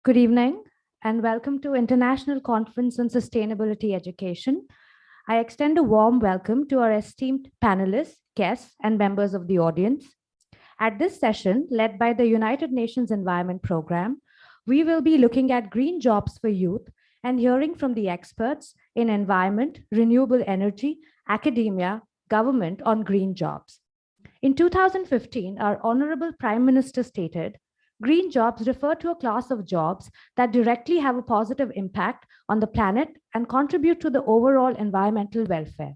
Good evening and welcome to International Conference on Sustainability Education. I extend a warm welcome to our esteemed panelists, guests, and members of the audience. At this session, led by the United Nations Environment Programme, we will be looking at green jobs for youth and hearing from the experts in environment, renewable energy, academia, government on green jobs. In 2015, our Honorable Prime Minister stated, green jobs refer to a class of jobs that directly have a positive impact on the planet and contribute to the overall environmental welfare.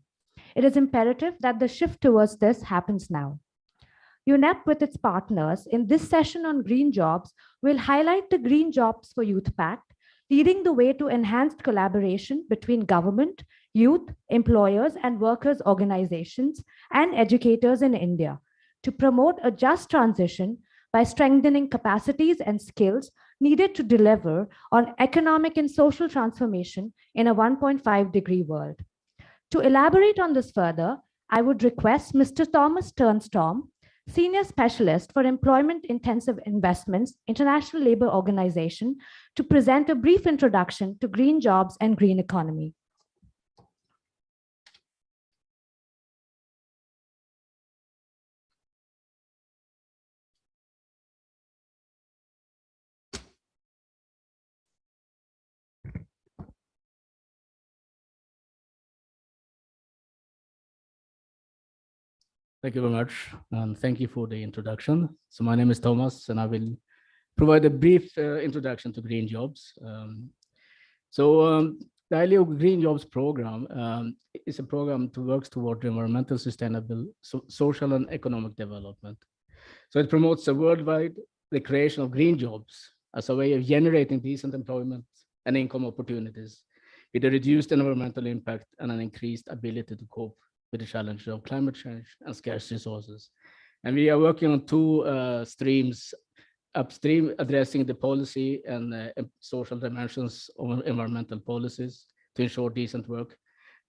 It is imperative that the shift towards this happens now. UNEP, with its partners in this session on green jobs, will highlight the Green Jobs for Youth Pact, leading the way to enhanced collaboration between government, youth, employers, and workers' organizations and educators in India to promote a just transition by strengthening capacities and skills needed to deliver on economic and social transformation in a 1.5-degree world. To elaborate on this further, I would request Mr. Thomas Turnstorm, Senior Specialist for Employment Intensive Investments, International Labour Organization, to present a brief introduction to green jobs and green economy. Thank you very much, and thank you for the introduction. So my name is Thomas, and I will provide a brief introduction to green jobs. The ILO Green Jobs Program is a program to work toward environmental, sustainable, social, and economic development. So it promotes worldwide the creation of green jobs as a way of generating decent employment and income opportunities with a reduced environmental impact and an increased ability to cope with the challenges of climate change and scarce resources. And we are working on two streams: upstream, addressing the policy and social dimensions of environmental policies to ensure decent work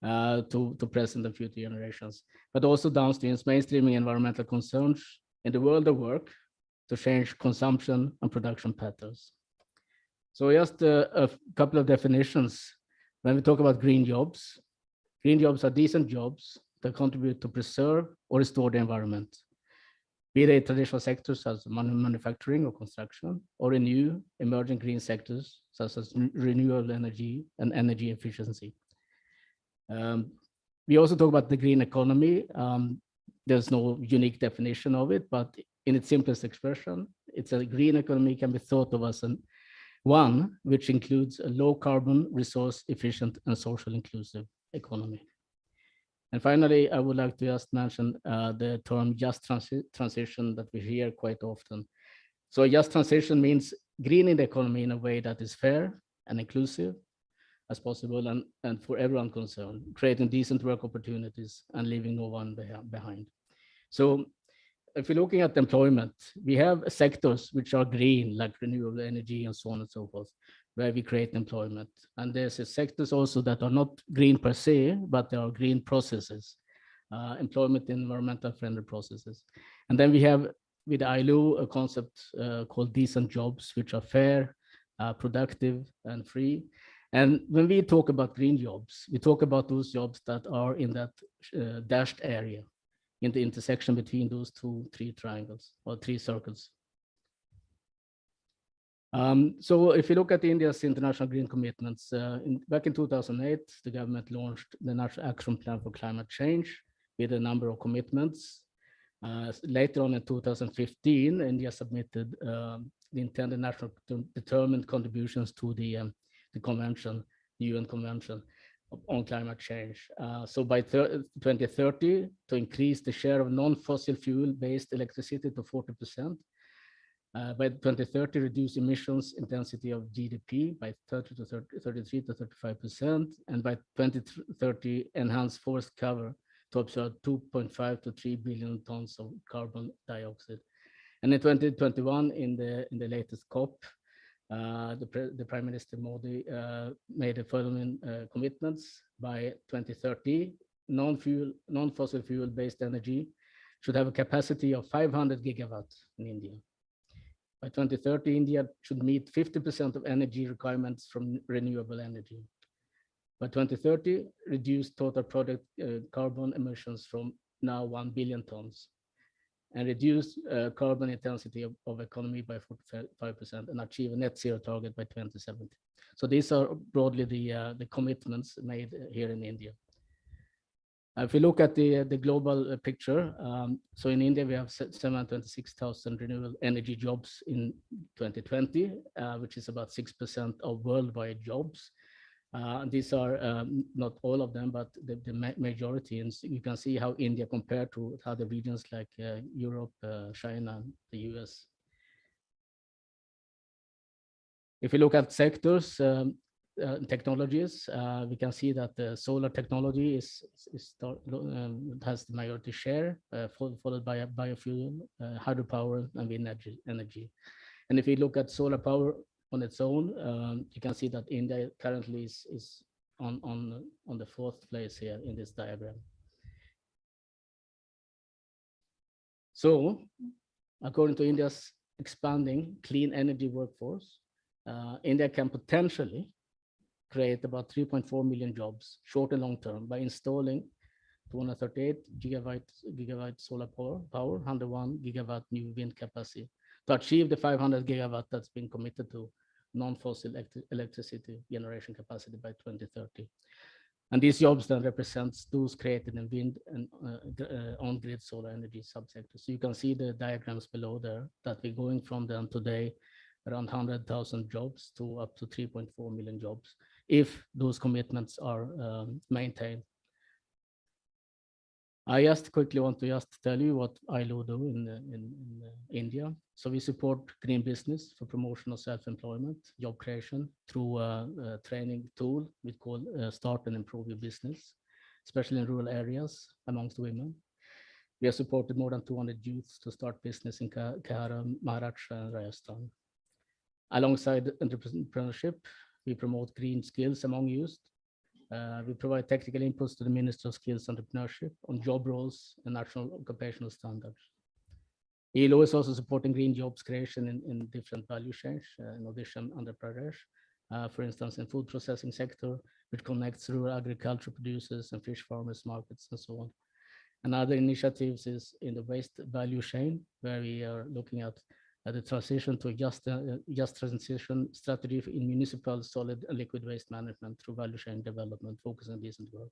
to present and future generations, but also downstream, mainstreaming environmental concerns in the world of work to change consumption and production patterns. So just a couple of definitions. When we talk about green jobs are decent jobs that contribute to preserve or restore the environment, be they traditional sectors such as manufacturing or construction, or in new emerging green sectors such as renewable energy and energy efficiency. We also talk about the green economy. There's no unique definition of it, but in its simplest expression, it's a green economy can be thought of as one which includes a low carbon, resource efficient, and social inclusive economy. And finally, I would like to just mention the term just transition that we hear quite often. So just transition means greening the economy in a way that is fair and inclusive as possible and for everyone concerned, creating decent work opportunities and leaving no one behind. So if you're looking at employment, we have sectors which are green, like renewable energy and so on and so forth, where we create employment. And there's sectors also that are not green per se, but they are green processes, employment in environmental friendly processes. And then we have with ILO a concept called decent jobs, which are fair, productive, and free. And when we talk about green jobs, we talk about those jobs that are in that dashed area, in the intersection between those three triangles or three circles. So if you look at India's international green commitments, back in 2008, the government launched the National Action Plan for Climate Change with a number of commitments. Later on in 2015, India submitted the intended national determined contributions to the convention, the UN Convention on Climate Change. So by 2030, to increase the share of non-fossil fuel-based electricity to 40%. By 2030, reduce emissions intensity of GDP by 33 to 35%, and by 2030, enhance forest cover to absorb 2.5 to 3 billion tons of carbon dioxide. And in 2021, in the latest COP, the Prime Minister Modi made the following commitments. By 2030, non-fossil fuel-based energy should have a capacity of 500 gigawatts in India. By 2030, India should meet 50% of energy requirements from renewable energy. By 2030, reduce total product carbon emissions from now 1 billion tons, and reduce carbon intensity of economy by 45% and achieve a net zero target by 2070. So these are broadly the commitments made here in India. If you look at the global picture, so in India, we have 726,000 renewable energy jobs in 2020, which is about 6% of worldwide jobs. These are not all of them, but the majority. And you can see how India compared to other regions like Europe, China, and the US. If you look at sectors, technologies, we can see that the solar technology has the majority share, followed by biofuel, hydropower, and wind energy. And if you look at solar power on its own, you can see that India currently is on the fourth place here in this diagram. So, according to India's expanding clean energy workforce, India can potentially create about 3.4 million jobs, short and long term, by installing 238 gigawatt solar power, 101 gigawatt new wind capacity to achieve the 500 gigawatt that's been committed to non-fossil electricity generation capacity by 2030. And these jobs then represents those created in wind and on-grid solar energy subsectors. So you can see the diagrams below there that we're going from them today around 100,000 jobs to up to 3.4 million jobs if those commitments are maintained. I just quickly want to just tell you what ILO do in India. So we support green business for promotion of self-employment, job creation through a training tool we call Start and Improve Your Business, especially in rural areas amongst women. We have supported more than 200 youths to start business in Kerala, Maharashtra, and Rajasthan. Alongside entrepreneurship, we promote green skills among youth. We provide technical inputs to the Ministry of Skills Entrepreneurship on job roles and national occupational standards. ILO is also supporting green jobs creation in different value chains, in addition Andhra Pradesh, for instance, in food processing sector, which connects rural agriculture producers and fish farmers markets and so on. And other initiatives is in the waste value chain, where we are looking at the transition to a just transition strategy in municipal solid and liquid waste management through value chain development, focus on decent work.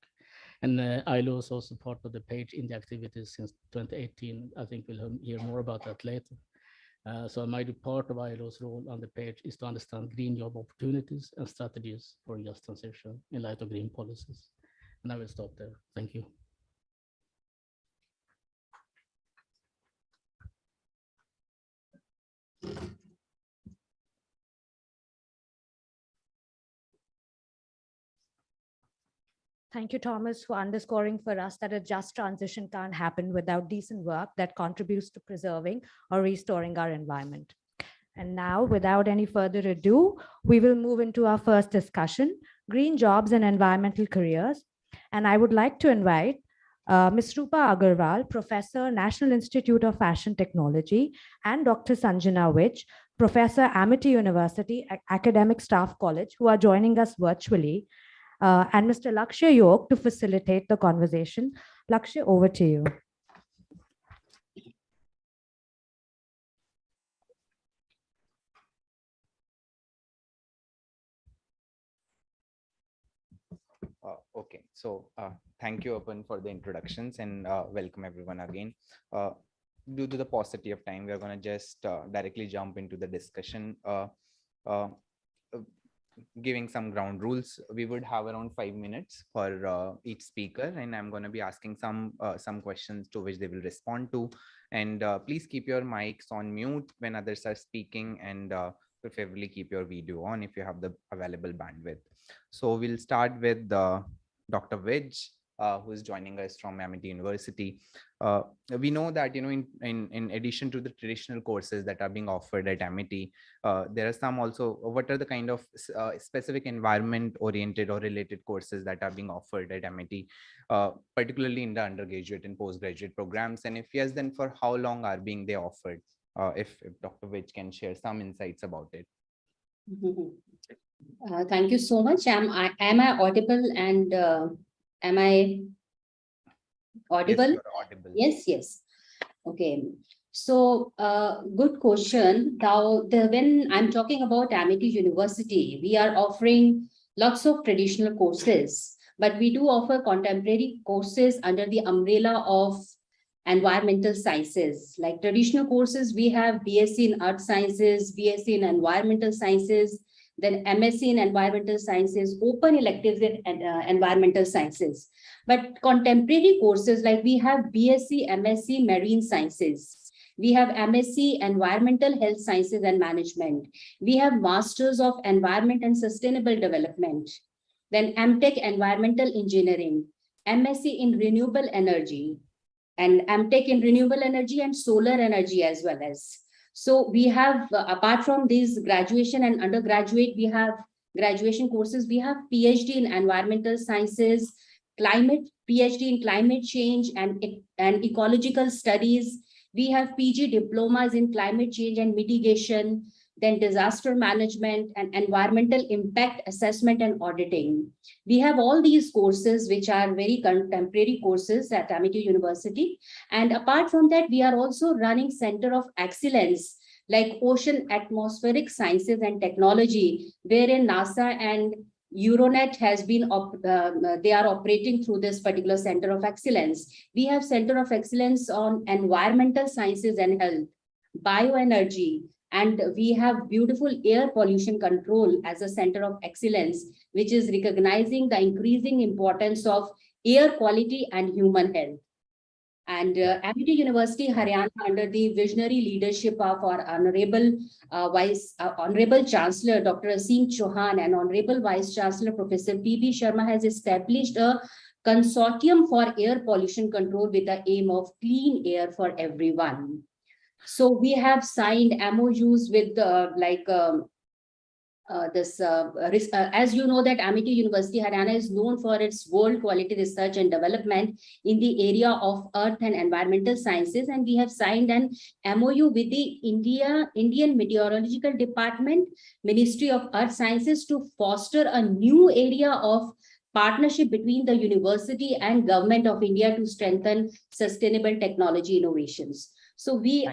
And ILO is also part of the page in the activities since 2018. I think we'll hear more about that later. So a major part of ILO's role on the page is to understand green job opportunities and strategies for just transition in light of green policies. And I will stop there. Thank you. Thank you, Thomas, for underscoring for us that a just transition can't happen without decent work that contributes to preserving or restoring our environment. And now, without any further ado, we will move into our first discussion, green jobs and environmental careers. And I would like to invite Ms. Rupa Agarwal, Professor, National Institute of Fashion Technology, and Dr. Sanjana Vij, Professor, Amity University Academic Staff College, who are joining us virtually, and Mr. Lakshya Yog to facilitate the conversation. Lakshya, over to you. Okay, so thank you, Open, for the introductions, and welcome everyone again. Due to the paucity of time, we are going to just directly jump into the discussion. Giving some ground rules, we would have around 5 minutes for each speaker, and I'm going to be asking some questions to which they will respond to. And please keep your mics on mute when others are speaking, and preferably keep your video on if you have the available bandwidth. So we'll start with Dr. Vij, who is joining us from Amity University. We know that, you know, in addition to the traditional courses that are being offered at Amity, there are some also. What are the kind of specific environment oriented or related courses that are being offered at Amity, particularly in the undergraduate and postgraduate programs? And if yes, then for how long are they offered? if Dr. Vij can share some insights about it. Thank you so much. Am I audible and am I Yes, audible? you're audible. Yes, yes. Okay. So, good question. Now, when I'm talking about Amity University, we are offering lots of traditional courses, but we do offer contemporary courses under the umbrella of environmental sciences. Like traditional courses, we have BSc in Earth Sciences, BSc in Environmental Sciences, then MSc in Environmental Sciences, open electives in Environmental Sciences. But contemporary courses, like we have BSc, MSc, Marine Sciences. We have MSc, Environmental Health Sciences and Management. We have Masters of Environment and Sustainable Development. Then MTech, Environmental Engineering, MSc in Renewable Energy, and MTech in Renewable Energy and Solar Energy as well as. So we have, apart from these graduation and undergraduate, we have graduation courses, we have PhD in Environmental Sciences, PhD in Climate Change and Ecological Studies. We have PG diplomas in Climate Change and Mitigation, then Disaster Management and Environmental Impact Assessment and Auditing. We have all these courses, which are very contemporary courses at Amity University. And apart from that, we are also running Center of Excellence, like Ocean Atmospheric Sciences and Technology, wherein NASA and UNEP has been, they are operating through this particular Center of Excellence. We have Center of Excellence on Environmental Sciences and Health, Bioenergy, and we have beautiful air pollution control as a Center of Excellence, which is recognizing the increasing importance of air quality and human health. And Amity University, Haryana, under the visionary leadership of our Honorable Chancellor, Dr. Aseem Chauhan, and Honorable Vice Chancellor, Professor P.B. Sharma, has established a consortium for air pollution control with the aim of clean air for everyone. So we have signed MOUs with as you know that Amity University, Haryana, is known for its world quality research and development in the area of earth and environmental sciences. And we have signed an MOU with the Indian Meteorological Department, Ministry of Earth Sciences, to foster a new area of partnership between the university and Government of India to strengthen sustainable technology innovations. So we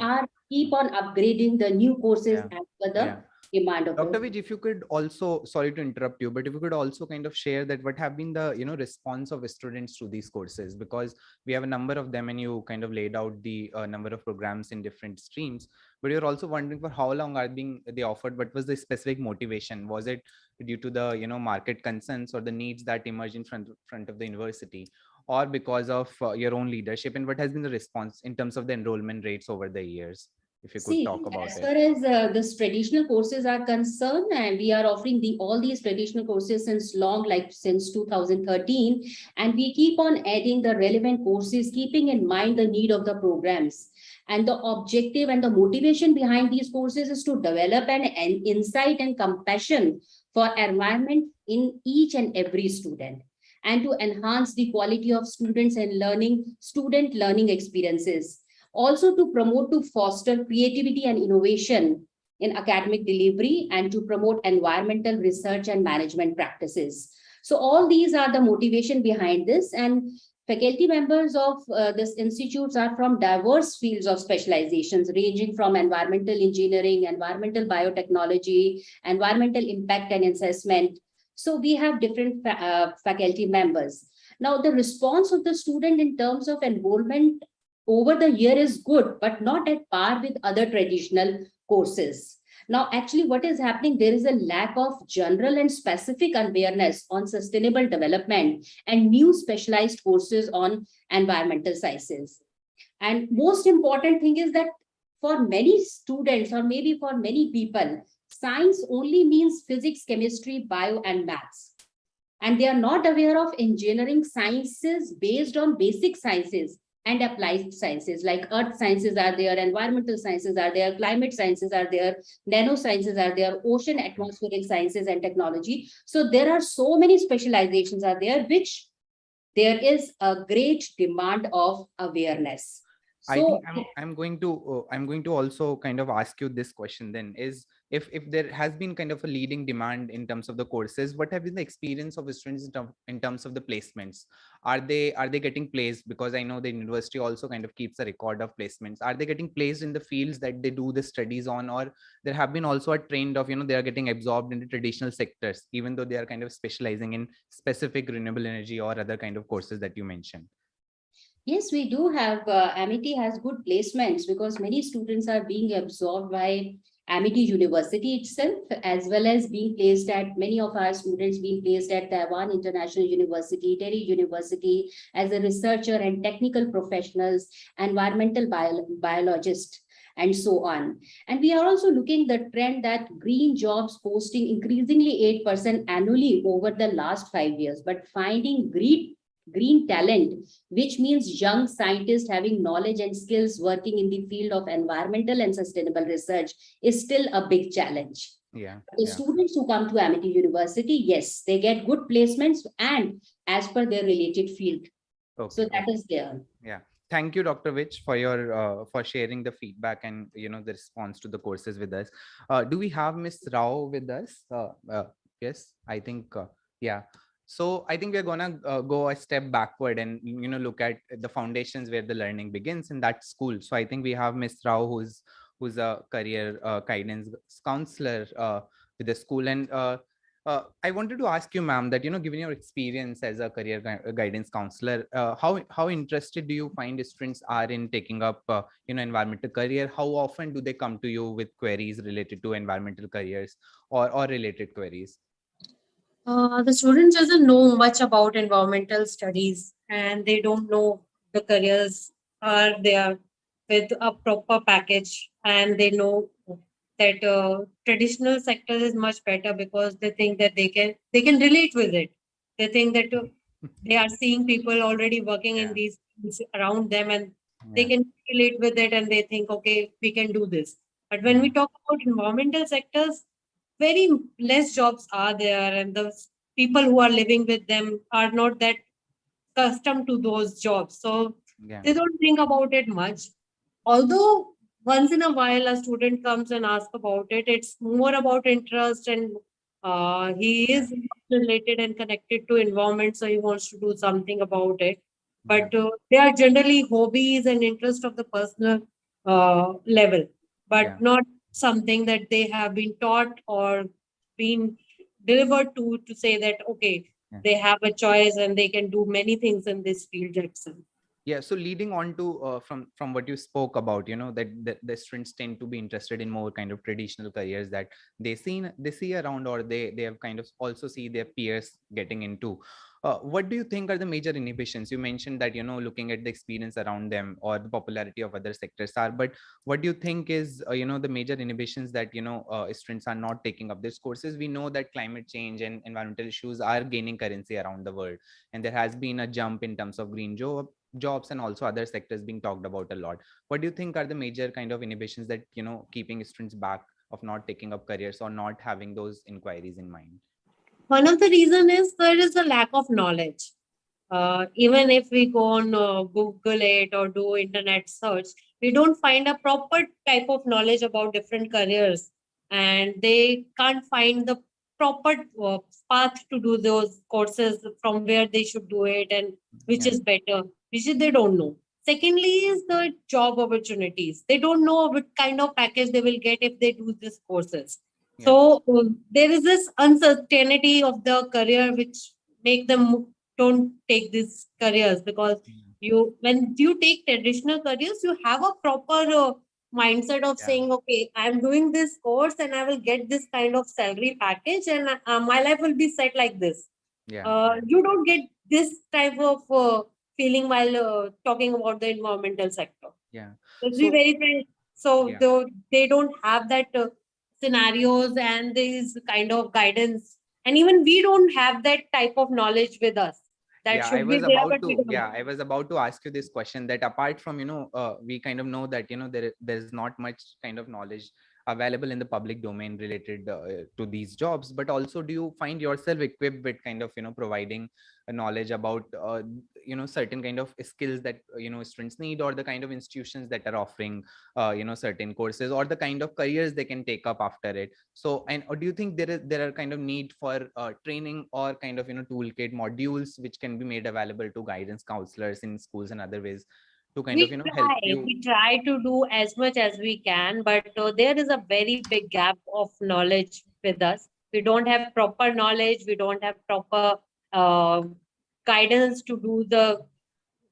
keep on upgrading the new courses as per the demand of Dr. Vij, if you could also, sorry to interrupt you, but if you could also kind of share that what have been the response of students to these courses, because we have a number of them and you kind of laid out the number of programs in different streams, but you're also wondering for how long are they offered. What was the specific motivation? Was it due to the market concerns or the needs that emerge in front of the university, or because of your own leadership? And what has been the response in terms of the enrollment rates over the years? If you could talk about it. As far as these traditional courses are concerned, and we are offering all these traditional courses since 2013, and we keep on adding the relevant courses, keeping in mind the need of the programs. And the objective and the motivation behind these courses is to develop an insight and compassion for environment in each and every student, and to enhance the quality of student learning experiences. Also to promote, to foster creativity and innovation in academic delivery, and to promote environmental research and management practices. So all these are the motivation behind this, and faculty members of this institutes are from diverse fields of specializations, ranging from environmental engineering, environmental biotechnology, environmental impact and assessment. So we have different faculty members. Now, the response of the student in terms of enrollment over the year is good, but not at par with other traditional courses. Now, actually, what is happening, there is a lack of general and specific awareness on sustainable development and new specialized courses on environmental sciences. And most important thing is that for many students, or maybe for many people, science only means physics, chemistry, bio, and maths. And they are not aware of engineering sciences based on basic sciences and applied sciences, like earth sciences are there, environmental sciences are there, climate sciences are there, nanosciences are there, ocean atmospheric sciences and technology. So there are so many specializations are there, which there is a great demand of awareness. I So think I'm going to also kind of ask you this question then, is if there has been kind of a leading demand in terms of the courses, what have been the experience of students in terms of the placements? Are they getting placed? Because I know the university also kind of keeps a record of placements. Are they getting placed in the fields that they do the studies on, or there have been also a trend of, they are getting absorbed into traditional sectors, even though they are kind of specializing in specific renewable energy or other kind of courses that you mentioned? yes, we do have, Amity has good placements because many students are being absorbed by Amity University itself, as well as being placed at, many of our students being placed at Taiwan International University, Delhi University as a researcher and technical professionals, environmental biologist, and so on. And we are also looking the trend that green jobs posting increasingly 8% annually over the last 5 years, but finding green talent, which means young scientists having knowledge and skills working in the field of environmental and sustainable research, is still a big challenge. Yeah, The yeah. students who come to Amity University, yes, they get good placements and as per their related field. So Okay, that okay. is there. Yeah. Thank you, Dr. Vich, for your for sharing the feedback and the response to the courses with us. Do we have Miss Rao with us? Yes, I think yeah. So I think we're gonna go a step backward and look at the foundations where the learning begins in that school. So I think we have Miss Rao, who's a career guidance counselor with the school, and I wanted to ask you, ma'am, that given your experience as a career guidance counselor, how interested do you find students are in taking up environmental career? How often do they come to you with queries related to environmental careers or related queries? The students doesn't know much about environmental studies, and they don't know the careers are there with a proper package, and they know that traditional sector is much better because they think that they can relate with it. They think that they are seeing people already working in Yeah, these fields around them, and they yeah, can relate with it, and they think, okay, we can do this. But when we yeah, talk about environmental sectors, very less jobs are there, and the people who are living with them are not that accustomed to those jobs, so yeah, they don't think about it much. Although once in a while a student comes and asks about it, it's more about interest, and he yeah, is related and connected to environment, so he wants to do something about it. yeah, But they are generally hobbies and interest of the personal level, yeah. but not something that they have been taught or been delivered to say that okay, Yeah. they have a choice and they can do many things in this field itself. Yeah, so leading on to from what you spoke about, that the students tend to be interested in more kind of traditional careers that they see around, or they have kind of also see their peers getting into. What do you think are the major inhibitions? You mentioned that looking at the experience around them or the popularity of other sectors are, but what do you think is the major inhibitions that students are not taking up these courses? We know that climate change and environmental issues are gaining currency around the world, and there has been a jump in terms of green jobs and also other sectors being talked about a lot. What do you think are the major kind of inhibitions that keeping students back of not taking up careers or not having those inquiries in mind? One of the reason is there is a lack of knowledge. Even if we go on Google it or do internet search, we don't find a proper type of knowledge about different careers, and they can't find the proper path to do those courses, from where they should do it and which Yeah, is better, which is they don't know. Secondly is the job opportunities. They don't know what kind of package they will get if they do these courses. yeah, So there is this uncertainty of the career which make them don't take these careers, because yeah, when you take traditional careers, you have a proper mindset of yeah, saying, okay, I'm doing this course and I will get this kind of salary package, and my life will be set like this. yeah, yeah, You don't get this type of feeling while talking about the environmental sector. yeah. Let's be So very frank. So yeah, though they don't have that scenarios and these kind of guidance, and even we don't have that type of knowledge with us. That yeah, I should be was there, about but we to don't yeah, have. I was about to ask you this question, that apart from we kind of know that there's not much kind of knowledge available in the public domain related to these jobs, but also do you find yourself equipped with kind of, providing a knowledge about, certain kind of skills that, students need, or the kind of institutions that are offering, certain courses, or the kind of careers they can take up after it? So, and or do you think there are kind of need for training or kind of, toolkit modules which can be made available to guidance counselors in schools and other ways to kind of, help you? We try to do as much as we can, but there is a very big gap of knowledge with us. We don't have proper knowledge. We don't have proper uh, guidance to do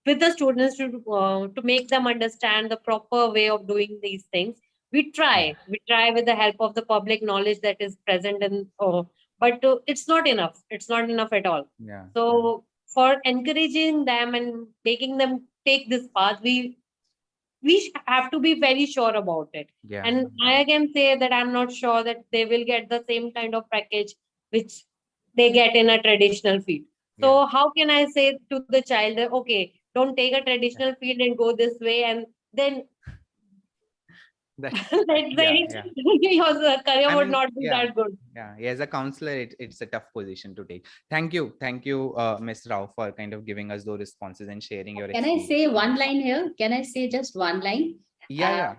with the students to make them understand the proper way of doing these things. We try with the help of the public knowledge that is present in, but it's not enough. It's not enough at all. Yeah. So for encouraging them and making them take this path, we have to be very sure about it. Yeah. And I can say that I'm not sure that they will get the same kind of package which they get in a traditional field. So how can I say to the child that, okay, don't take a traditional field and go this way, and then That's your career would not be that good. Yeah, as a counselor, it's a tough position to take. Thank you, Ms. Rao, for kind of giving us those responses and sharing your Can I experience. say one line here? Can I say just one line? Yeah,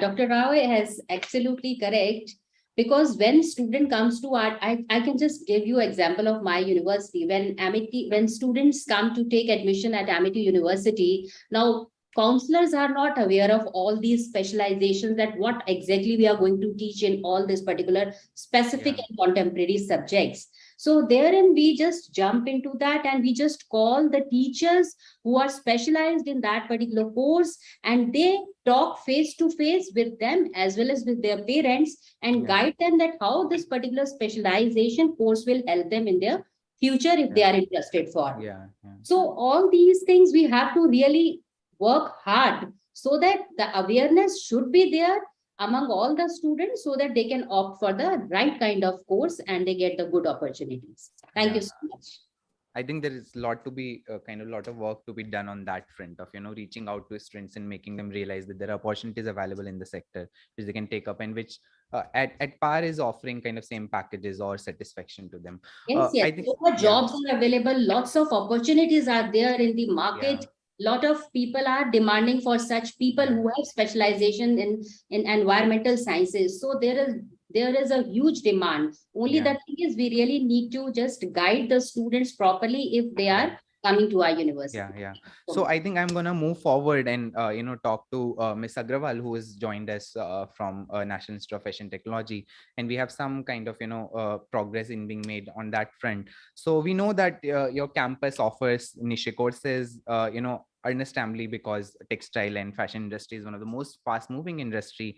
Dr. Rao is absolutely correct. Because when student comes to art, I can just give you example of my university. When students come to take admission at Amity University, now counselors are not aware of all these specializations, that what exactly we are going to teach in all this particular specific and contemporary subjects. So therein we just jump into that, and we just call the teachers who are specialized in that particular course, and they talk face to face with them as well as with their parents, and guide them that how this particular specialization course will help them in their future if they are interested for. So all these things we have to really work hard, so that the awareness should be there among all the students, so that they can opt for the right kind of course and they get the good opportunities. Thank you so much. I think there is a lot to be kind of lot of work to be done on that front of, reaching out to students and making them realize that there are opportunities available in the sector which they can take up, and which at par is offering kind of same packages or satisfaction to them. Yes, I think, jobs are available. Lots of opportunities are there in the market. Lot of people are demanding for such people who have specialization in environmental sciences. So there is a huge demand. Only the thing is, we really need to just guide the students properly if they are coming to our university. So I think I'm gonna move forward and talk to Ms. Agrawal, who has joined us from National Institute of Fashion Technology, and we have some kind of progress in being made on that front. So we know that your campus offers niche courses, understandably, because textile and fashion industry is one of the most fast moving industry.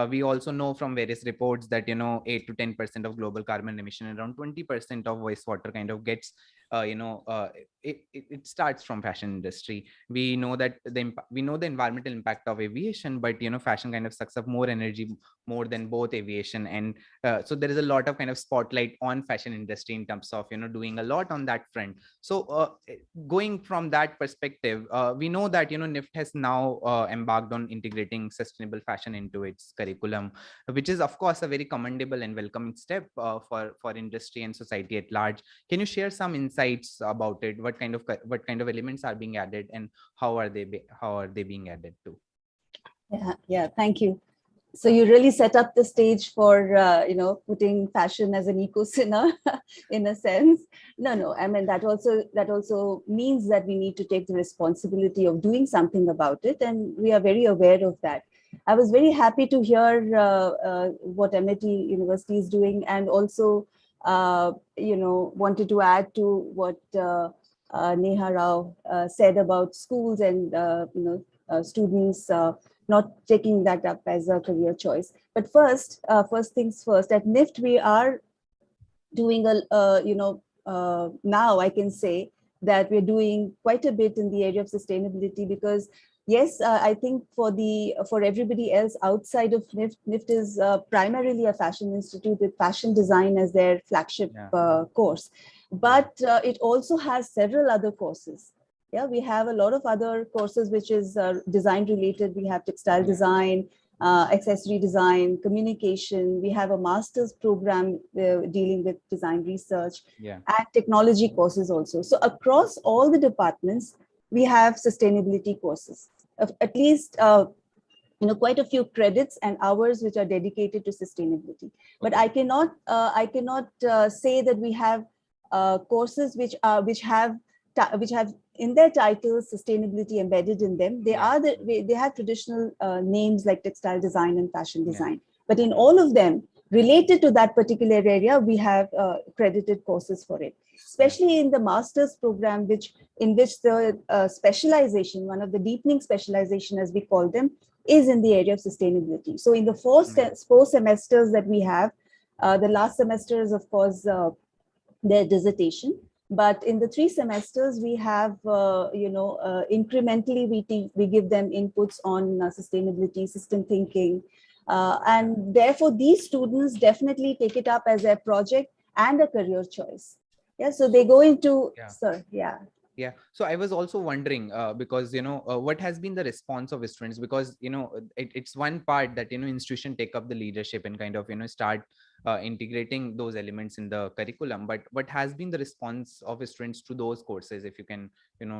We also know from various reports that 8 to 10% of global carbon emission, around 20% of wastewater kind of gets it starts from fashion industry. We know that we know the environmental impact of aviation, but fashion kind of sucks up more energy more than both aviation and so there is a lot of kind of spotlight on fashion industry in terms of doing a lot on that front. So going from that perspective, we know that NIFT has now embarked on integrating sustainable fashion into its curriculum, which is of course a very commendable and welcoming step for industry and society at large. Can you share some insights about it? What kind of elements are being added, and how are they being added to? Yeah, thank you. So you really set up the stage for putting fashion as an eco-sinner in a sense. No, I mean that also means that we need to take the responsibility of doing something about it, and we are very aware of that. I was very happy to hear what Amity University is doing, and also wanted to add to what Neha Rao said about schools and students not taking that up as a career choice. But first things first, at NIFT we are doing now I can say that we're doing quite a bit in the area of sustainability, because yes, I think for everybody else outside of NIFT, NIFT is primarily a fashion institute with fashion design as their flagship course, but it also has several other courses. Yeah, we have a lot of other courses which is design related. We have textile design, accessory design, communication. We have a master's program dealing with design research, and technology courses also. So across all the departments, we have sustainability courses, at least quite a few credits and hours which are dedicated to sustainability. But I cannot say that we have courses which have in their titles sustainability embedded in them. They have traditional names like textile design and fashion design, but in all of them related to that particular area, we have credited courses for it, especially in the master's program, in which the specialization, one of the deepening specialization as we call them, is in the area of sustainability. So in the four semesters that we have, the last semester is of course their dissertation, but in the 3 semesters we have incrementally we give them inputs on sustainability, system thinking, and therefore these students definitely take it up as a project and a career choice. Yeah, so they go into Yeah. So I was also wondering, because, what has been the response of students? Because, it's one part that, institution take up the leadership and kind of, start integrating those elements in the curriculum. But what has been the response of students to those courses, if you can,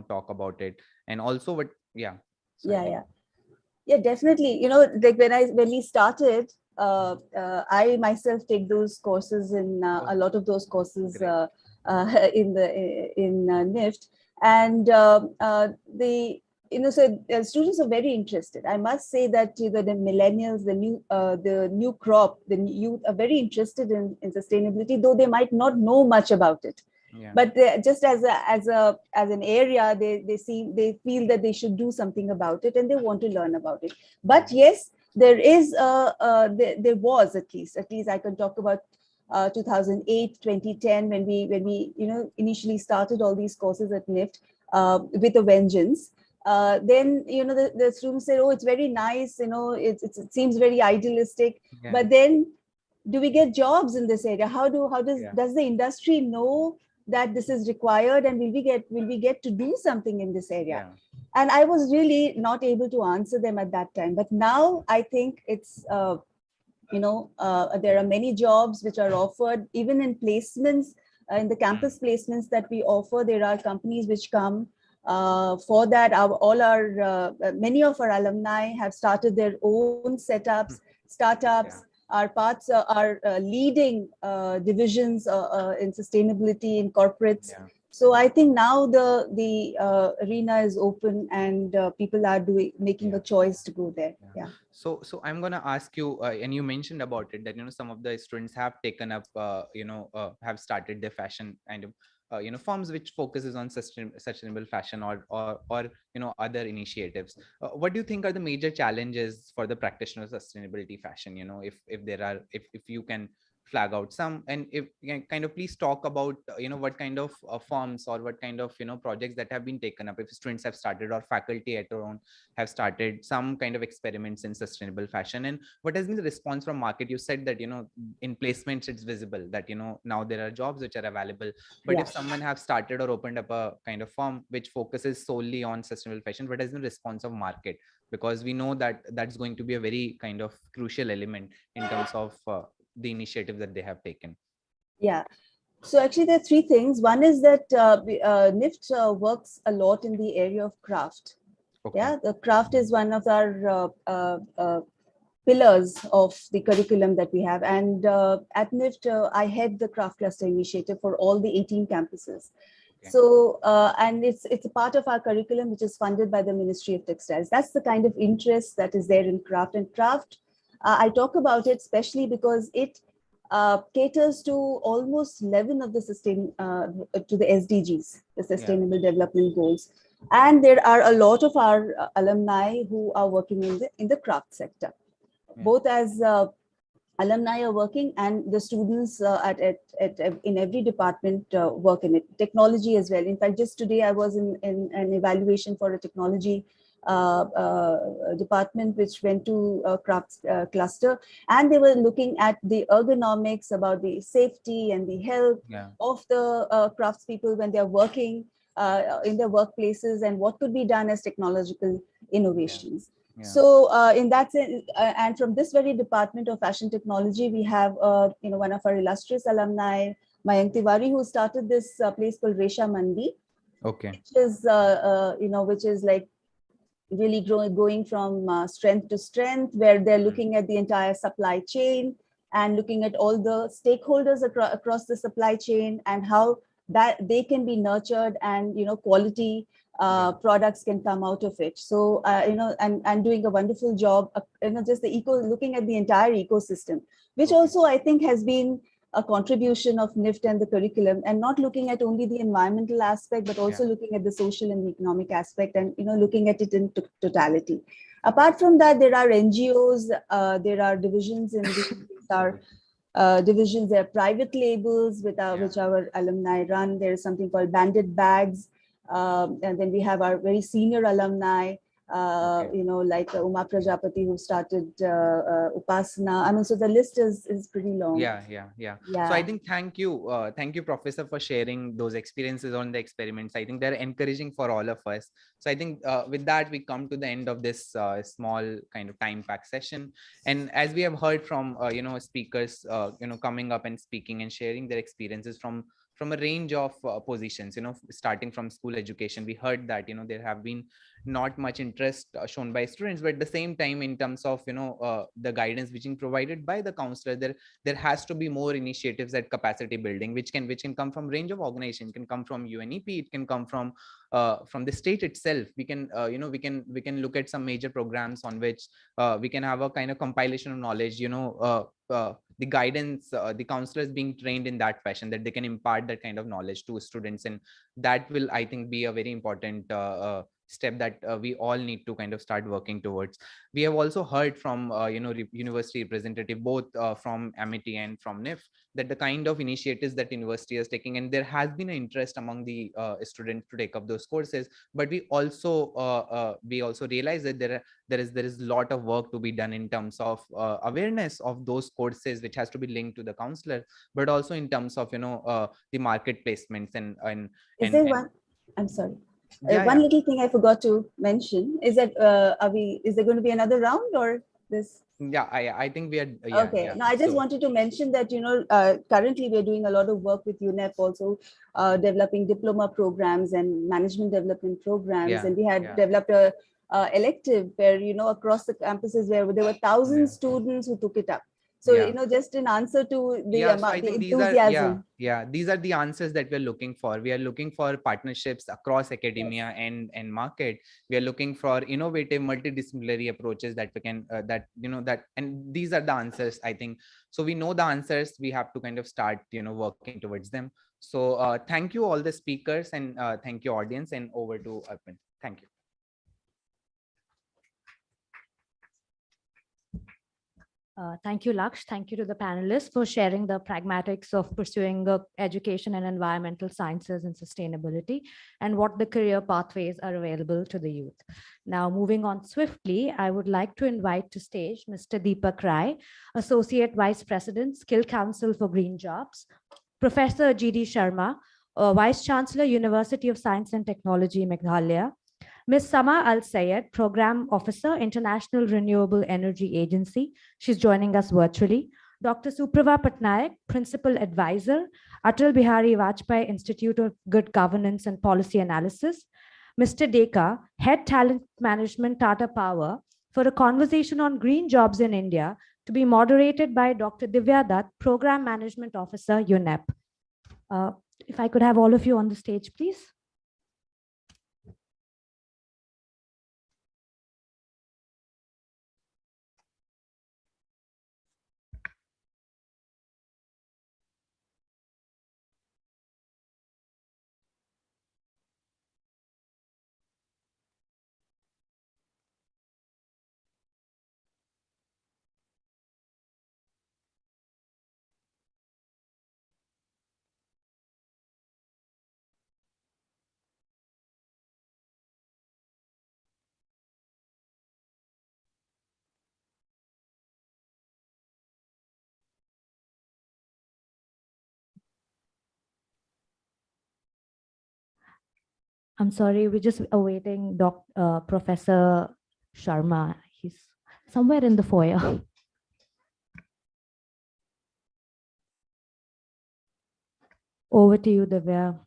talk about it? And also what, Yeah, definitely. Like when we started, I myself take those courses in a lot of those courses in NIFT. And students are very interested. I must say that the millennials, the new crop, the youth are very interested in sustainability, though they might not know much about it. But just as an area, they feel that they should do something about it and they want to learn about it. But yes, there was at least I can talk about 2008, 2010, when we initially started all these courses at NIFT with a vengeance. Then the students said, "Oh, it's very nice. It seems very idealistic." But then, do we get jobs in this area? Does the industry know that this is required, and will we get to do something in this area? And I was really not able to answer them at that time. But now I think it's there are many jobs which are offered, even in placements, in the campus placements that we offer. There are companies which come for that. Many of our alumni have started their own setups, startups, are leading divisions in sustainability in corporates. So I think now the arena is open, and people are making a choice to go there. So I'm going to ask you, and you mentioned about it, that some of the students have taken up have started their fashion kind of firms which focuses on sustainable fashion or other initiatives. What do you think are the major challenges for the practitioners of sustainability fashion? If you can flag out some, and if you can kind of please talk about what kind of forms or what kind of projects that have been taken up, if students have started or faculty at their own have started some kind of experiments in sustainable fashion, and what has been the response from market? You said that in placements it's visible that now there are jobs which are available, but if someone have started or opened up a kind of firm which focuses solely on sustainable fashion, what has been the response of market? Because we know that that's going to be a very kind of crucial element in terms of the initiative that they have taken. So actually there are 3 things. One is that NIFT works a lot in the area of craft. The craft is one of our pillars of the curriculum that we have. And at NIFT, I head the craft cluster initiative for all the 18 campuses. So, and it's a part of our curriculum, which is funded by the Ministry of Textiles. That's the kind of interest that is there in craft. And craft, I talk about it especially because it caters to almost 11 of the to the SDGs, the Sustainable Development Goals. And there are a lot of our alumni who are working in the craft sector, both as alumni are working and the students in every department work in it. Technology as well. In fact, just today I was in an evaluation for a technology department which went to crafts cluster, and they were looking at the ergonomics, about the safety and the health of the craftspeople when they're working in their workplaces, and what could be done as technological innovations. So in that sense, and from this very Department of Fashion Technology, we have one of our illustrious alumni, Mayank Tiwari, who started this place called Resha Mandi. Okay. Which is like really going from strength to strength, where they're looking at the entire supply chain and looking at all the stakeholders across the supply chain and how that they can be nurtured and quality products can come out of it. So and doing a wonderful job, just looking at the entire ecosystem, which also I think has been a contribution of NIFT and the curriculum, and not looking at only the environmental aspect, but also looking at the social and the economic aspect, and looking at it in totality. Apart from that, there are NGOs, there are divisions in divisions. There are private labels which our alumni run. There is something called Banded Bags, and then we have our very senior alumni. Like Uma Prajapati, who started Upasana. I mean, so the list is pretty long. Yeah. So I think thank you, Professor, for sharing those experiences on the experiments. I think they're encouraging for all of us. So I think with that, we come to the end of this small kind of time-packed session. And as we have heard from speakers, coming up and speaking and sharing their experiences from a range of positions, starting from school education, we heard that there have been not much interest shown by students, but at the same time, in terms of the guidance which is provided by the counselor, there has to be more initiatives at capacity building, which can come from range of organizations. It can come from UNEP, it can come from the state itself. We can we can look at some major programs on which we can have a kind of compilation of knowledge, the guidance, the counselors being trained in that fashion, that they can impart that kind of knowledge to students, and that will, I think, be a very important step that we all need to kind of start working towards. We have also heard from university representative, both from Amity and from NIF, that the kind of initiatives that university is taking, and there has been an interest among the students to take up those courses. But we also realize that there is a lot of work to be done in terms of awareness of those courses, which has to be linked to the counselor, but also in terms of the market placements and I'm sorry. One little thing I forgot to mention is that is there going to be another round or this? I think we are. Okay. Now I just wanted to mention that currently we're doing a lot of work with UNEP, also developing diploma programs and management development programs, and we had developed a elective where across the campuses where there were 1,000 students who took it up. So just in answer to the enthusiasm. These are the answers that we're looking for. We are looking for partnerships across academia and market. We are looking for innovative multidisciplinary approaches that we can and these are the answers, I think. So we know the answers, we have to kind of start working towards them. So thank you all the speakers, and thank you audience, and over to Arpin. Thank you. Thank you, Laksh. Thank you to the panelists for sharing the pragmatics of pursuing education and environmental sciences and sustainability, and what the career pathways are available to the youth. Now, moving on swiftly, I would like to invite to stage Mr. Deepak Rai, Associate Vice President, Skill Council for Green Jobs, Professor G.D. Sharma, Vice Chancellor, University of Science and Technology, Meghalaya, Ms. Sama Al-Sayed, Program Officer, International Renewable Energy Agency. She's joining us virtually. Dr. Suprava Patnaik, Principal Advisor, Atal Bihari Vajpayee Institute of Good Governance and Policy Analysis. Mr. Deka, Head Talent Management, Tata Power, for a conversation on green jobs in India, to be moderated by Dr. Divya Dutt, Program Management Officer, UNEP. If I could have all of you on the stage, please. I'm sorry, we're just awaiting Professor Sharma. He's somewhere in the foyer. Over to you, Divya.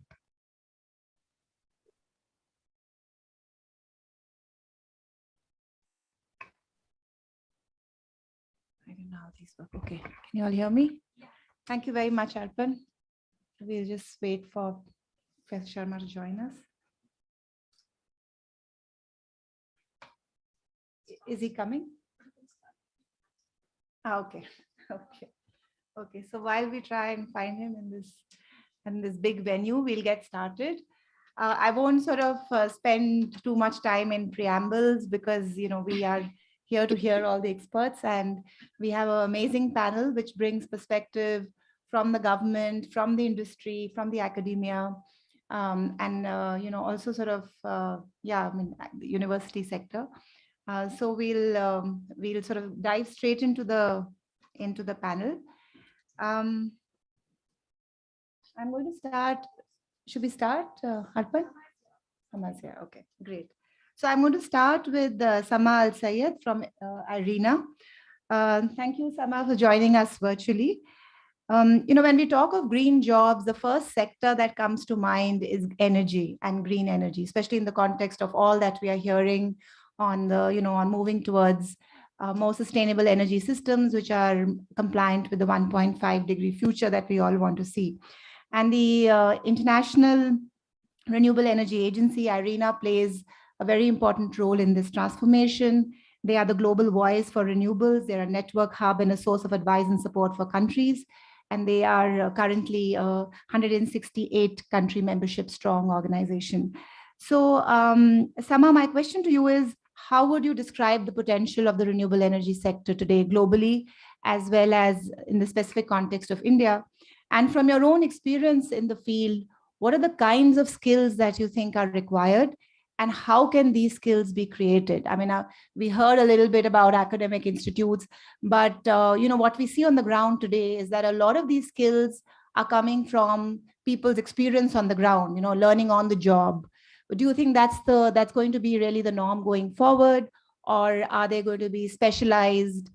I don't know how these work. Okay, can you all hear me? Thank you very much, Arpan. We'll just wait for Professor Sharma to join us. Is he coming? Okay, okay, okay. So while we try and find him in this big venue, we'll get started. I won't sort of spend too much time in preambles because we are here to hear all the experts, and we have an amazing panel which brings perspective from the government, from the industry, from the academia, and also sort of the university sector. So we'll sort of dive straight into the panel. I'm going to start. Should we start, Arpan? Sama's here. Okay, great. So I'm going to start with Sama Al Sayed from IRENA. Thank you, Sama, for joining us virtually. When we talk of green jobs, the first sector that comes to mind is energy and green energy, especially in the context of all that we are hearing on on moving towards more sustainable energy systems, which are compliant with the 1.5-degree future that we all want to see. And the International Renewable Energy Agency, IRENA, plays a very important role in this transformation. They are the global voice for renewables. They're a network hub and a source of advice and support for countries. And they are currently a 168 country membership strong organization. So Sama, my question to you is, how would you describe the potential of the renewable energy sector today globally, as well as in the specific context of India? And from your own experience in the field, what are the kinds of skills that you think are required, and how can these skills be created? I mean, we heard a little bit about academic institutes, but what we see on the ground today is that a lot of these skills are coming from people's experience on the ground, learning on the job. Do you think that's going to be really the norm going forward, or are there going to be specialized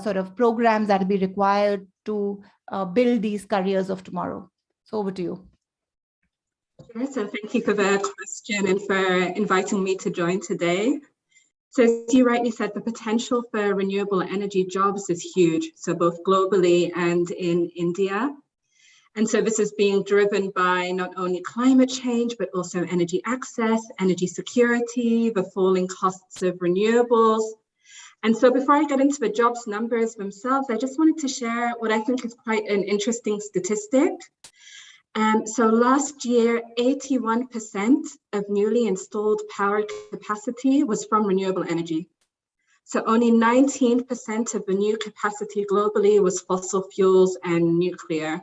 sort of programs that will be required to build these careers of tomorrow? So over to you. Sure. So thank you for the question and for inviting me to join today. So as you rightly said, the potential for renewable energy jobs is huge, so both globally and in India. And so this is being driven by not only climate change, but also energy access, energy security, the falling costs of renewables. And so before I get into the jobs numbers themselves, I just wanted to share what I think is quite an interesting statistic. So last year, 81% of newly installed power capacity was from renewable energy. So only 19% of the new capacity globally was fossil fuels and nuclear.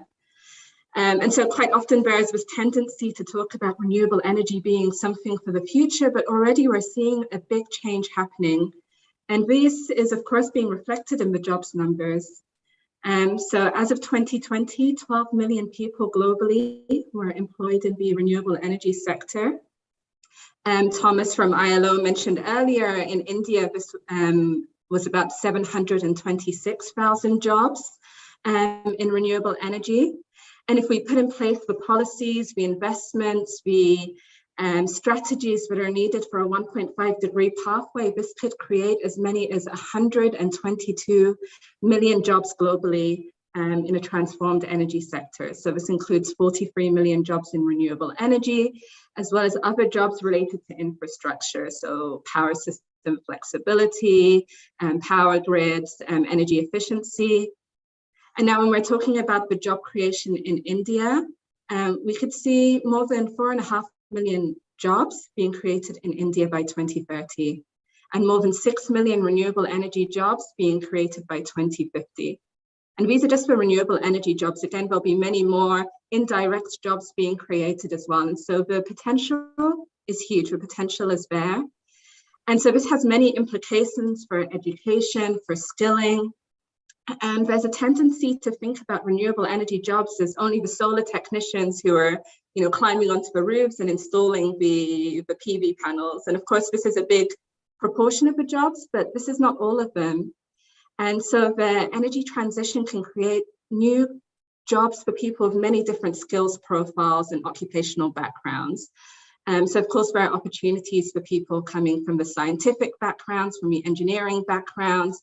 And so quite often there is this tendency to talk about renewable energy being something for the future, but already we're seeing a big change happening. And this is, of course, being reflected in the jobs numbers. So as of 2020, 12 million people globally were employed in the renewable energy sector. Thomas from ILO mentioned earlier, in India, this was about 726,000 jobs in renewable energy. And if we put in place the policies, the investments, the strategies that are needed for a 1.5-degree pathway, this could create as many as 122 million jobs globally in a transformed energy sector. So this includes 43 million jobs in renewable energy, as well as other jobs related to infrastructure, so power system flexibility, power grids, energy efficiency. And now when we're talking about the job creation in India, we could see more than 4.5 million jobs being created in India by 2030, and more than 6 million renewable energy jobs being created by 2050. And these are just for renewable energy jobs. Again, there'll be many more indirect jobs being created as well. And so the potential is huge, the potential is there. And so this has many implications for education, for skilling. And there's a tendency to think about renewable energy jobs as only the solar technicians who are, climbing onto the roofs and installing the PV panels. And of course, this is a big proportion of the jobs, but this is not all of them. And so the energy transition can create new jobs for people with many different skills profiles and occupational backgrounds. So of course, there are opportunities for people coming from the scientific backgrounds, from the engineering backgrounds,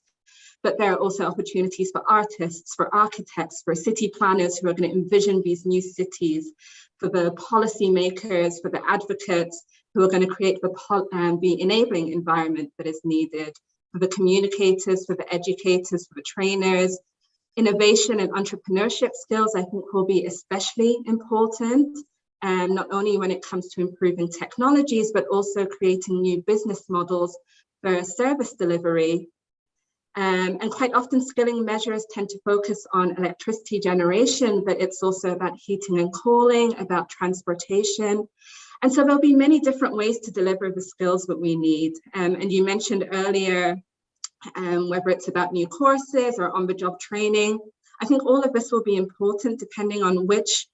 but there are also opportunities for artists, for architects, for city planners who are going to envision these new cities, for the policymakers, for the advocates who are going to create the enabling environment that is needed, for the communicators, for the educators, for the trainers. Innovation and entrepreneurship skills, I think, will be especially important, not only when it comes to improving technologies, but also creating new business models for service delivery. And quite often skilling measures tend to focus on electricity generation, but it's also about heating and cooling, about transportation. And so there'll be many different ways to deliver the skills that we need. And you mentioned earlier, whether it's about new courses or on-the-job training, I think all of this will be important depending on which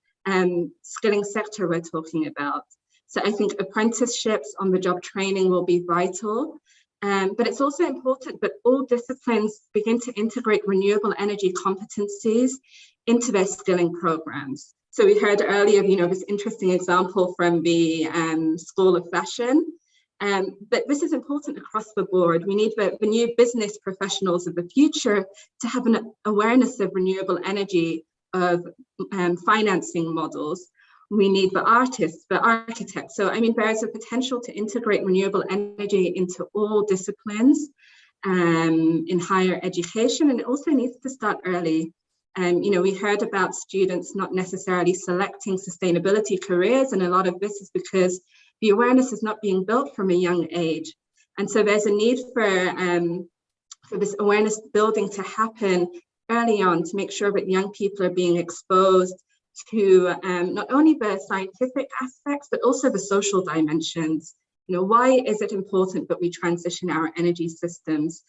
skilling sector we're talking about. So I think apprenticeships, on-the-job training will be vital. But it's also important that all disciplines begin to integrate renewable energy competencies into their skilling programs. So we heard earlier, this interesting example from the School of Fashion. But this is important across the board. We need the new business professionals of the future to have an awareness of renewable energy, of financing models. We need the artists, the architects. So, there is a potential to integrate renewable energy into all disciplines in higher education, and it also needs to start early. We heard about students not necessarily selecting sustainability careers, and a lot of this is because the awareness is not being built from a young age. And so there's a need for this awareness building to happen early on to make sure that young people are being exposed to not only the scientific aspects, but also the social dimensions. Why is it important that we transition our energy systems?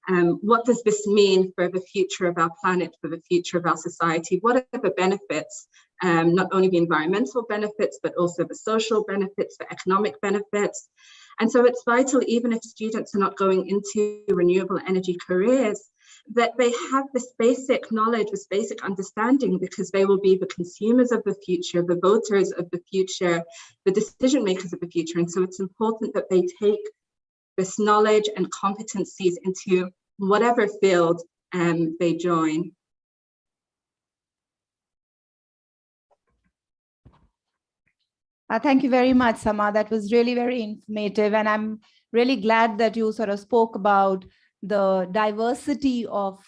What does this mean for the future of our planet, for the future of our society? What are the benefits? Not only the environmental benefits, but also the social benefits, the economic benefits. And so it's vital, even if students are not going into renewable energy careers, that they have this basic knowledge, this basic understanding, because they will be the consumers of the future, the voters of the future, the decision makers of the future. And so it's important that they take this knowledge and competencies into whatever field they join. Thank you very much, Sama. That was really very informative. And I'm really glad that you sort of spoke about the diversity of,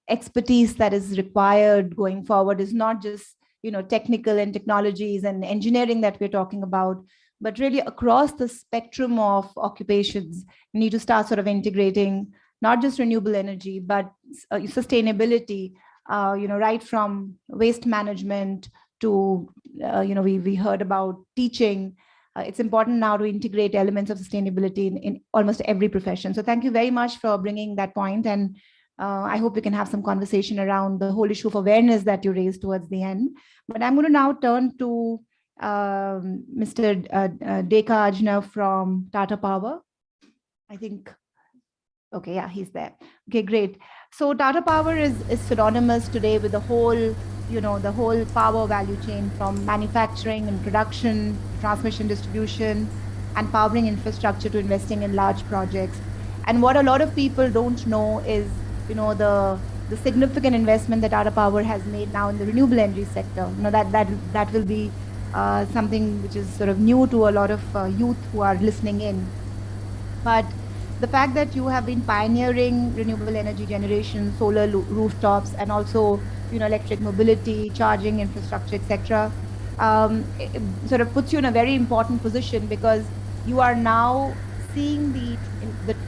expertise that is required going forward. Is not just, technical and technologies and engineering that we're talking about, but really across the spectrum of occupations. You need to start sort of integrating not just renewable energy, but sustainability, right from waste management to, we heard about teaching. It's important now to integrate elements of sustainability in almost every profession. So thank you very much for bringing that point. And I hope we can have some conversation around the whole issue of awareness that you raised towards the end. But I'm going to now turn to Mr. Deka Ajna from Tata Power. I think, okay, yeah, he's there. Okay, great. So Tata Power is synonymous today with the whole, the whole power value chain, from manufacturing and production, transmission, distribution, and powering infrastructure to investing in large projects. And what a lot of people don't know is, the significant investment that Tata Power has made now in the renewable energy sector. That will be something which is sort of new to a lot of youth who are listening in. But the fact that you have been pioneering renewable energy generation, solar rooftops, and also electric mobility, charging infrastructure, etc., sort of puts you in a very important position, because you are now seeing the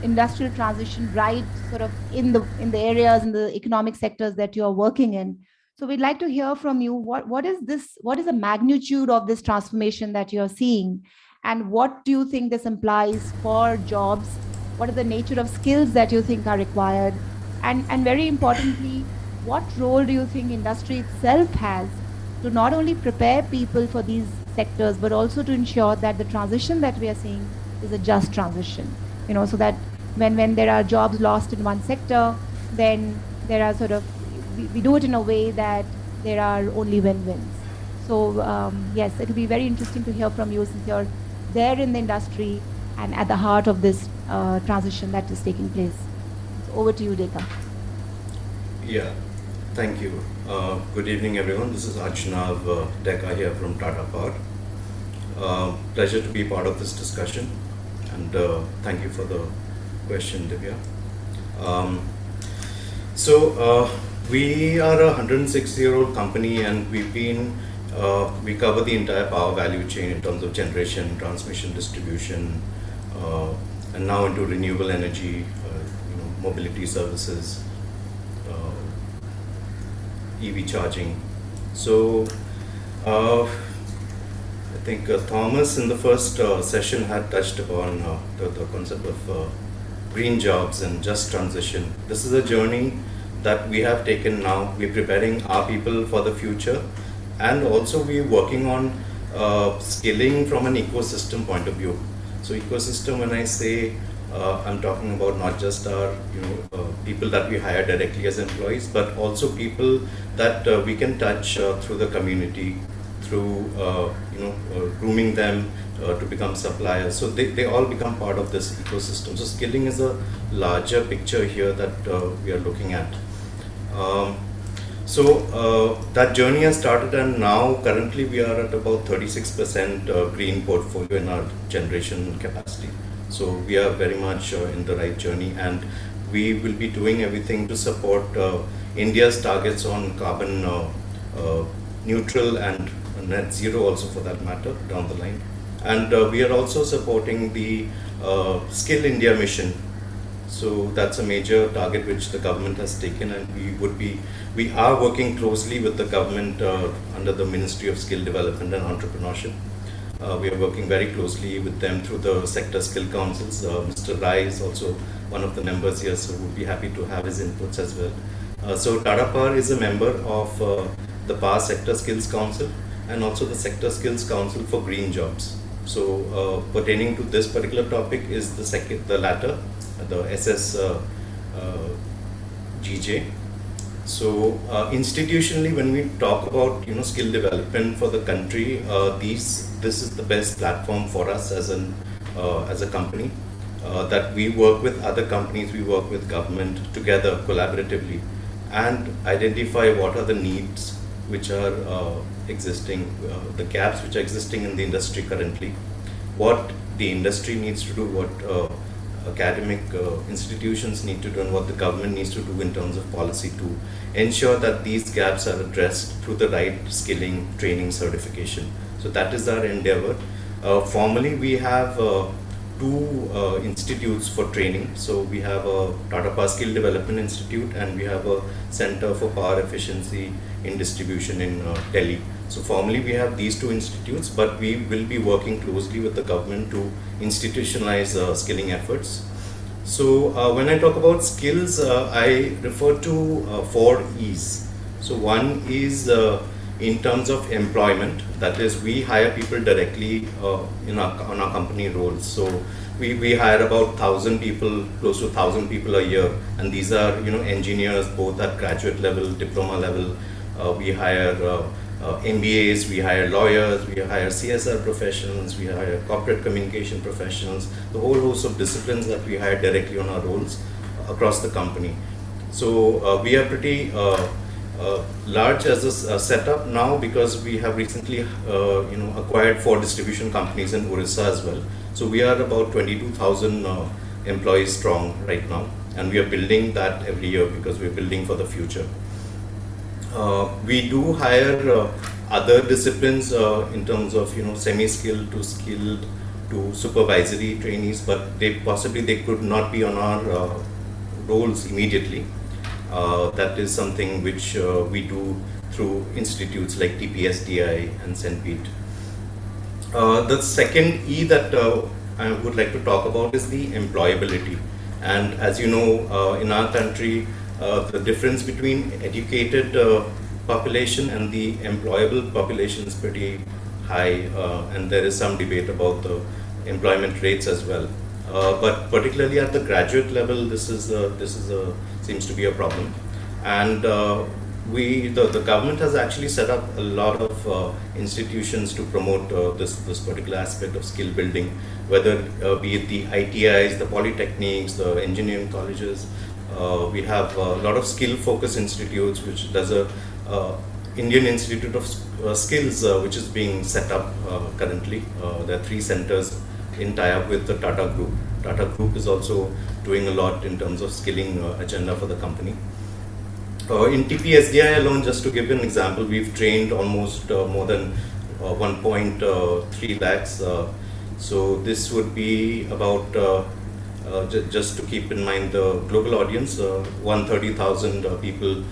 industrial transition right sort of in the areas, in the economic sectors that you are working in. So we'd like to hear from you, what is the magnitude of this transformation that you're seeing, and what do you think this implies for jobs? What are the nature of skills that you think are required? And very importantly, what role do you think industry itself has to not only prepare people for these sectors, but also to ensure that the transition that we are seeing is a just transition? so that when there are jobs lost in one sector, then there are sort of, we do it in a way that there are only win-wins. So yes, it will be very interesting to hear from you, since you're there in the industry and at the heart of this transition that is taking place. So over to you, Dekha. Yeah, thank you. Good evening, everyone. This is Archanav Dekha here from Tata Power. Pleasure to be part of this discussion, and thank you for the question, Divya. We are a 106-year-old company, and we cover the entire power value chain in terms of generation, transmission, distribution, and now into renewable energy, mobility services, EV charging. So I think Thomas in the first session had touched upon the concept of green jobs and just transition. This is a journey that we have taken now. We're preparing our people for the future, and also we're working on skilling from an ecosystem point of view. So ecosystem, when I say, I'm talking about not just our people that we hire directly as employees, but also people that we can touch through the community, through grooming them to become suppliers. So they all become part of this ecosystem. So skilling is a larger picture here that we are looking at. That journey has started, and now currently we are at about 36% green portfolio in our generation capacity. So we are very much in the right journey, and we will be doing everything to support India's targets on carbon neutral and net zero also, for that matter, down the line. And we are also supporting the Skill India mission. So that's a major target which the government has taken, and we are working closely with the government under the Ministry of Skill Development and Entrepreneurship. We are working very closely with them through the sector skill councils. Mr. Rai is also one of the members here, so we'll be happy to have his inputs as well. So Tata Power is a member of the Power Sector Skills Council and also the Sector Skills Council for Green Jobs. So pertaining to this particular topic is the latter, the SSGJ. So institutionally, when we talk about skill development for the country, this is the best platform for us as a company, that we work with other companies, we work with government together collaboratively, and identify what are the needs which are existing, the gaps which are existing in the industry currently, what the industry needs to do, what academic institutions need to do, and what the government needs to do in terms of policy to ensure that these gaps are addressed through the right skilling, training, certification. So that is our endeavor. Formally, we have two institutes for training. So we have a Tata Power Skill Development Institute, and we have a Center for Power Efficiency in Distribution in Delhi. So formally, we have these two institutes, but we will be working closely with the government to institutionalize skilling efforts. So when I talk about skills, I refer to 4 E's. So one is in terms of employment, that is, we hire people directly on our company roles. So we hire about 1,000 people, close to 1,000 people a year, and these are engineers both at graduate level, diploma level. We hire MBAs, we hire lawyers, we hire CSR professionals, we hire corporate communication professionals, the whole host of disciplines that we hire directly on our roles across the company. So we are pretty large as a setup now, because we have recently acquired 4 distribution companies in Orissa as well. So we are about 22,000 employees strong right now, and we are building that every year because we're building for the future. We do hire other disciplines in terms of semi-skilled to skilled to supervisory trainees, but they could not be on our roles immediately. That is something which we do through institutes like TPSDI and St. Pete. The second E that I would like to talk about is the employability. And as you know, in our country, the difference between educated population and the employable population is pretty high, and there is some debate about the employment rates as well. but particularly at the graduate level, this seems to be a problem. And the government has actually set up a lot of institutions to promote this particular aspect of skill building, whether be it the ITIs, the polytechniques, the engineering colleges. We have a lot of skill-focused institutes, which does a Indian Institute of Skills, which is being set up currently. There are 3 centers in tie-up with the Tata Group. Tata Group is also doing a lot in terms of skilling agenda for the company. In TPSDI alone, just to give you an example, we've trained almost more than 1.3 lakhs. So this would be about, just to keep in mind the global audience, 130,000 people,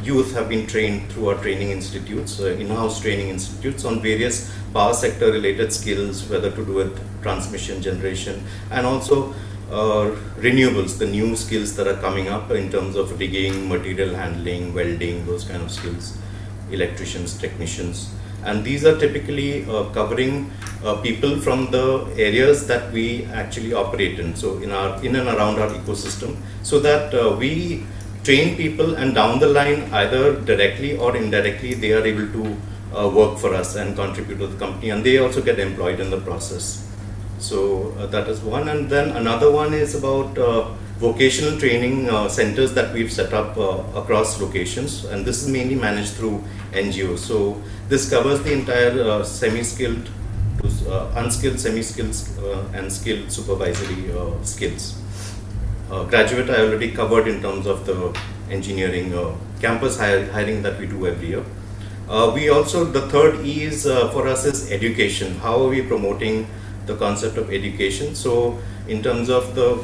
youth have been trained through our training institutes, in-house training institutes on various power sector related skills, whether to do with transmission, generation, and also renewables, the new skills that are coming up in terms of rigging, material handling, welding, those kind of skills, electricians, technicians. And these are typically covering people from the areas that we actually operate in, so in and around our ecosystem, so that we train people, and down the line, either directly or indirectly, they are able to work for us and contribute to the company, and they also get employed in the process. So that is one. And then another one is about vocational training centers that we've set up across locations, and this is mainly managed through NGOs. So this covers the entire semi-skilled, unskilled, semi-skilled, and skilled supervisory skills. Graduate I already covered in terms of the engineering campus hiring that we do every year. We also, the third E is for us is education. How are we promoting the concept of education? So in terms of the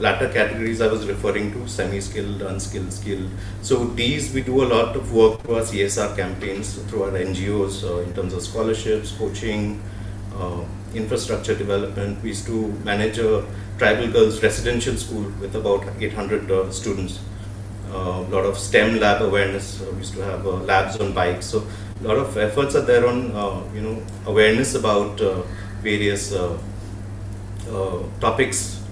latter categories I was referring to, semi-skilled, unskilled, skilled. So these we do a lot of work through our CSR campaigns, through our NGOs in terms of scholarships, coaching, infrastructure development. We used to manage a tribal girls residential school with about 800 students. A lot of STEM lab awareness. We used to have labs on bikes. So a lot of efforts are there on awareness about various topics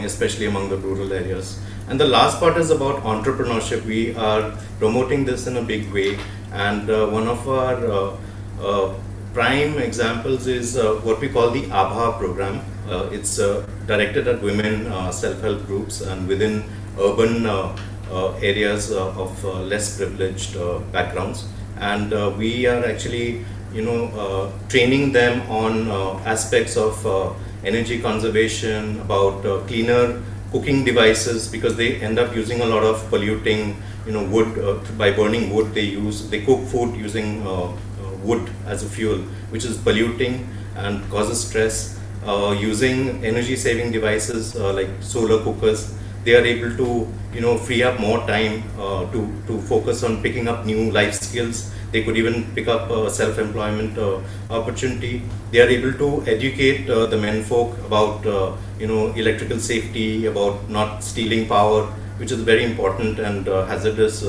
especially among the rural areas. And the last part is about entrepreneurship. We are promoting this in a big way, and one of our prime examples is what we call the ABHA program. It's directed at women self-help groups and within urban areas of less privileged backgrounds, and we are actually training them on aspects of energy conservation, about cleaner cooking devices, because they end up using a lot of polluting wood. By burning wood, they cook food using wood as a fuel, which is polluting and causes stress. Using energy saving devices like solar cookers, they are able to free up more time to focus on picking up new life skills. They could even pick up a self-employment opportunity. They are able to educate the menfolk about electrical safety, about not stealing power, which is very important and hazardous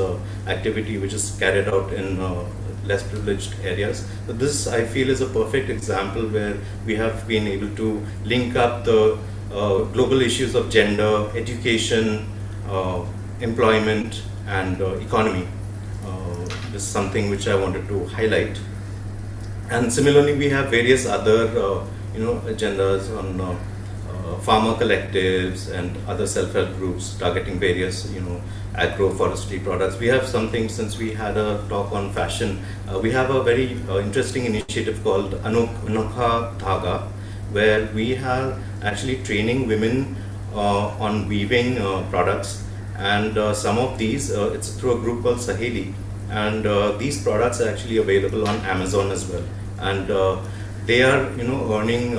activity which is carried out in less privileged areas. But this, I feel, is a perfect example where we have been able to link up the global issues of gender, education, employment, and economy. This is something which I wanted to highlight. And similarly, we have various other agendas on farmer collectives and other self-help groups targeting various agroforestry products. We have something, since we had a talk on fashion, we have a very interesting initiative called Anokha Dhaga, where we are actually training women on weaving products, and some of these, it's through a group called Saheli, and these products are actually available on Amazon as well, and they are earning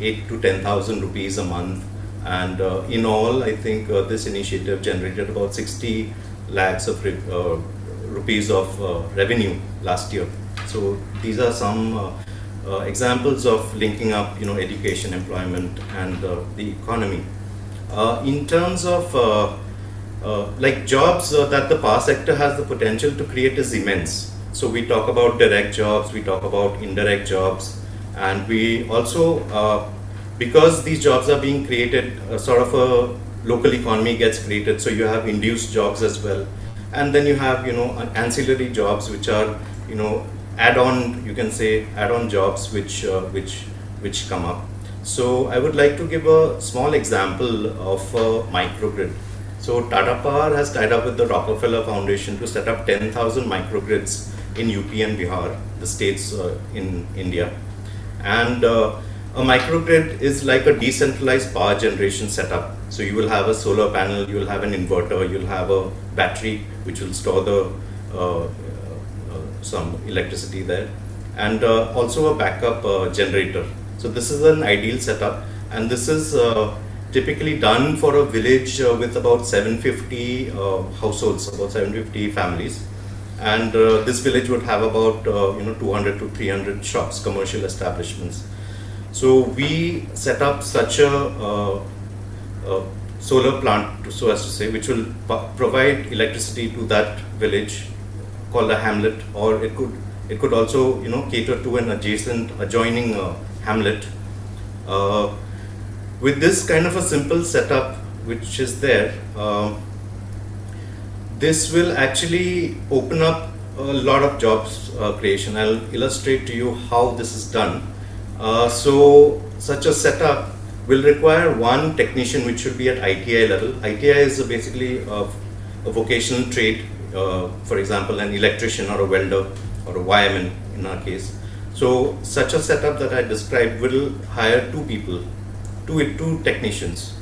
8 to 10,000 rupees a month, and in all, I think this initiative generated about 60 lakhs of rupees of revenue last year. So these are some examples of linking up education, employment, and the economy. In terms of like jobs that the power sector has the potential to create is immense. So we talk about direct jobs, we talk about indirect jobs, and we also because these jobs are being created, sort of a local economy gets created. So you have induced jobs as well, and then you have ancillary jobs which are add-on, you can say add-on jobs which come up. So I would like to give a small example of microgrid. So Tata Power has tied up with the Rockefeller Foundation to set up 10,000 microgrids in UP and Bihar, the states in India. And a microgrid is like a decentralized power generation setup. So you will have a solar panel, you will have an inverter, you'll have a battery which will store the some electricity there, and also a backup generator. So this is an ideal setup, and this is typically done for a village with about 750 households, about 750 families, and this village would have about 200 to 300 shops, commercial establishments. So we set up such a solar plant, so as to say, which will provide electricity to that village called a hamlet, or it could also cater to an adjoining hamlet. With this kind of a simple setup which is there, this will actually open up a lot of jobs creation. I'll illustrate to you how this is done. So such a setup will require one technician which should be at ITI level. ITI is basically a vocational trade, for example, an electrician or a welder or a wireman in our case. So such a setup that I described will hire two people, two technicians,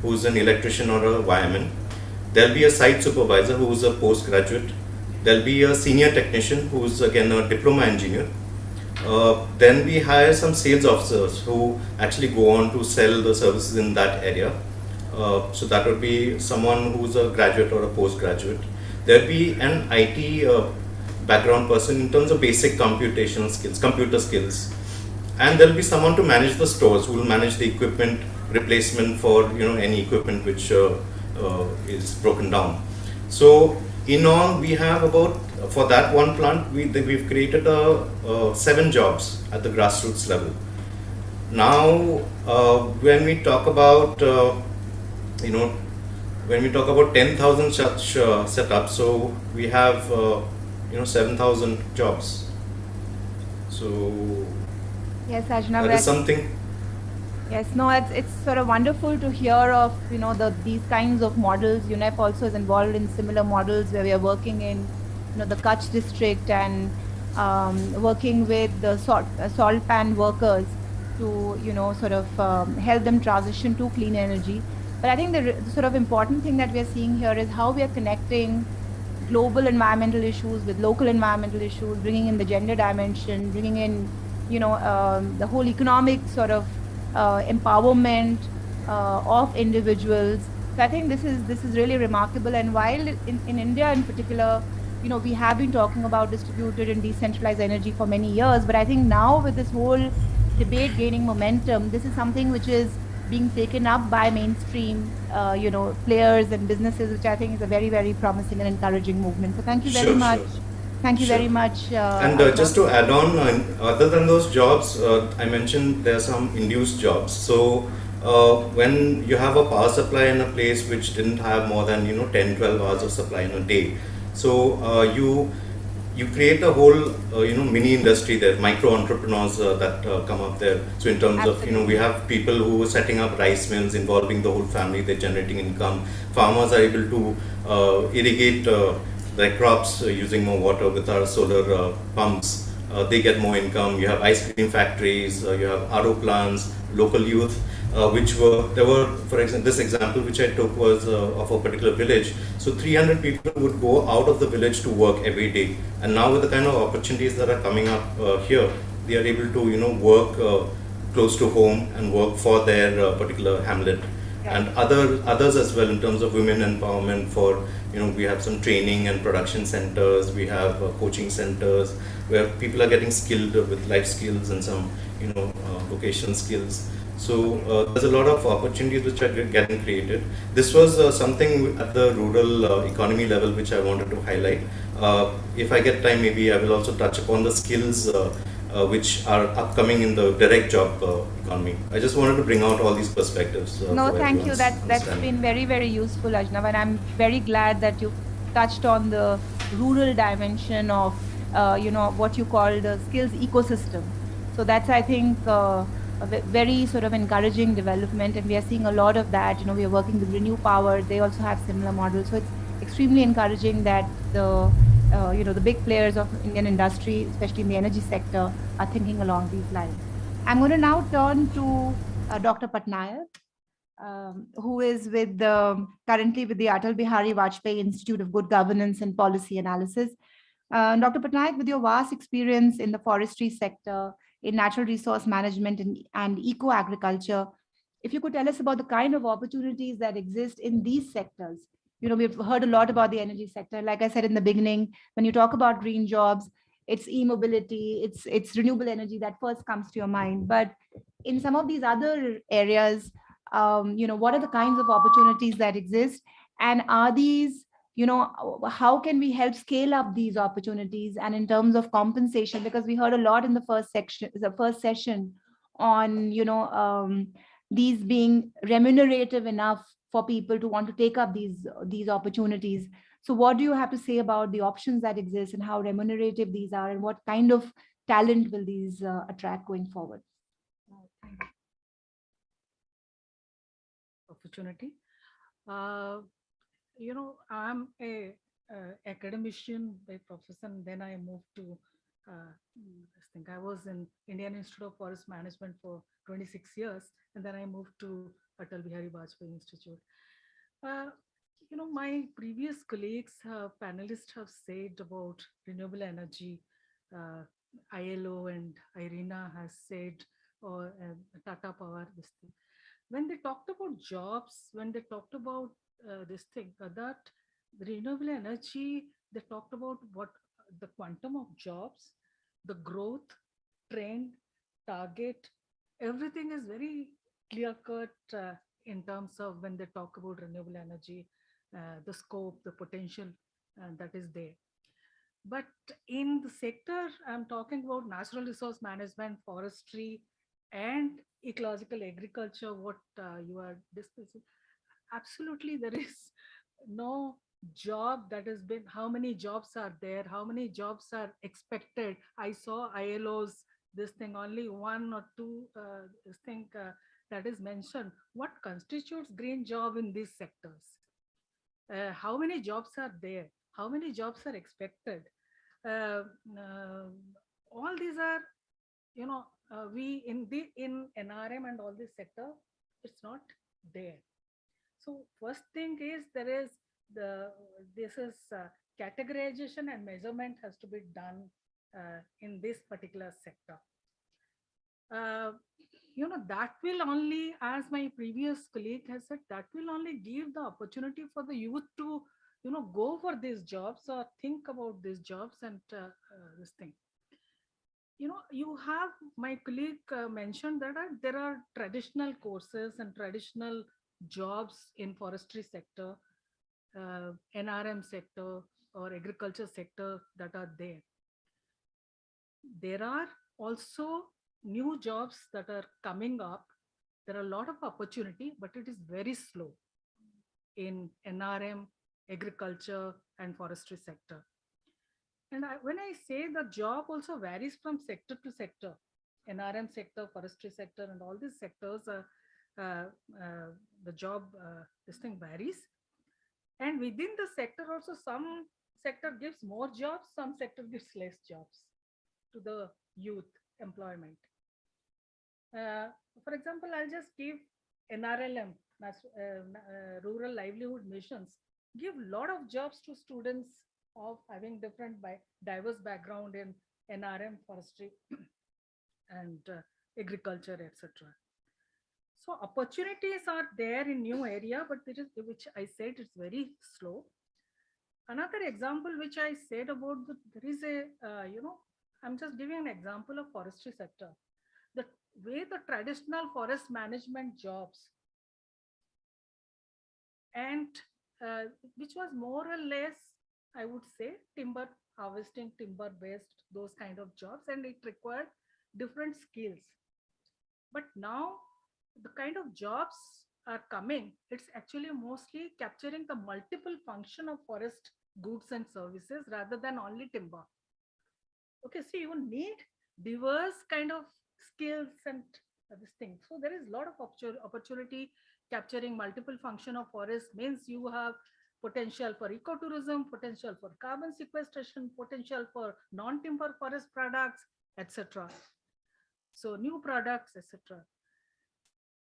who's an electrician or a wireman. There'll be a site supervisor who's a postgraduate. There'll be a senior technician who's again a diploma engineer. Then we hire some sales officers who actually go on to sell the services in that area. So that would be someone who's a graduate or a postgraduate. There'll be an IT background person in terms of basic computational skills, computer skills. And there'll be someone to manage the stores, who will manage the equipment replacement for any equipment which is broken down. So in all, we have about, for that one plant, we've created 7 jobs at the grassroots level. Now, when we talk about when we talk about 10,000 such setups, so we have 7,000 jobs. So yes, Ajna, that is something. Yes, no, it's sort of wonderful to hear of these kinds of models. UNEP also is involved in similar models where we are working in the Kutch district and working with the salt pan workers to sort of help them transition to clean energy. But I think the sort of important thing that we are seeing here is how we are connecting global environmental issues with local environmental issues, bringing in the gender dimension, bringing in the whole economic sort of empowerment of individuals. So I think this is really remarkable. And while in India in particular, we have been talking about distributed and decentralized energy for many years, but I think now with this whole debate gaining momentum, this is something which is being taken up by mainstream players and businesses, which I think is a very, very promising and encouraging movement. So thank you very much. Sure. Thank you very much. And just to add on, other than those jobs, I mentioned there are some induced jobs. So when you have a power supply in a place which didn't have more than 10-12 hours of supply in a day, so you create a whole mini industry there, micro entrepreneurs that come up there. So in terms Absolutely. Of we have people who are setting up rice mills involving the whole family, they're generating income. Farmers are able to irrigate their crops using more water with our solar pumps. They get more income. You have ice cream factories, you have RO plants, local youth, for example, this example which I took was of a particular village. So 300 people would go out of the village to work every day. And now with the kind of opportunities that are coming up here, they are able to work close to home and work for their particular hamlet. And others as well in terms of women empowerment. For we have some training and production centers, we have coaching centers where people are getting skilled with life skills and some vocational skills. So there's a lot of opportunities which are getting created. This was something at the rural economy level which I wanted to highlight. If I get time, maybe I will also touch upon the skills which are upcoming in the direct job economy. I just wanted to bring out all these perspectives. No, for thank you. everyone's That's understanding. been very, very useful, Ajnav, and I'm very glad that you touched on the rural dimension of, what you call the skills ecosystem. So that's, I think, a very sort of encouraging development, and we are seeing a lot of that. We are working with Renew Power; they also have similar models. So it's extremely encouraging that the big players of Indian industry, especially in the energy sector, are thinking along these lines. I'm going to now turn to Dr. Patnaik, who is currently with the Atal Bihari Vajpayee Institute of Good Governance and Policy Analysis. Dr. Patnaik, with your vast experience in the forestry sector, in natural resource management and eco-agriculture, if you could tell us about the kind of opportunities that exist in these sectors. We've heard a lot about the energy sector. Like I said in the beginning, when you talk about green jobs, it's e-mobility, it's renewable energy that first comes to your mind. But in some of these other areas, what are the kinds of opportunities that exist? And are these, how can we help scale up these opportunities? And in terms of compensation, because we heard a lot in the first session on, these being remunerative enough for people to want to take up these opportunities. So what do you have to say about the options that exist and how remunerative these are, and what kind of talent will these attract going forward? Opportunity. I'm a academician by profession. Then I moved to, I was in Indian Institute of Forest Management for 26 years, and then I moved to Atal Bihari Vajpayee Institute. My previous colleagues, panelists have said about renewable energy. ILO and Irina has said, or Tata Power, this thing. When they talked about jobs, when they talked about this thing, that renewable energy, they talked about what the quantum of jobs, the growth, trend, target, everything is very clear-cut in terms of when they talk about renewable energy, the scope, the potential that is there. But in the sector, I'm talking about natural resource management, forestry, and ecological agriculture, what you are discussing. Absolutely, there is no job that has been, how many jobs are there, how many jobs are expected. I saw ILO's this thing, only one or two this thing that is mentioned. What constitutes green job in these sectors? How many jobs are there? How many jobs are expected? All these are, we in NRM and all this sector, it's not there. So first thing is this is categorization and measurement has to be done in this particular sector. That will only, as my previous colleague has said, that will only give the opportunity for the youth to, go for these jobs or think about these jobs and this thing. You have, my colleague mentioned that there are traditional courses and traditional jobs in forestry sector, NRM sector or agriculture sector that are there. There are also new jobs that are coming up. There are a lot of opportunity, but it is very slow in NRM, agriculture and forestry sector. And when I say the job also varies from sector to sector, NRM sector, forestry sector, and all these sectors, the job, this thing varies. And within the sector also, some sector gives more jobs, some sector gives less jobs to the youth employment. For example, I'll just give NRLM, Rural Livelihood Missions, give a lot of jobs to students of having different diverse background in NRM, forestry and agriculture, etc. So opportunities are there in new area, but there is, which I said, it's very slow. Another example which I said about there is a, I'm just giving an example of forestry sector. The way the traditional forest management jobs and which was more or less, I would say, timber harvesting, timber based, those kind of jobs, and it required different skills. But now the kind of jobs are coming, it's actually mostly capturing the multiple function of forest goods and services rather than only timber. Okay, so you need diverse kind of skills and this thing. So there is a lot of opportunity capturing multiple function of forest means you have potential for ecotourism, potential for carbon sequestration, potential for non-timber forest products, etc. So new products, etc.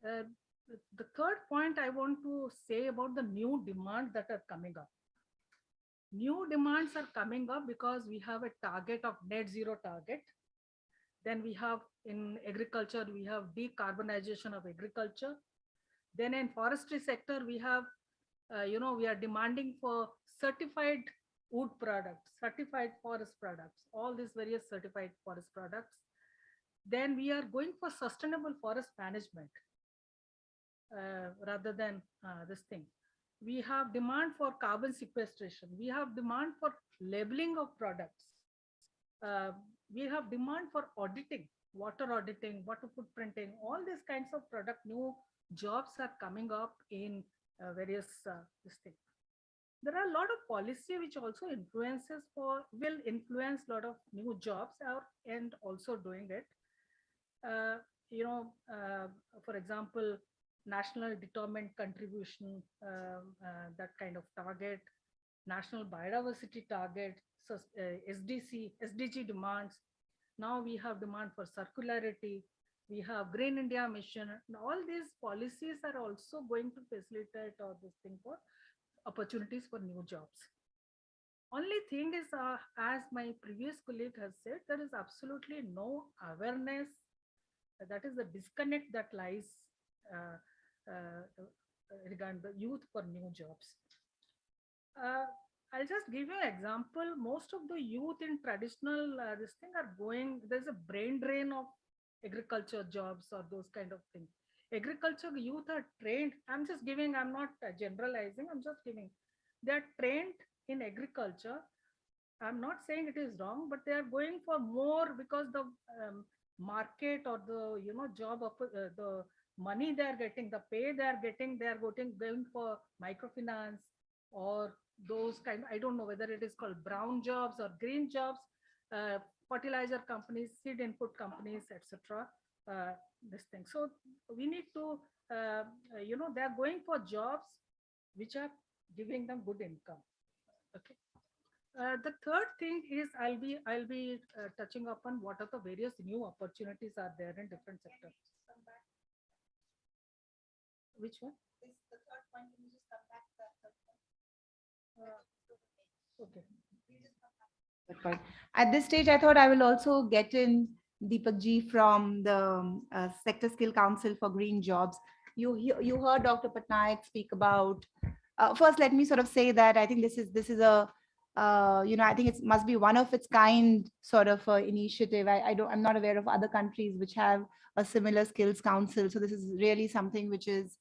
The third point I want to say about the new demands that are coming up. New demands are coming up because we have a target of net zero target. Then we have in agriculture, we have decarbonization of agriculture. Then in forestry sector, we have, we are demanding for certified wood products, certified forest products, all these various certified forest products. Then we are going for sustainable forest management rather than this thing. We have demand for carbon sequestration. We have demand for labeling of products. We have demand for auditing, water footprinting, all these kinds of product. New jobs are coming up in various this thing. There are a lot of policy which also will influence a lot of new jobs and also doing it. For example, national determined contribution, that kind of target, national biodiversity target, so, SDG demands. Now we have demand for circularity. We have Green India mission. And all these policies are also going to facilitate all this thing for opportunities for new jobs. Only thing is, as my previous colleague has said, there is absolutely no awareness. That is the disconnect that lies regarding the youth for new jobs. I'll just give you an example. Most of the youth in traditional this thing are going, there's a brain drain of agriculture jobs or those kind of things. Agriculture youth are trained. I'm not generalizing, I'm just giving. They're trained in agriculture. I'm not saying it is wrong, but they are going for more because the market or the job of the money they are getting, the pay they are getting, going for microfinance or those kind. I don't know whether it is called brown jobs or green jobs, fertilizer companies, seed input companies, etc. This thing. So we need to, they are going for jobs which are giving them good income. Okay. The third thing is I'll be touching upon what are the various new opportunities are there in different sectors. Which one? This the third point. Can you just come back to that third point? Okay. At this stage, I thought I will also get in Deepak Ji from the Sector Skill Council for Green Jobs. You heard Dr. Patnaik speak about. First, let me sort of say that I think this is a I think it must be one of its kind sort of initiative. I'm not aware of other countries which have a similar skills council. So this is really something which is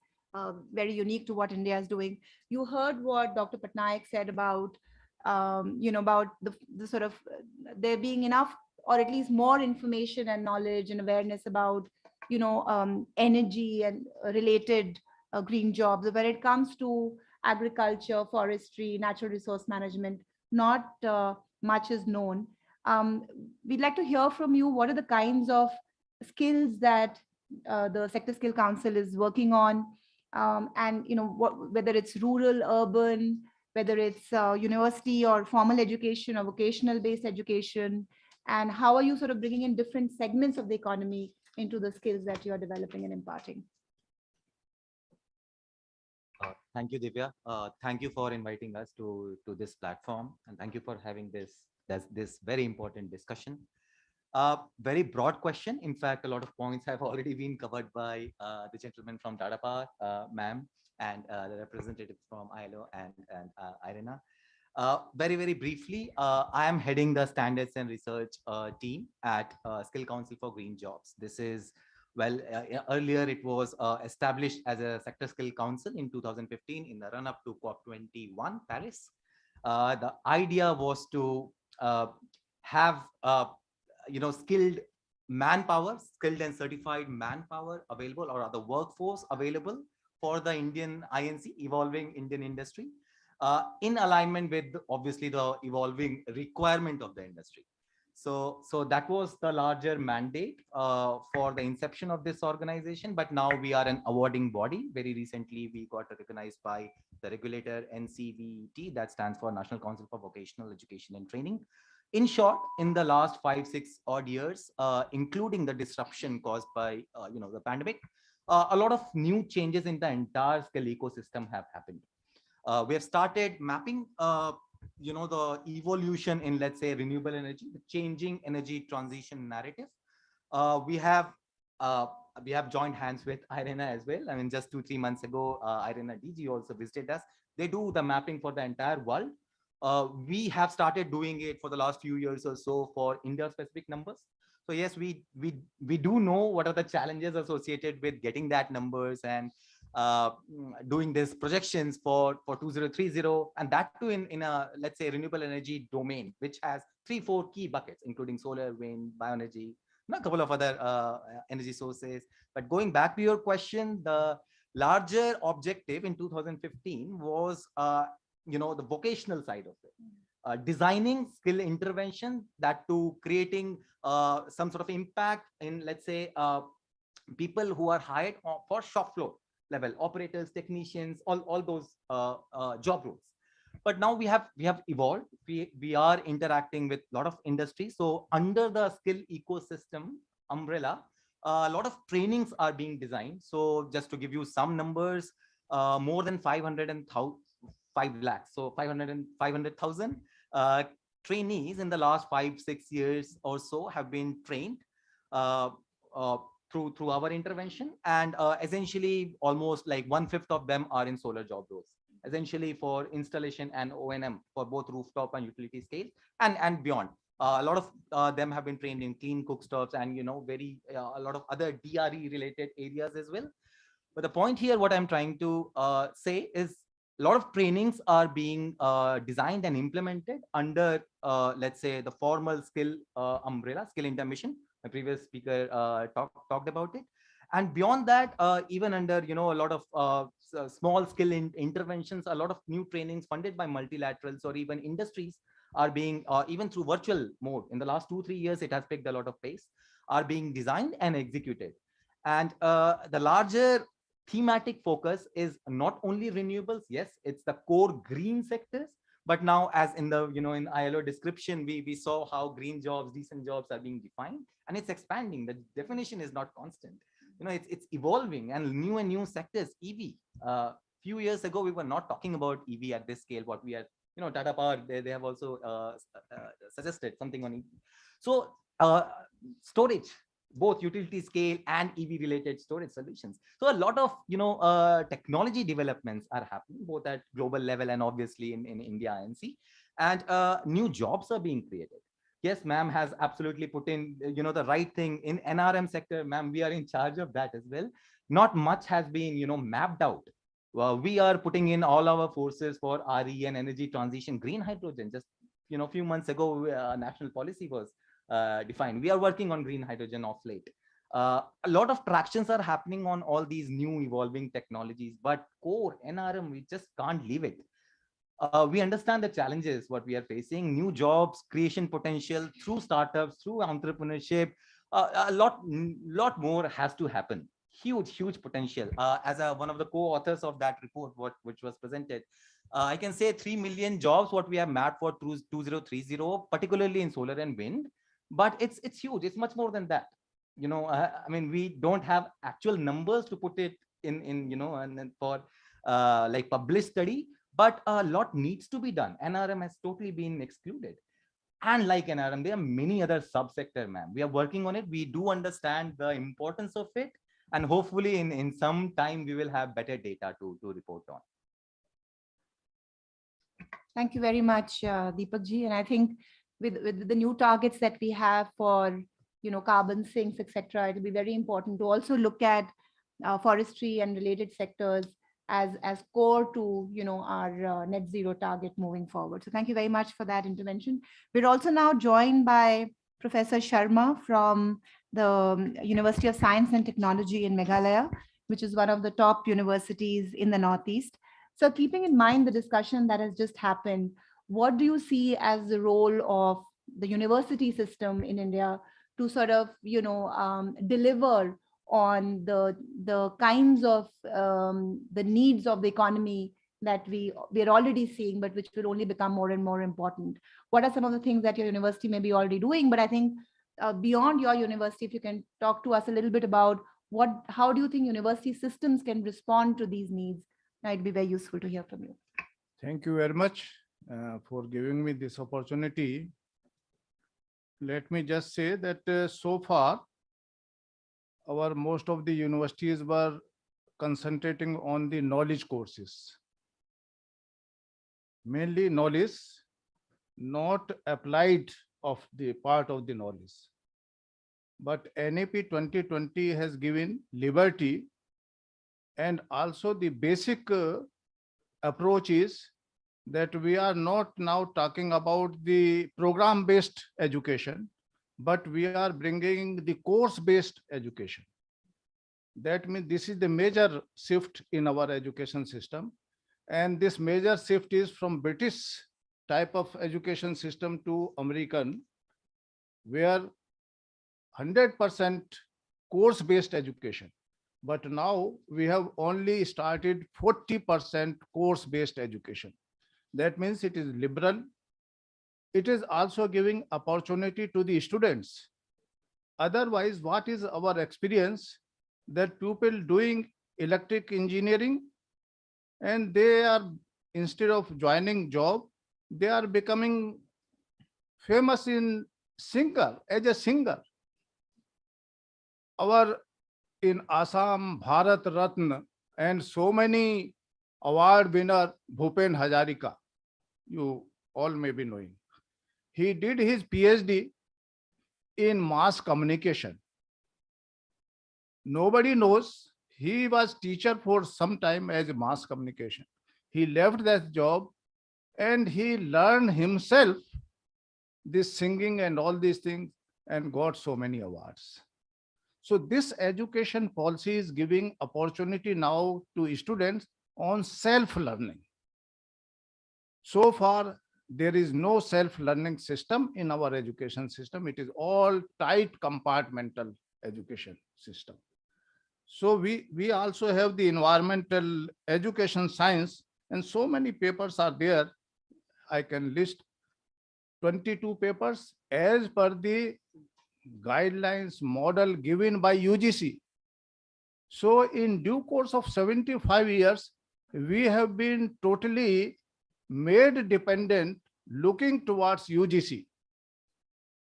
very unique to what India is doing. You heard what Dr. Patnaik said about, about the sort of there being enough or at least more information and knowledge and awareness about, energy and related green jobs. When it comes to agriculture, forestry, natural resource management, not much is known. We'd like to hear from you. What are the kinds of skills that the Sector Skill Council is working on? And whether it's rural, urban, whether it's university or formal education or vocational based education, and how are you sort of bringing in different segments of the economy into the skills that you are developing and imparting? Thank you, Divya. Thank you for inviting us to this platform, and thank you for having this very important discussion. Very broad question. In fact, a lot of points have already been covered by the gentleman from Tata Power, ma'am, and the representative from ILO and IRENA. Very, very briefly, I am heading the standards and research team at Skill Council for Green Jobs. This is, well, earlier it was established as a Sector Skill Council in 2015 in the run-up to COP21 Paris. The idea was to have skilled manpower, skilled and certified manpower available, or other workforce available for the Indian INC, evolving Indian industry, in alignment with obviously the evolving requirement of the industry. So that was the larger mandate for the inception of this organization. But now we are an awarding body. Very recently, we got recognized by the regulator NCVT, that stands for National Council for Vocational Education and Training. In short, in the last 5-6 odd years, including the disruption caused by the pandemic, a lot of new changes in the entire skill ecosystem have happened. We have started mapping the evolution in, let's say, renewable energy, the changing energy transition narrative. We have joined hands with IRENA as well. I mean, just 2-3 months ago, IRENA DG also visited us. They do the mapping for the entire world. We have started doing it for the last few years or so for India specific numbers. So yes, we do know what are the challenges associated with getting that numbers and doing this projections for 2030, and that too in a, let's say, renewable energy domain, which has 3-4 key buckets, including solar, wind, bioenergy, and a couple of other energy sources. But going back to your question, the larger objective in 2015 was the vocational side of it, designing skill intervention, that to creating some sort of impact in, let's say, people who are hired for shop floor level, operators, technicians, all those job roles. But now we have evolved. We are interacting with a lot of industries. So under the skill ecosystem umbrella, a lot of trainings are being designed. So just to give you some numbers, more than 5 lakhs, so 500,000 trainees in the last 5-6 years or so have been trained through our intervention, and essentially almost like 1/5 of them are in solar job roles, essentially for installation and O&M for both rooftop and utility scale and beyond. A lot of them have been trained in clean cookstoves and a lot of other DRE related areas as well. But the point here, what I'm trying to say is, a lot of trainings are being designed and implemented under, let's say, the formal skill umbrella, skill intermission. My previous speaker talked about it. And beyond that, even under, a lot of small skill interventions, a lot of new trainings funded by multilaterals or even industries are being, even through virtual mode, in the last 2-3 years, it has picked a lot of pace, are being designed and executed. And the larger thematic focus is not only renewables. Yes, it's the core green sectors, but now, as in the in ILO description, we saw how green jobs, decent jobs are being defined, and it's expanding. The definition is not constant. It's evolving, and new sectors. EV. Few years ago, we were not talking about EV at this scale. What we are, Tata Power, they have also suggested something on EV. So storage, both utility scale and EV related storage solutions. So a lot of technology developments are happening both at global level and obviously in India INC, and new jobs are being created. Yes, ma'am has absolutely put in the right thing in NRM sector. Ma'am, we are in charge of that as well. Not much has been mapped out. We are putting in all our forces for RE and energy transition, green hydrogen. Just a few months ago, national policy was defined. We are working on green hydrogen off late. A lot of tractions are happening on all these new evolving technologies, but core NRM, we just can't leave it. We understand the challenges, what we are facing, new jobs, creation potential through startups, through entrepreneurship. A lot more has to happen. Huge potential. As one of the co-authors of that report, which was presented, I can say 3 million jobs, what we have mapped for 2030, particularly in solar and wind. But it's huge. It's much more than that. I mean, we don't have actual numbers to put it in and for like published study, but a lot needs to be done. NRM has totally been excluded. And like NRM, there are many other subsectors, ma'am. We are working on it. We do understand the importance of it. And hopefully in some time, we will have better data to report on. Thank you very much, Deepak ji. And I think with the new targets that we have for, carbon sinks, etc., it will be very important to also look at forestry and related sectors as core to, our net zero target moving forward. So thank you very much for that intervention. We're also now joined by Professor Sharma from the University of Science and Technology in Meghalaya, which is one of the top universities in the Northeast. So keeping in mind the discussion that has just happened, what do you see as the role of the university system in India to sort of, deliver on the kinds of the needs of the economy that we're already seeing, but which will only become more and more important? What are some of the things that your university may be already doing? But I think beyond your university, if you can talk to us a little bit about how do you think university systems can respond to these needs? It'd be very useful to hear from you. Thank you very much for giving me this opportunity. Let me just say that so far, most of the universities were concentrating on the knowledge courses. Mainly knowledge, not applied of the part of the knowledge. But NEP 2020 has given liberty, and also the basic approach is that we are not now talking about the program-based education, but we are bringing the course-based education. That means this is the major shift in our education system. And this major shift is from British type of education system to American, where 100% course-based education. But now we have only started 40% course-based education. That means it is liberal. It is also giving opportunity to the students. Otherwise, what is our experience? That people doing electric engineering, and they are, instead of joining job, they are becoming famous in singer, as a singer. In Assam, Bharat Ratna, and so many award winner, Bhupen Hazarika, you all may be knowing. He did his PhD in mass communication. Nobody knows. He was teacher for some time as a mass communication. He left that job and he learned himself this singing and all these things and got so many awards. So this education policy is giving opportunity now to students on self-learning. So far, there is no self-learning system in our education system. It is all tight compartmental education system. So we also have the environmental education science, and so many papers are there. I can list 22 papers as per the guidelines model given by UGC. So in due course of 75 years, we have been totally made dependent looking towards UGC.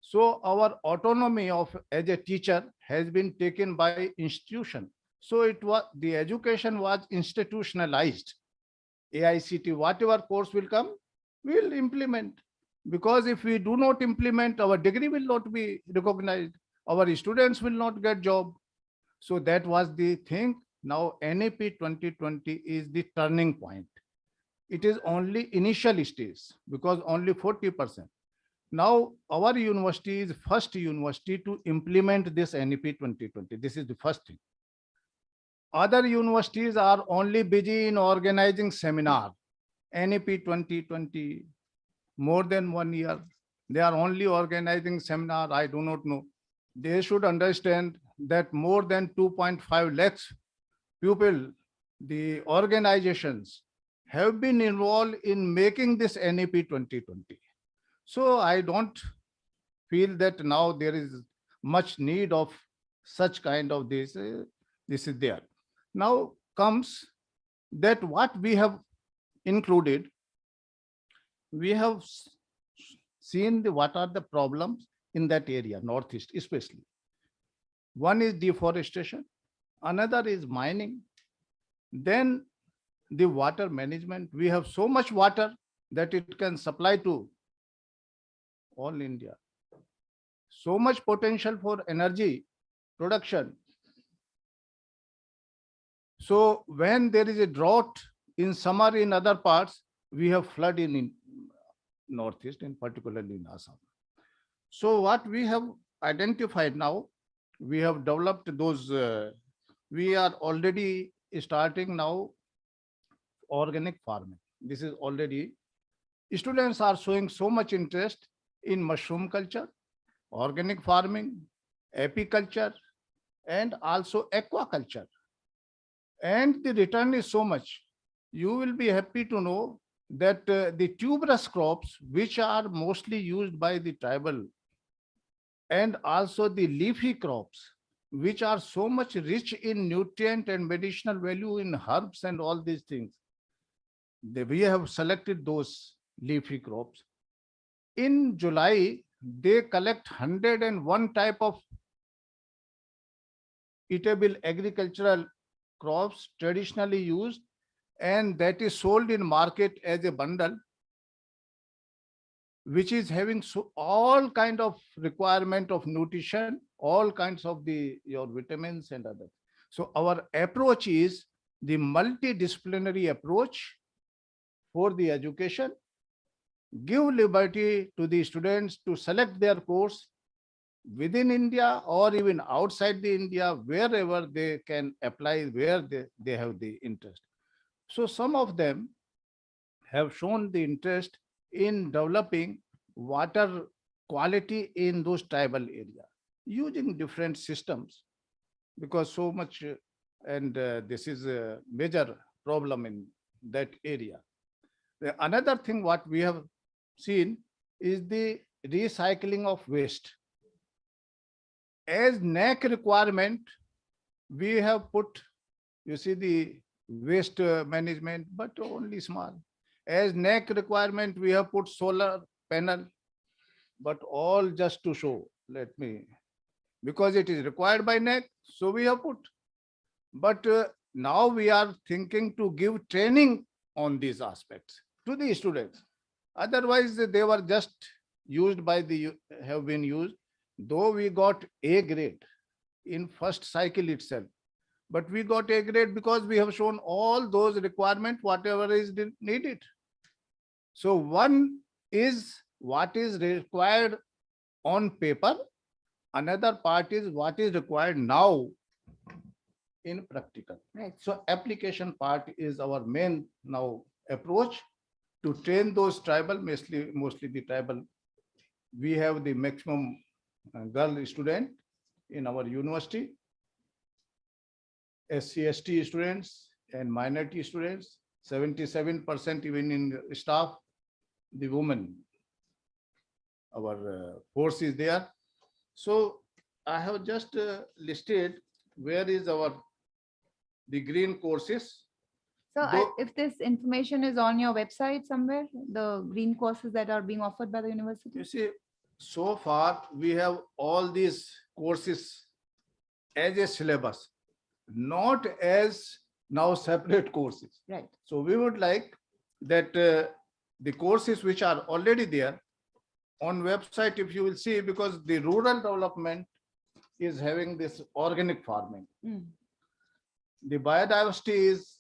So our autonomy of as a teacher has been taken by institution. So it was, the education was institutionalized. AICT, whatever course will come, we will implement. Because if we do not implement, our degree will not be recognized. Our students will not get job. So that was the thing. Now NEP 2020 is the turning point. It is only initial stage because only 40%. Now our university is first university to implement this NEP 2020. This is the first thing. Other universities are only busy in organizing seminar. NEP 2020, more than 1 year. They are only organizing seminar. I do not know. They should understand that more than 2.5 lakhs people, the organizations have been involved in making this NEP 2020. So I don't feel that now there is much need of such kind of this. This is there. Now comes that what we have included. We have seen what are the problems in that area, Northeast especially. One is deforestation, another is mining, then the water management. We have so much water that it can supply to all India. So much potential for energy production. So when there is a drought in summer in other parts, we have flood in Northeast and particularly in Assam. So what we have identified now, we have developed those, we are already starting now organic farming. This is already, students are showing so much interest in mushroom culture, organic farming, apiculture, and also aquaculture. And the return is so much. You will be happy to know that the tuberous crops, which are mostly used by the tribal, and also the leafy crops, which are so much rich in nutrient and medicinal value in herbs and all these things, we have selected those leafy crops. In July, they collect 101 type of eatable agricultural crops traditionally used, and that is sold in market as a bundle, which is having all kind of requirement of nutrition, all kinds of your vitamins and others. So our approach is the multidisciplinary approach for the education, give liberty to the students to select their course within India or even outside the India, wherever they can apply, where they have the interest. So some of them have shown the interest in developing water quality in those tribal areas using different systems, because so much, and this is a major problem in that area. Another thing what we have seen is the recycling of waste. As NAC requirement, we have put, you see, the waste management, but only small. As NAC requirement, we have put solar panel, but all just to show, because it is required by NAC, so we have put. But now we are thinking to give training on these aspects to the students. Otherwise, they were just used by have been used, though we got A grade in first cycle itself. But we got A grade because we have shown all those requirements, whatever is needed. So one is what is required on paper. Another part is what is required now in practical. Right. So application part is our main now approach to train those tribal, mostly the tribal. We have the maximum girl student in our university, SC/ST students and minority students, 77% even in staff, the women. Our force is there. So I have just listed where is the green courses. So if this information is on your website somewhere, the green courses that are being offered by the university? You see, so far we have all these courses as a syllabus, not as now separate courses. Right. So we would like that the courses which are already there on website, if you will see, because the rural development is having this organic farming. The biodiversity is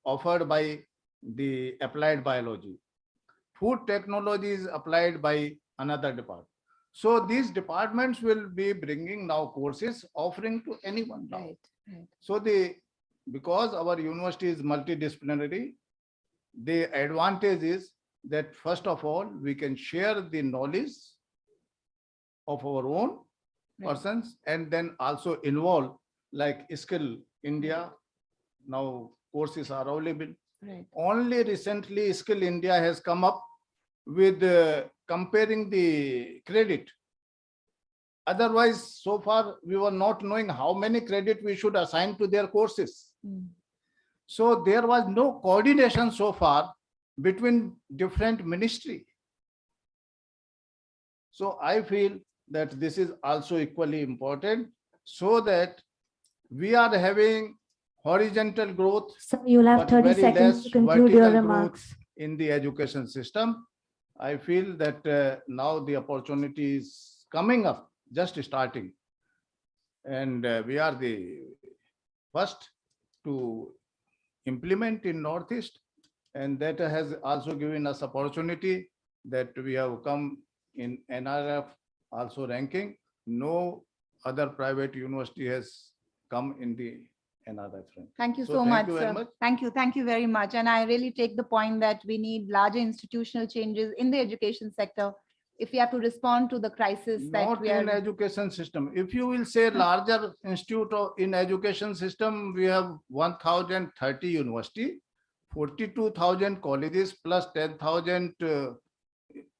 offered by the applied biology. Food technology is applied by another department. So these departments will be bringing now courses offering to anyone now. Right, right. So because our university is multidisciplinary, the advantage is that first of all, we can share the knowledge of our own persons, and then also involve like Skill India. Now courses are available. Right. Only recently Skill India has come up with comparing the credit. Otherwise, so far we were not knowing how many credit we should assign to their courses. So there was no coordination so far between different ministry. So I feel that this is also equally important, so that we are having horizontal growth. So you'll have but 30 very seconds less to conclude your vertical growth remarks. in the education system. I feel that now the opportunity is coming up, just starting. And we are the first to implement in Northeast. And that has also given us opportunity that we have come in NRF also ranking. No other private university has come in the another front. Thank you So so thank much, you very sir. much. Thank you very much. And I really take the point that we need larger institutional changes in the education sector if we have to respond to the crisis that Not we in are. education system. If you will say larger institute in education system, we have 1,030 university, 42,000 colleges plus 10,000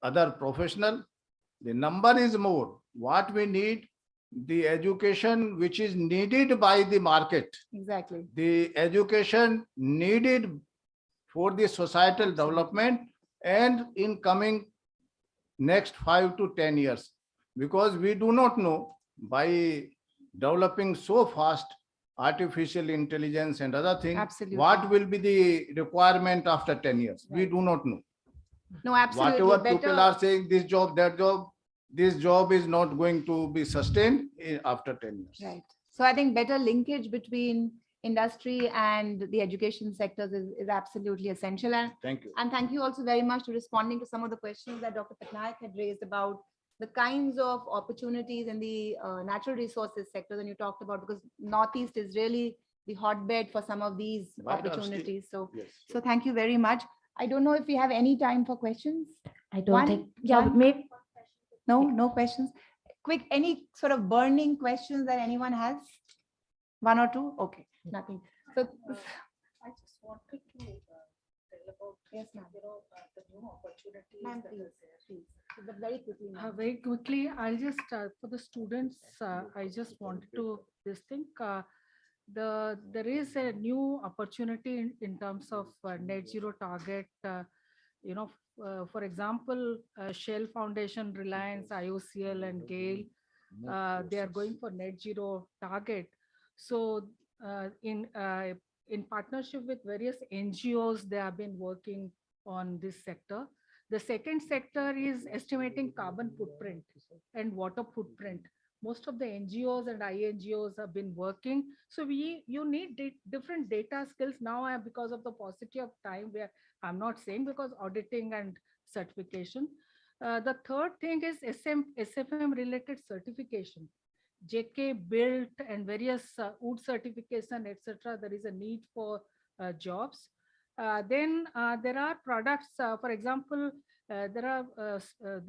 other professional. The number is more. What we need, the education which is needed by the market, Exactly. the education needed for the societal development and in coming next 5 to 10 years, because we do not know, by developing so fast artificial intelligence and other things, Absolutely. what will be the requirement after 10 years. We Right. do not know. No, absolutely. Whatever Better. people are saying, this job, that job, this job is not going to be sustained after 10 years. Right. So I think better linkage between industry and the education sectors is absolutely essential. Thank you. And thank you also very much for responding to some of the questions that Dr. Patnaik had raised about the kinds of opportunities in the natural resources sector that you talked about, because Northeast is really the hotbed for some of these Right, opportunities. So, Yes. so thank you very much. I don't know if we have any time for questions. I don't One- think, yeah, one- maybe. No questions. Quick, any sort of burning questions that anyone has? One or two? Okay, nothing. So, I just wanted to tell about, yes, ma'am. the new opportunities Ma'am, that please, are there. please. But very quickly. ma'am. Very quickly, I'll just, for the students, I just wanted to, there is a new opportunity in terms of net zero target, for example, Shell Foundation, Reliance, IOCL and GAIL, they are going for net zero target. So in partnership with various NGOs, they have been working on this sector. The second sector is estimating carbon footprint and water footprint. Most of the NGOs and INGOs have been working. So you need different data skills now because of the paucity of time, where I'm not saying because auditing and certification. The third thing is SFM related certification. JK built and various wood certification, etc. There is a need for jobs. Then there are products, for example, there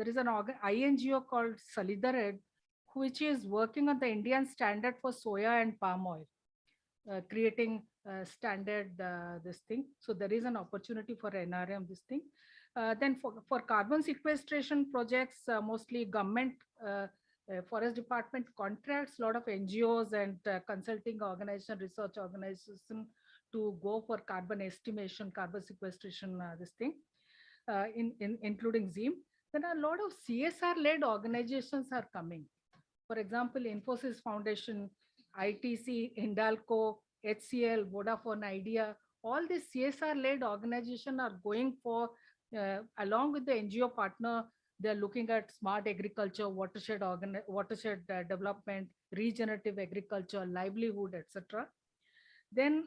is an INGO called Solidared, which is working on the Indian standard for soya and palm oil, creating standard this thing. So there is an opportunity for NRM this thing. Then for carbon sequestration projects, mostly government forest department contracts, a lot of NGOs and consulting organization, research organization to go for carbon estimation, carbon sequestration, this thing, including ZEAM. Then a lot of CSR-led organizations are coming. For example, Infosys Foundation, ITC, Hindalco, HCL, Vodafone Idea, all these CSR-led organizations are going for, along with the NGO partner, they're looking at smart agriculture, watershed development, regenerative agriculture, livelihood, etc. Then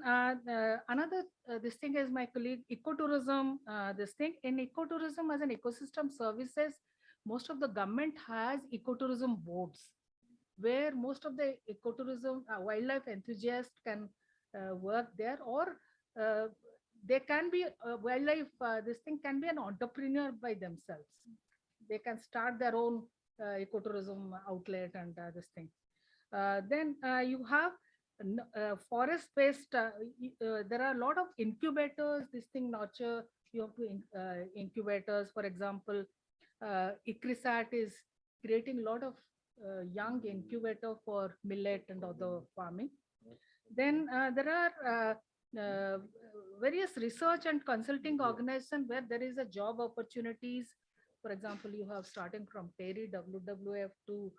another this thing is my colleague ecotourism. This thing in ecotourism as an ecosystem services, most of the government has ecotourism boards, where most of the ecotourism wildlife enthusiasts can work there, or they can be wildlife. This thing can be an entrepreneur by themselves. They can start their own ecotourism outlet and this thing. Then you have forest-based. There are a lot of incubators. This thing nurture. You have to incubators. For example, ICRISAT is creating a lot of young incubator for millet and other farming. Then there are various research and consulting organizations where there is a job opportunities. For example, you have starting from TERI, WWF to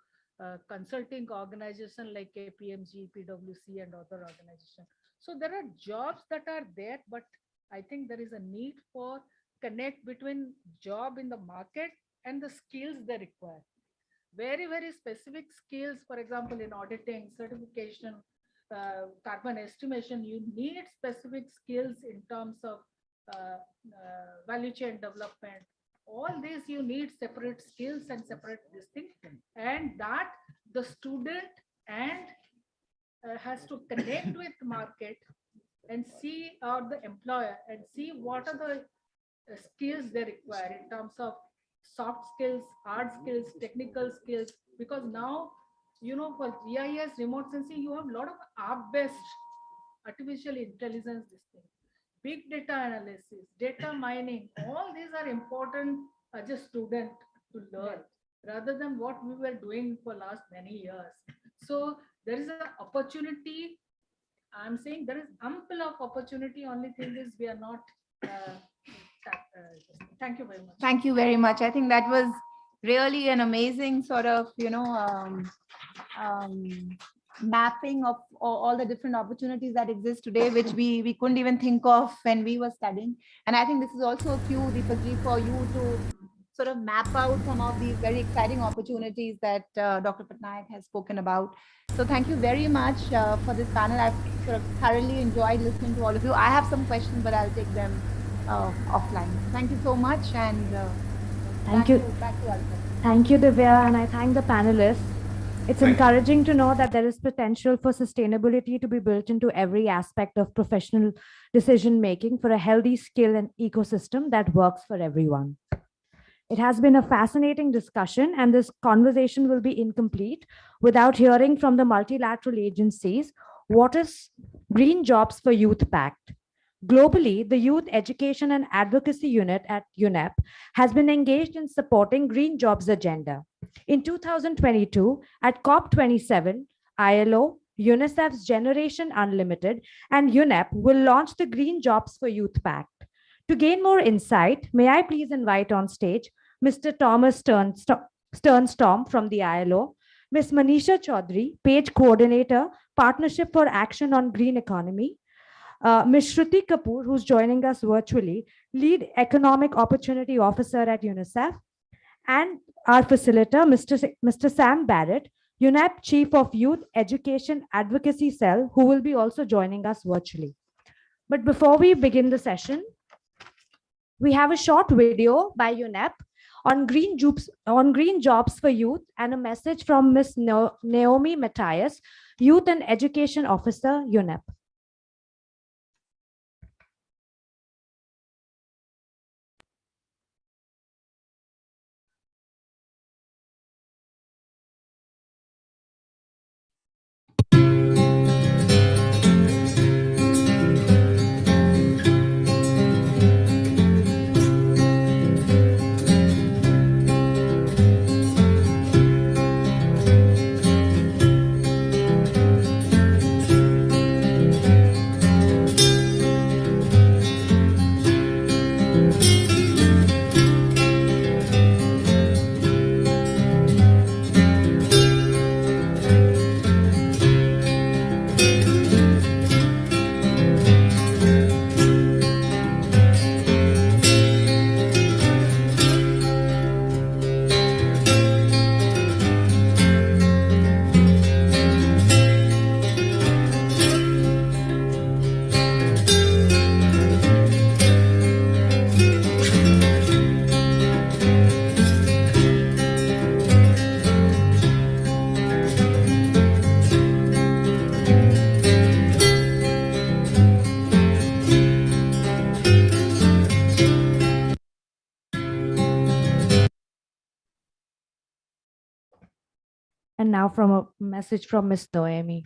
consulting organization like KPMG, PwC and other organizations. So there are jobs that are there, but I think there is a need for connect between job in the market and the skills they require. Very, very specific skills, for example, in auditing, certification, carbon estimation, you need specific skills in terms of value chain development. All these you need separate skills and separate this thing, and that the student and has to connect with the market and see out the employer and see what are the skills they require in terms of soft skills, hard skills, technical skills, because now, for GIS, remote sensing, you have a lot of app-based artificial intelligence, this thing, big data analysis, data mining, all these are important as a student to learn rather than what we were doing for last many years. So there is an opportunity. I'm saying there is ample of opportunity. Only thing is we are not. Thank you very much. Thank you very much. I think that was really an amazing sort of, mapping of all the different opportunities that exist today, which we couldn't even think of when we were studying. And I think this is also a cue, Deepakji, for you to sort of map out some of these very exciting opportunities that Dr. Patnaik has spoken about. So thank you very much for this panel. I've sort of thoroughly enjoyed listening to all of you. I have some questions, but I'll take them offline. Thank you so much. And thank you. Back to Alfred. Thank you, Divya, and I thank the panelists. It's encouraging to know that there is potential for sustainability to be built into every aspect of professional decision-making for a healthy skill and ecosystem that works for everyone. It has been a fascinating discussion, and this conversation will be incomplete without hearing from the multilateral agencies what is Green Jobs for Youth Pact. Globally, the Youth Education and Advocacy Unit at UNEP has been engaged in supporting Green Jobs agenda. In 2022, at COP27, ILO, UNICEF's Generation Unlimited, and UNEP will launch the Green Jobs for Youth Pact. To gain more insight, may I please invite on stage Mr. Thomas Sternstorm from the ILO, Ms. Manisha Chaudhary, Page Coordinator, Partnership for Action on Green Economy, Ms. Shruti Kapoor, who's joining us virtually, Lead Economic Opportunity Officer at UNICEF, and our facilitator, Mr. Sam Barrett, UNEP Chief of Youth Education Advocacy Cell, who will be also joining us virtually. But before we begin the session, we have a short video by UNEP on green jobs for youth and a message from Ms. Naomi Matthias, Youth and Education Officer, UNEP. And now from a message from Ms. Noemi.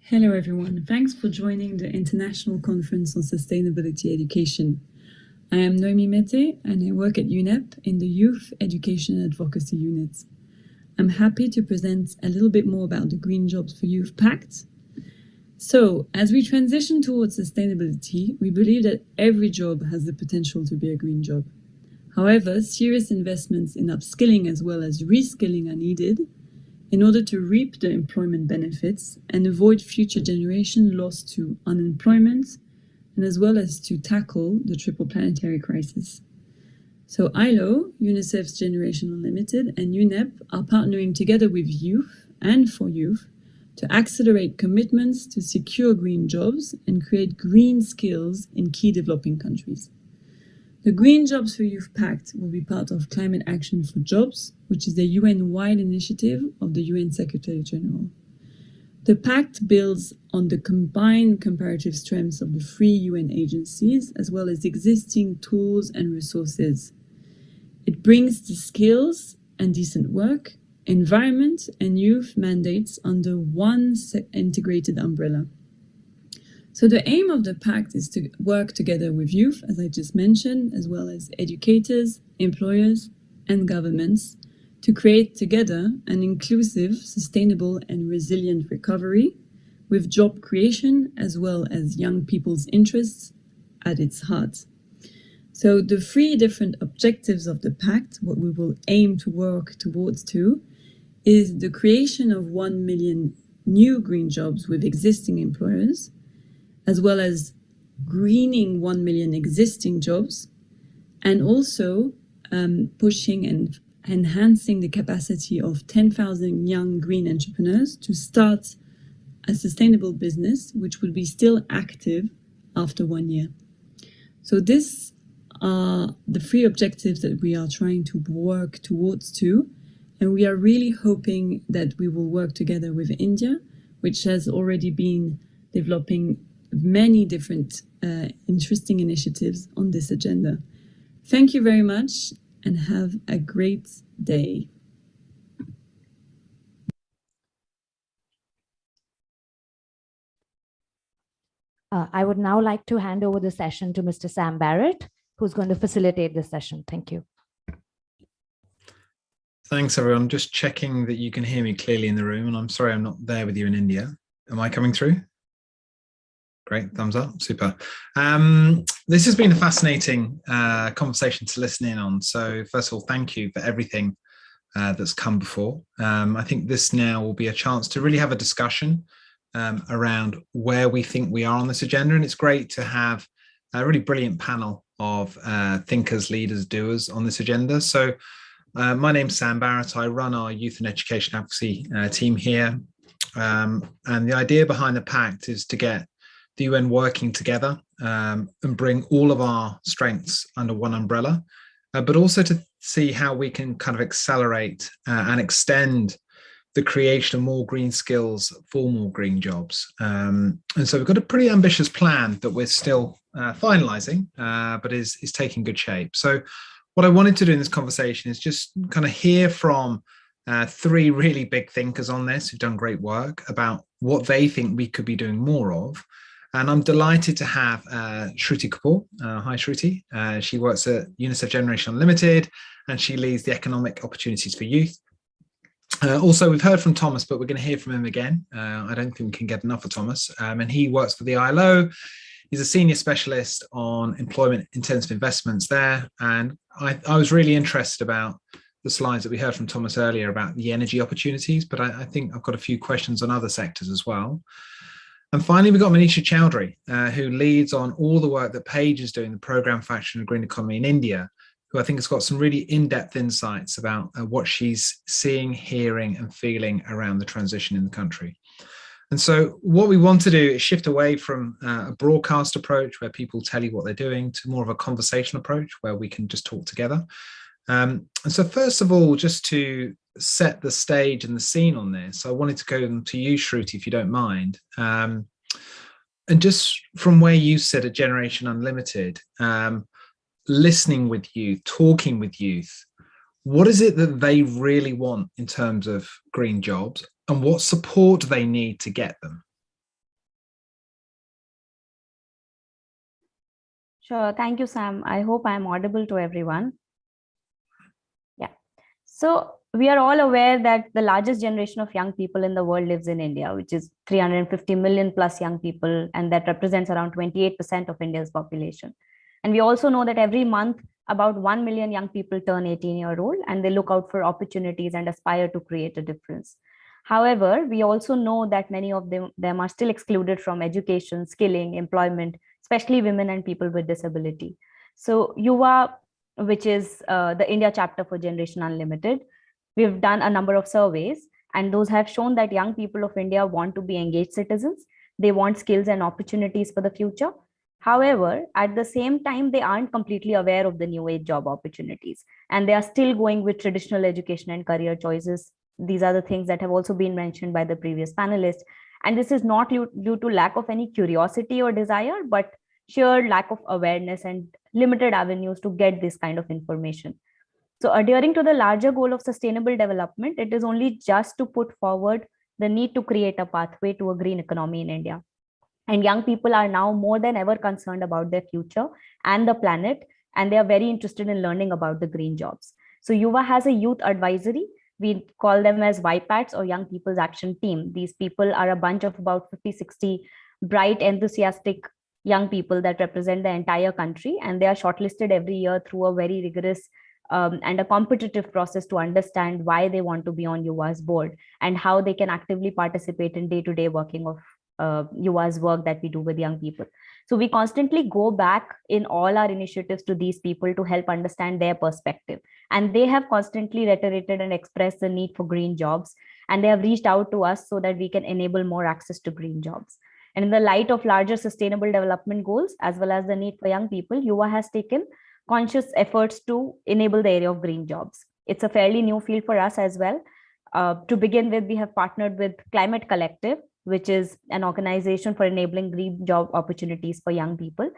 Hello everyone, thanks for joining the International Conference on Sustainability Education. I am Noemi Mete and I work at UNEP in the Youth Education Advocacy Unit. I'm happy to present a little bit more about the Green Jobs for Youth Pact. So, as we transition towards sustainability, we believe that every job has the potential to be a green job. However, serious investments in upskilling as well as reskilling are needed in order to reap the employment benefits and avoid future generation lost to unemployment, and as well as to tackle the triple planetary crisis. So ILO, UNICEF's Generation Unlimited, and UNEP are partnering together with youth and for youth to accelerate commitments to secure green jobs and create green skills in key developing countries. The Green Jobs for Youth Pact will be part of Climate Action for Jobs, which is the UN-wide initiative of the UN Secretary General. The pact builds on the combined comparative strengths of the 3 UN agencies, as well as existing tools and resources. It brings the skills and decent work, environment, and youth mandates under one integrated umbrella. So the aim of the pact is to work together with youth, as I just mentioned, as well as educators, employers, and governments to create together an inclusive, sustainable, and resilient recovery with job creation as well as young people's interests at its heart. So the 3 different objectives of the pact, what we will aim to work towards is the creation of 1 million new green jobs with existing employers, as well as greening 1 million existing jobs, and also pushing and enhancing the capacity of 10,000 young green entrepreneurs to start a sustainable business, which will be still active after 1 year. So these are the 3 objectives that we are trying to work towards and we are really hoping that we will work together with India, which has already been developing many different interesting initiatives on this agenda. Thank you very much and have a great day. I would now like to hand over the session to Mr. Sam Barrett, who's going to facilitate this session. Thank you. Thanks, everyone. Just checking that you can hear me clearly in the room, and I'm sorry I'm not there with you in India. Am I coming through? Great, thumbs up, super. This has been a fascinating conversation to listen in on. So first of all, thank you for everything that's come before. I think this now will be a chance to really have a discussion around where we think we are on this agenda. And it's great to have a really brilliant panel of thinkers, leaders, doers on this agenda. So my name's Sam Barrett. I run our youth and education advocacy team here. And the idea behind the pact is to get the UN working together and bring all of our strengths under one umbrella, but also to see how we can kind of accelerate and extend the creation of more green skills for more green jobs. And so we've got a pretty ambitious plan that we're still finalizing, but is taking good shape. So what I wanted to do in this conversation is just kind of hear from 3 really big thinkers on this who've done great work about what they think we could be doing more of. And I'm delighted to have Shruti Kapoor. Hi, Shruti. She works at UNICEF Generation Unlimited, and she leads the Economic Opportunities for Youth. Also, we've heard from Thomas, but we're going to hear from him again. I don't think we can get enough of Thomas. And he works for the ILO. He's a senior specialist on employment-intensive investments there. And I was really interested about the slides that we heard from Thomas earlier about the energy opportunities, but I think I've got a few questions on other sectors as well. And finally, we've got Manisha Chowdhury, who leads on all the work that Paige is doing, the Program for Action and Green Economy in India, who I think has got some really in-depth insights about what she's seeing, hearing, and feeling around the transition in the country. And so what we want to do is shift away from a broadcast approach where people tell you what they're doing to more of a conversation approach where we can just talk together. And so first of all, just to set the stage and the scene on this, I wanted to go to you, Shruti, if you don't mind. And just from where you sit at Generation Unlimited, listening with youth, talking with youth, what is it that they really want in terms of green jobs, and what support do they need to get them? Sure. Thank you, Sam. I hope I'm audible to everyone. Yeah. So we are all aware that the largest generation of young people in the world lives in India, which is 350 million plus young people, and that represents around 28% of India's population. And we also know that every month, about 1 million young people turn 18-year-old, and they look out for opportunities and aspire to create a difference. However, we also know that many of them are still excluded from education, skilling, employment, especially women and people with disability. So Yuva, which is the India chapter for Generation Unlimited, we've done a number of surveys, And those have shown that young people of India want to be engaged citizens. They want skills and opportunities for the future. However, at the same time, they aren't completely aware of the new age job opportunities, and they are still going with traditional education and career choices. These are the things that have also been mentioned by the previous panelists. And this is not due to lack of any curiosity or desire, but sheer lack of awareness and limited avenues to get this kind of information. So adhering to the larger goal of sustainable development, it is only just to put forward the need to create a pathway to a green economy in India. And young people are now more than ever concerned about their future and the planet, and they are very interested in learning about the green jobs. So Yuva has a youth advisory. We call them as YPATs, or Young People's Action Team. These people are a bunch of about 50, 60 bright, enthusiastic young people that represent the entire country, and they are shortlisted every year through a very rigorous and a competitive process to understand why they want to be on Yuva's board and how they can actively participate in day-to-day working of Yuva's work that we do with young people. So we constantly go back in all our initiatives to these people to help understand their perspective. And they have constantly reiterated and expressed the need for green jobs. And they have reached out to us so that we can enable more access to green jobs. And in the light of larger sustainable development goals, as well as the need for young people, Yuva has taken conscious efforts to enable the area of green jobs. It's a fairly new field for us as well. To begin with, we have partnered with Climate Collective, which is an organization for enabling green job opportunities for young people.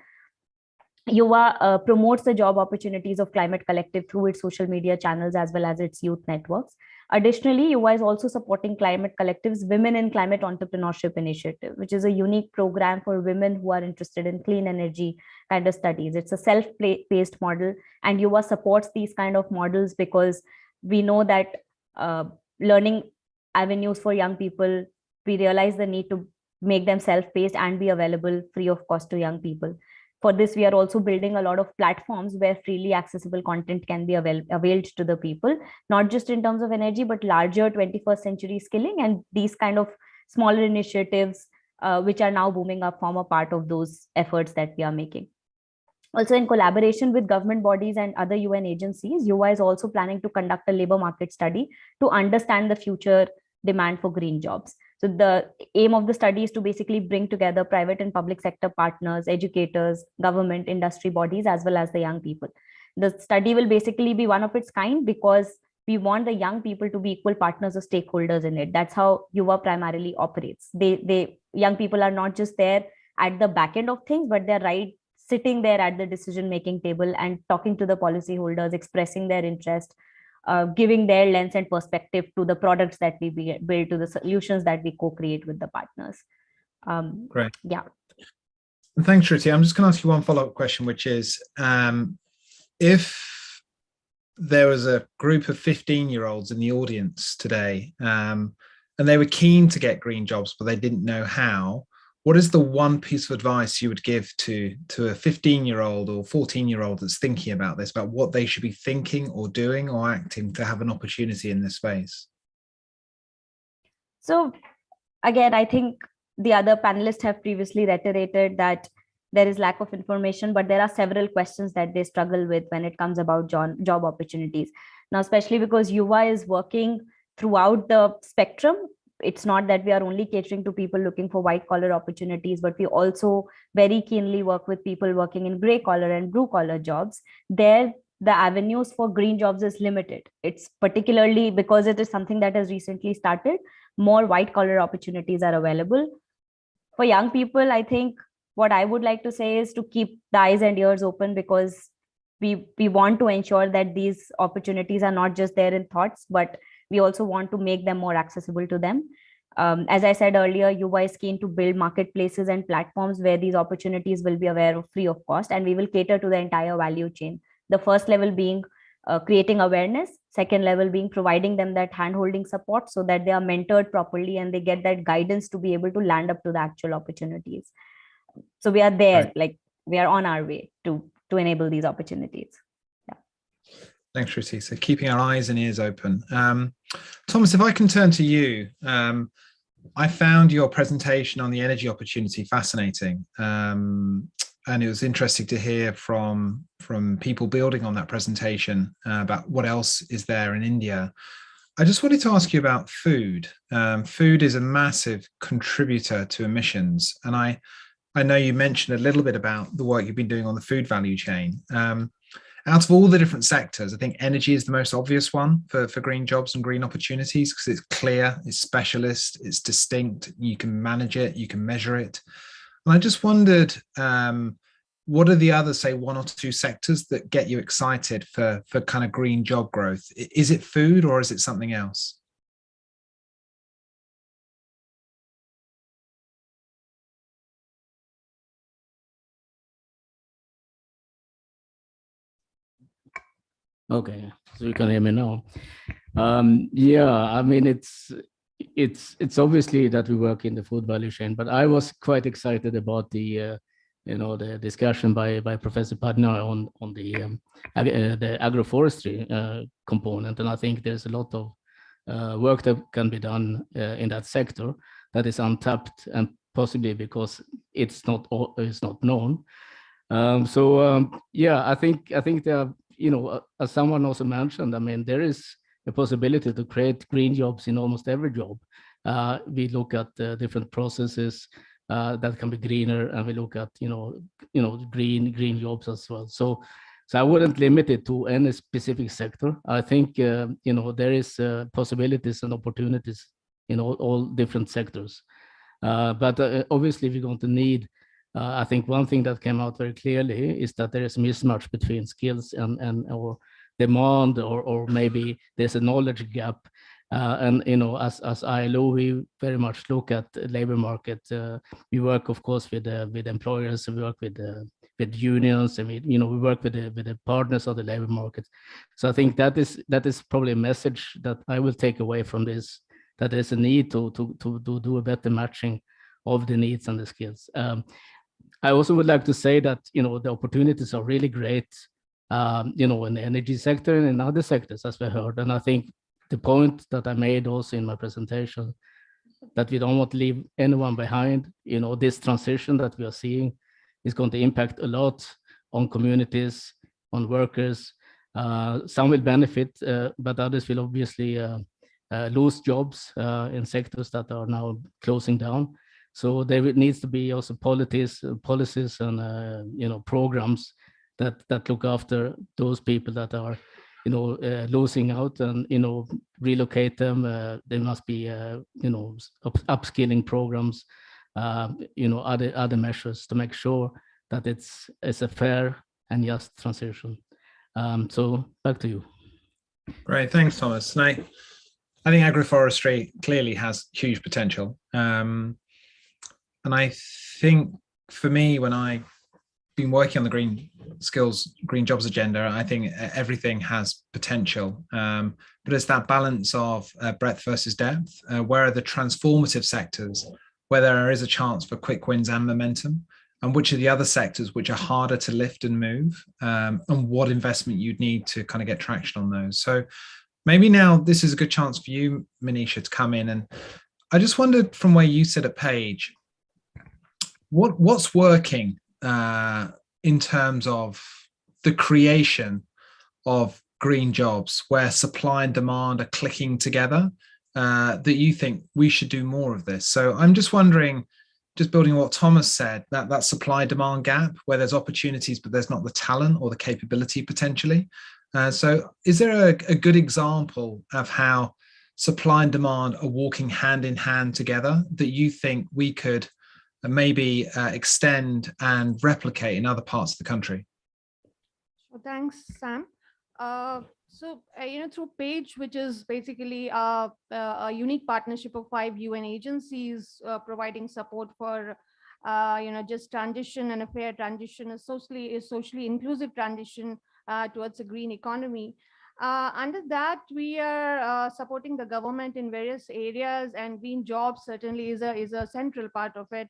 Yuva promotes the job opportunities of Climate Collective through its social media channels as well as its youth networks. Additionally, Yuva is also supporting Climate Collective's Women in Climate Entrepreneurship Initiative, which is a unique program for women who are interested in clean energy kind of studies. It's a self-paced model, and Yuva supports these kind of models because we know that learning avenues for young people, we realize the need to make them self-paced and be available free of cost to young people. For this, we are also building a lot of platforms where freely accessible content can be availed to the people, not just in terms of energy, but larger 21st century skilling, and these kind of smaller initiatives, which are now booming up, form a part of those efforts that we are making. Also, in collaboration with government bodies and other UN agencies, Yuva is also planning to conduct a labor market study to understand the future demand for green jobs. So the aim of the study is to basically bring together private and public sector partners, educators, government, industry bodies, as well as the young people. The study will basically be one of its kind because we want the young people to be equal partners or stakeholders in it. That's how Yuva primarily operates. Young people are not just there at the back end of things, but they're sitting there at the decision-making table and talking to the policyholders, expressing their interest, giving their lens and perspective to the products that we build, to the solutions that we co-create with the partners. Great. Yeah. Thanks, Shruti. I'm just going to ask you one follow-up question, which is, if there was a group of 15-year-olds in the audience today, and they were keen to get green jobs, but they didn't know how, what is the one piece of advice you would give to a 15-year-old or 14-year-old that's thinking about this, about what they should be thinking or doing or acting to have an opportunity in this space? So again, I think the other panelists have previously reiterated that there is lack of information, but there are several questions that they struggle with when it comes about job opportunities. Now, especially because Yuva is working throughout the spectrum. It's not that we are only catering to people looking for white collar opportunities, but we also very keenly work with people working in gray collar and blue collar jobs. There, the avenues for green jobs is limited. It's particularly because it is something that has recently started, more white collar opportunities are available. For young people, I think what I would like to say is to keep the eyes and ears open, because we want to ensure that these opportunities are not just there in thoughts, but we also want to make them more accessible to them. As I said earlier, Yuva is keen to build marketplaces and platforms where these opportunities will be free of cost, and we will cater to the entire value chain. The first level being creating awareness, second level being providing them that hand-holding support so that they are mentored properly and they get that guidance to be able to land up to the actual opportunities. So we are there, right. Like we are on our way to enable these opportunities. Thanks, Shruti. So keeping our eyes and ears open. Thomas, if I can turn to you, I found your presentation on the energy opportunity fascinating. And it was interesting to hear from people building on that presentation about what else is there in India. I just wanted to ask you about food. Food is a massive contributor to emissions. And I know you mentioned a little bit about the work you've been doing on the food value chain. Out of all the different sectors, I think energy is the most obvious one for green jobs and green opportunities because it's clear, it's specialist, it's distinct, you can manage it, you can measure it. And I just wondered, what are the other, say, one or two sectors that get you excited for kind of green job growth? Is it food or is it something else? Okay, so you can hear me now. Yeah, I mean, it's obviously that we work in the food value chain, but I was quite excited about the the discussion by Professor Padna on the agroforestry component, and I think there's a lot of work that can be done in that sector that is untapped, and possibly because it's not known. Yeah, I think there, as someone also mentioned, I mean, there is a possibility to create green jobs in almost every job. We look at different processes that can be greener, and we look at green jobs as well. So I wouldn't limit it to any specific sector. I think there is possibilities and opportunities in all different sectors. But obviously, we're going to need. I think one thing that came out very clearly is that there is a mismatch between skills and or demand, or maybe there's a knowledge gap. And as ILO, we very much look at the labor market. We work, of course, with employers. We work with unions, and we work with the partners of the labor market. So I think that is probably a message that I will take away from this, that there's a need to do a better matching of the needs and the skills. I also would like to say that the opportunities are really great, in the energy sector and in other sectors, as we heard. And I think the point that I made also in my presentation, that we don't want to leave anyone behind. This transition that we are seeing is going to impact a lot on communities, on workers. Some will benefit, but others will obviously lose jobs in sectors that are now closing down. So there needs to be also policies and programs that look after those people that are losing out, and relocate them. There must be upskilling programs, other measures to make sure that it's a fair and just transition. So back to you. Great, thanks, Thomas. And I think agroforestry clearly has huge potential. And I think for me, when I've been working on the green skills, green jobs agenda, I think everything has potential. But it's that balance of breadth versus depth. Where are the transformative sectors where there is a chance for quick wins and momentum? And which are the other sectors which are harder to lift and move? And what investment you'd need to kind of get traction on those. So maybe now this is a good chance for you, Manisha, to come in. And I just wondered, from where you sit at Page, what's working in terms of the creation of green jobs, where supply and demand are clicking together, that you think we should do more of this? So I'm just wondering, just building on what Thomas said, that supply demand gap, where there's opportunities but there's not the talent or the capability potentially. So is there a good example of how supply and demand are walking hand in hand together that you think we could maybe extend and replicate in other parts of the country? Well, thanks, Sam. Through Page, which is basically a unique partnership of 5 UN agencies providing support for just transition and a fair transition, a socially inclusive transition towards a green economy. Under that, we are supporting the government in various areas, and green jobs certainly is a central part of it.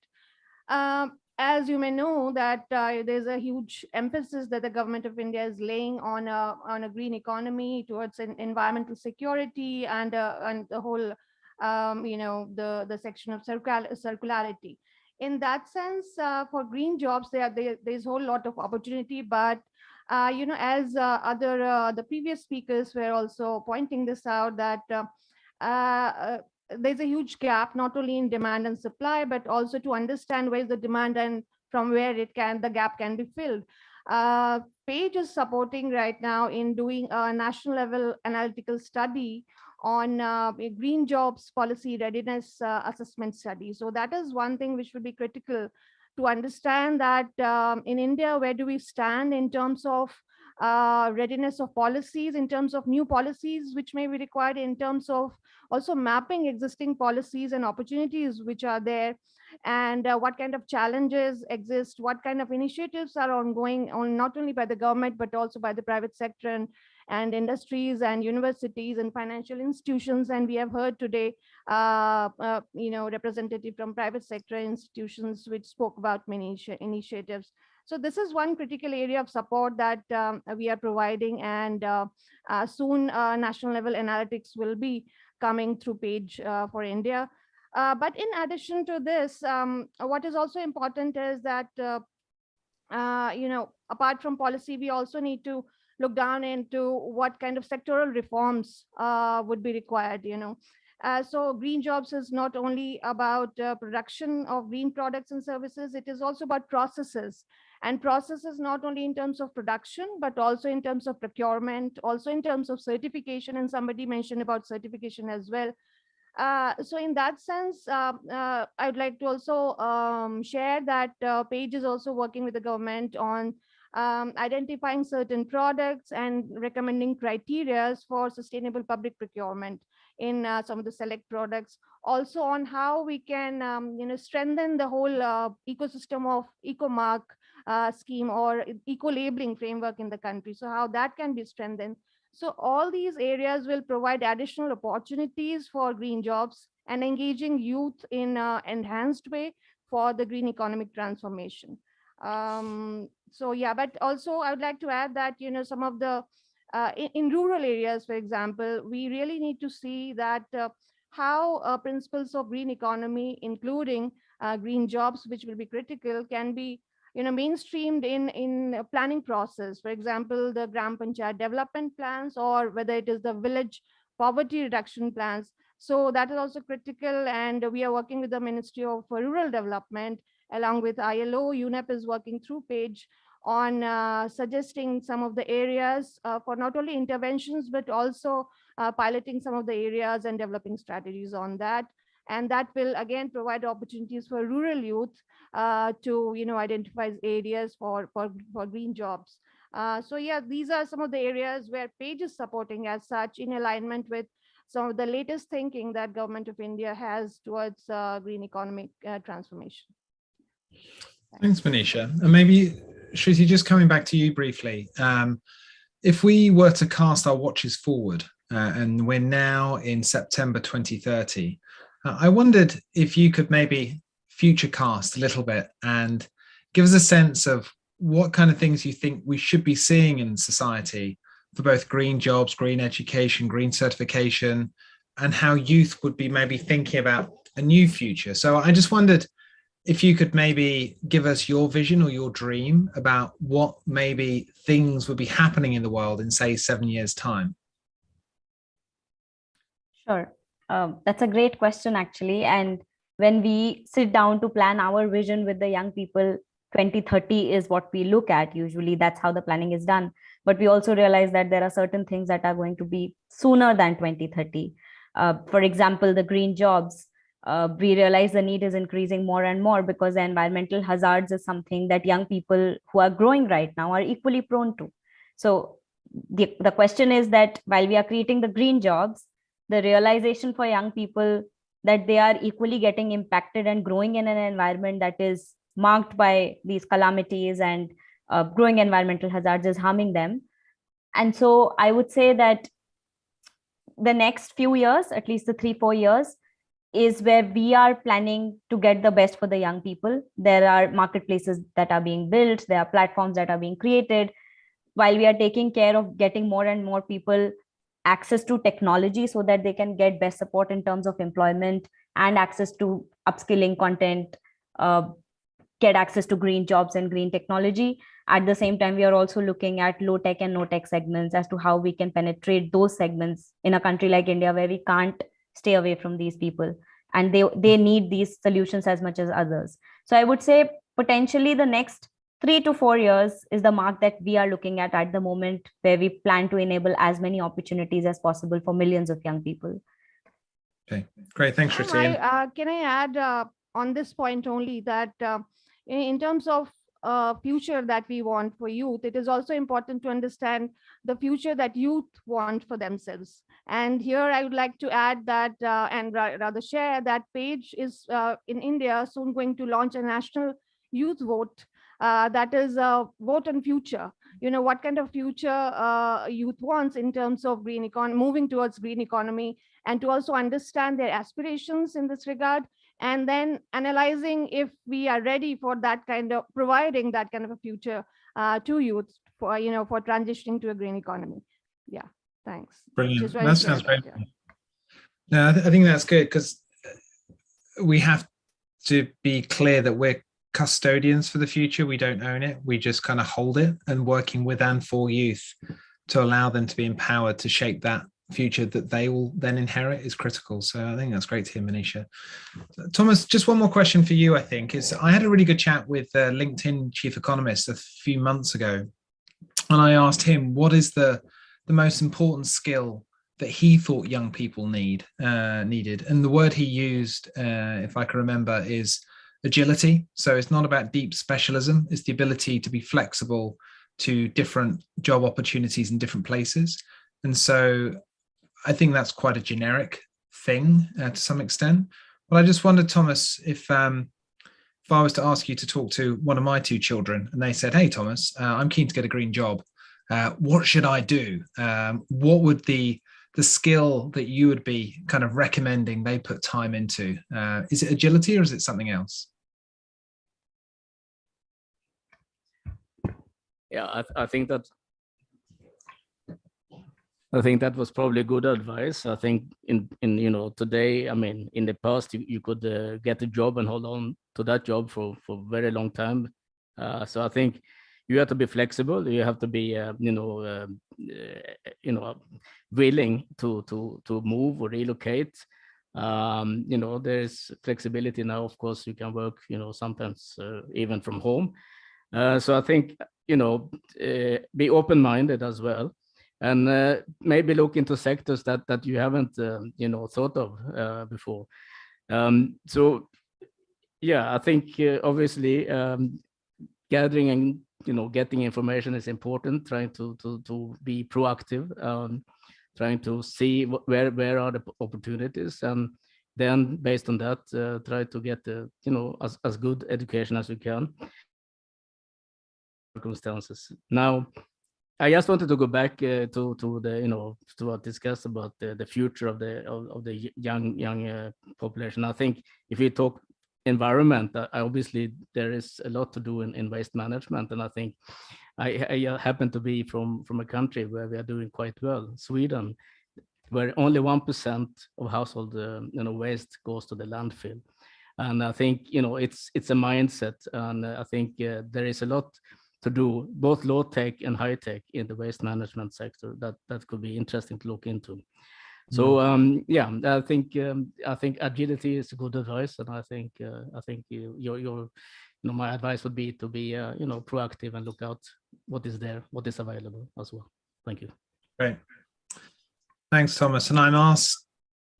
As you may know, that there's a huge emphasis that the government of India is laying on a green economy towards environmental security and the whole the section of circularity. In that sense, for green jobs, there's a whole lot of opportunity, but as the previous speakers were also pointing this out, that there's a huge gap, not only in demand and supply, but also to understand where is the demand and from where the gap can be filled. Page is supporting right now in doing a national level analytical study on a green jobs policy readiness assessment study. So that is one thing which will be critical to understand that in India, where do we stand in terms of readiness of policies, in terms of new policies which may be required, in terms of also mapping existing policies and opportunities which are there, and what kind of challenges exist, what kind of initiatives are ongoing, not only by the government, but also by the private sector and industries and universities and financial institutions. And we have heard today, representative from private sector institutions which spoke about many initiatives. So this is one critical area of support that we are providing, and soon national level analytics will be coming through Page for India. But in addition to this, what is also important is that, apart from policy, we also need to look down into what kind of sectoral reforms would be required. So green jobs is not only about production of green products and services, it is also about processes. And processes not only in terms of production, but also in terms of procurement, also in terms of certification. And somebody mentioned about certification as well. So in that sense, I'd like to also share that Page is also working with the government on identifying certain products and recommending criteria for sustainable public procurement in some of the select products. Also on how we can strengthen the whole ecosystem of eco-mark scheme or eco-labeling framework in the country. So how that can be strengthened. So all these areas will provide additional opportunities for green jobs and engaging youth in an enhanced way for the green economic transformation. So yeah, but also I would like to add that, some of the, in rural areas, for example, we really need to see that how principles of green economy, including green jobs, which will be critical, can be mainstreamed in a planning process. For example, the Gram Panchayat development plans, or whether it is the village poverty reduction plans. So that is also critical, and we are working with the Ministry of Rural Development along with ILO. UNEP is working through Page on suggesting some of the areas for not only interventions, but also piloting some of the areas and developing strategies on that. And that will again provide opportunities for rural youth to identify areas for green jobs. So yeah, these are some of the areas where Page is supporting as such, in alignment with some of the latest thinking that Government of India has towards green economic transformation. Thanks, Manisha. And maybe, Shruti, just coming back to you briefly, if we were to cast our watches forward, and we're now in September 2030, I wondered if you could maybe future cast a little bit and give us a sense of what kind of things you think we should be seeing in society for both green jobs, green education, green certification, and how youth would be maybe thinking about a new future. So I just wondered if you could maybe give us your vision or your dream about what maybe things would be happening in the world in, say, 7 years' time. Sure. That's a great question, actually. And when we sit down to plan our vision with the young people, 2030 is what we look at. Usually that's how the planning is done. But we also realize that there are certain things that are going to be sooner than 2030. For example, the green jobs. We realize the need is increasing more and more because the environmental hazards is something that young people who are growing right now are equally prone to. So the question is that while we are creating the green jobs, the realization for young people that they are equally getting impacted and growing in an environment that is marked by these calamities and growing environmental hazards is harming them. And so I would say that the next few years, at least the 3-4 years, is where we are planning to get the best for the young people. There are marketplaces that are being built, there are platforms that are being created, while we are taking care of getting more and more people access to technology so that they can get best support in terms of employment and access to upskilling content, get access to green jobs and green technology. At the same time, we are also looking at low tech and no tech segments as to how we can penetrate those segments in a country like India, where we can't stay away from these people, and they need these solutions as much as others. So I would say potentially the next 3 to 4 years is the mark that we are looking at the moment, where we plan to enable as many opportunities as possible for millions of young people. Okay, great. Thanks, Shruti. Can I add on this point only that in terms of future that we want for youth, it is also important to understand the future that youth want for themselves. And here I would like to add that and rather share that Page is in India soon going to launch a national youth vote that is a vote on future. What kind of future youth wants in terms of green economy, moving towards green economy, and to also understand their aspirations in this regard, and then analyzing if we are ready for that kind of providing that kind of a future to youth for for transitioning to a green economy. Yeah, thanks. Brilliant. That sounds great. No, I think that's good, because we have to be clear that we're custodians for the future. We don't own it. We just kind of hold it, and working with and for youth to allow them to be empowered to shape that future that they will then inherit is critical. So I think that's great to hear, Manisha. Thomas, just one more question for you, I think, is I had a really good chat with LinkedIn chief economist a few months ago, and I asked him what is the most important skill that he thought young people needed. And the word he used, if I can remember, is agility. So it's not about deep specialism, it's the ability to be flexible to different job opportunities in different places. And so I think that's quite a generic thing to some extent. But I just wondered, Thomas, if I was to ask you to talk to one of my two children and they said, hey, Thomas, I'm keen to get a green job. What should I do? What would the skill that you would be kind of recommending they put time into? Is it agility or is it something else? Yeah, I think that was probably good advice. I think in today, I mean, in the past you could get a job and hold on to that job for a very long time. So I think you have to be flexible. You have to be willing to move or relocate. There's flexibility now. Of course, you can work sometimes even from home. So I think be open-minded as well. And maybe look into sectors that you haven't, thought of before. So, yeah, I think obviously gathering and getting information is important. Trying to be proactive, trying to see where are the opportunities, and then based on that, try to get as good education as you can. Circumstances now. I just wanted to go back to the to what discussed about the future of the young population. I think if we talk environment, obviously there is a lot to do in waste management, and I think I happen to be from a country where we are doing quite well, Sweden, where only 1% of household waste goes to the landfill, and I think it's a mindset, and I think there is a lot to do, both low tech and high tech in the waste management sector that could be interesting to look into. So yeah, I think agility is good advice, and I think your my advice would be to be proactive and look out what is there, what is available as well. Thank you. Great, thanks, Thomas. And I'm asked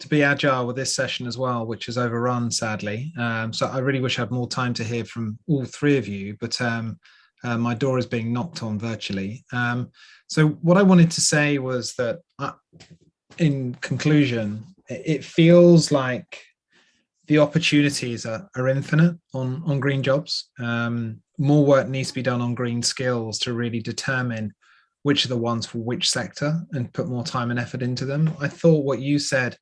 to be agile with this session as well, which is overrun sadly. So I really wish I had more time to hear from all three of you, but my door is being knocked on virtually. So what I wanted to say was that in conclusion, it feels like the opportunities are infinite on green jobs. More work needs to be done on green skills to really determine which are the ones for which sector and put more time and effort into them. I thought what you said,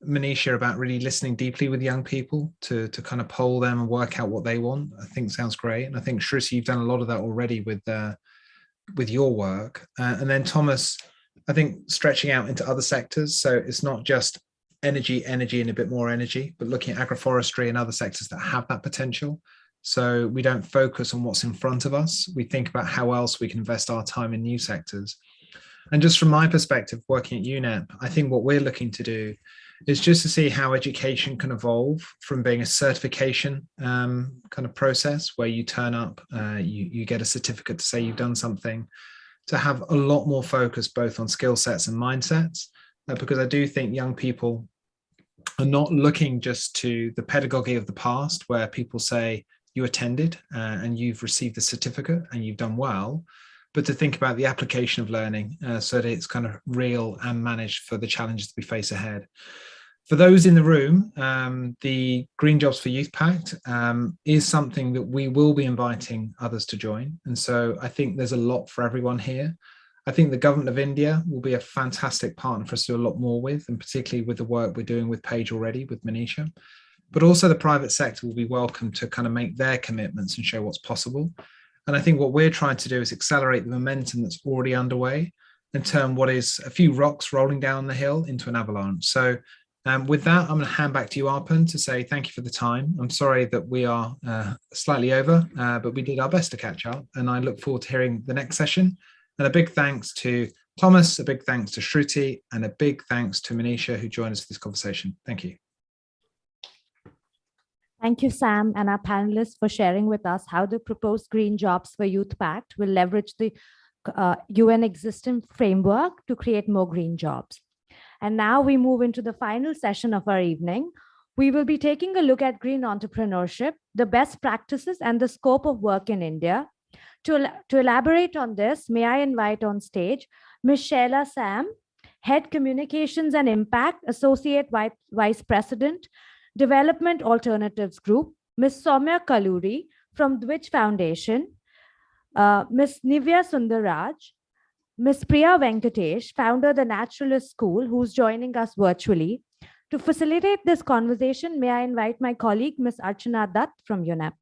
Manisha, about really listening deeply with young people to kind of poll them and work out what they want, I think sounds great. And I think, Shruti, you've done a lot of that already with your work. And then Thomas, I think stretching out into other sectors. So it's not just energy and a bit more energy, but looking at agroforestry and other sectors that have that potential So we don't focus on what's in front of us. We think about how else we can invest our time in new sectors. And just from my perspective, working at UNEP, I think what we're looking to do is just to see how education can evolve from being a certification kind of process where you turn up, you get a certificate to say you've done something, to have a lot more focus both on skill sets and mindsets, because I do think young people are not looking just to the pedagogy of the past where people say you attended and you've received the certificate and you've done well, but to think about the application of learning so that it's kind of real and managed for the challenges we face ahead. For those in the room, the Green Jobs for Youth Pact is something that we will be inviting others to join. And so I think there's a lot for everyone here. I think the Government of India will be a fantastic partner for us to do a lot more with, and particularly with the work we're doing with Paige already, with Manisha. But also the private sector will be welcome to kind of make their commitments and show what's possible. And I think what we're trying to do is accelerate the momentum that's already underway and turn what is a few rocks rolling down the hill into an avalanche. So with that, I'm going to hand back to you, Arpan, to say thank you for the time. I'm sorry that we are slightly over, but we did our best to catch up. And I look forward to hearing the next session. And a big thanks to Thomas, a big thanks to Shruti, and a big thanks to Manisha, who joined us for this conversation. Thank you. Thank you, Sam, and our panelists for sharing with us how the proposed Green Jobs for Youth Pact will leverage the UN existing framework to create more green jobs. And now we move into the final session of our evening. We will be taking a look at green entrepreneurship, the best practices, and the scope of work in India. To elaborate on this, may I invite on stage Ms. Shaila Sam, Head Communications and Impact, Associate Vice President, Development Alternatives Group, Ms. Soumya Kaluri from Dwich Foundation, Ms. Nivya Sundaraj, Ms. Priya Venkatesh, founder of the Naturalist School, who's joining us virtually. To facilitate this conversation, may I invite my colleague, Ms. Archana Dutt from UNEP.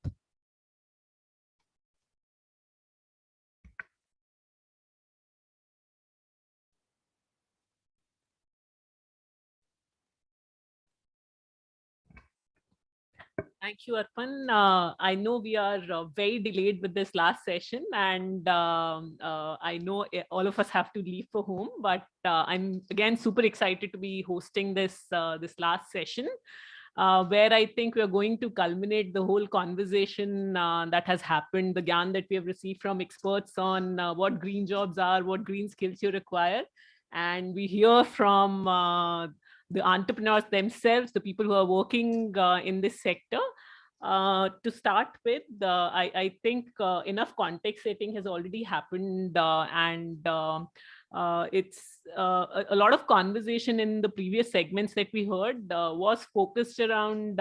Thank you, Arpan. I know we are very delayed with this last session, and I know all of us have to leave for home, but I'm again super excited to be hosting this last session, where I think we're going to culminate the whole conversation that has happened, the gyan that we have received from experts on what green jobs are, what green skills you require. And we hear from the entrepreneurs themselves, the people who are working in this sector. To start with, I think enough context setting has already happened, and it's a lot of conversation in the previous segments that we heard was focused around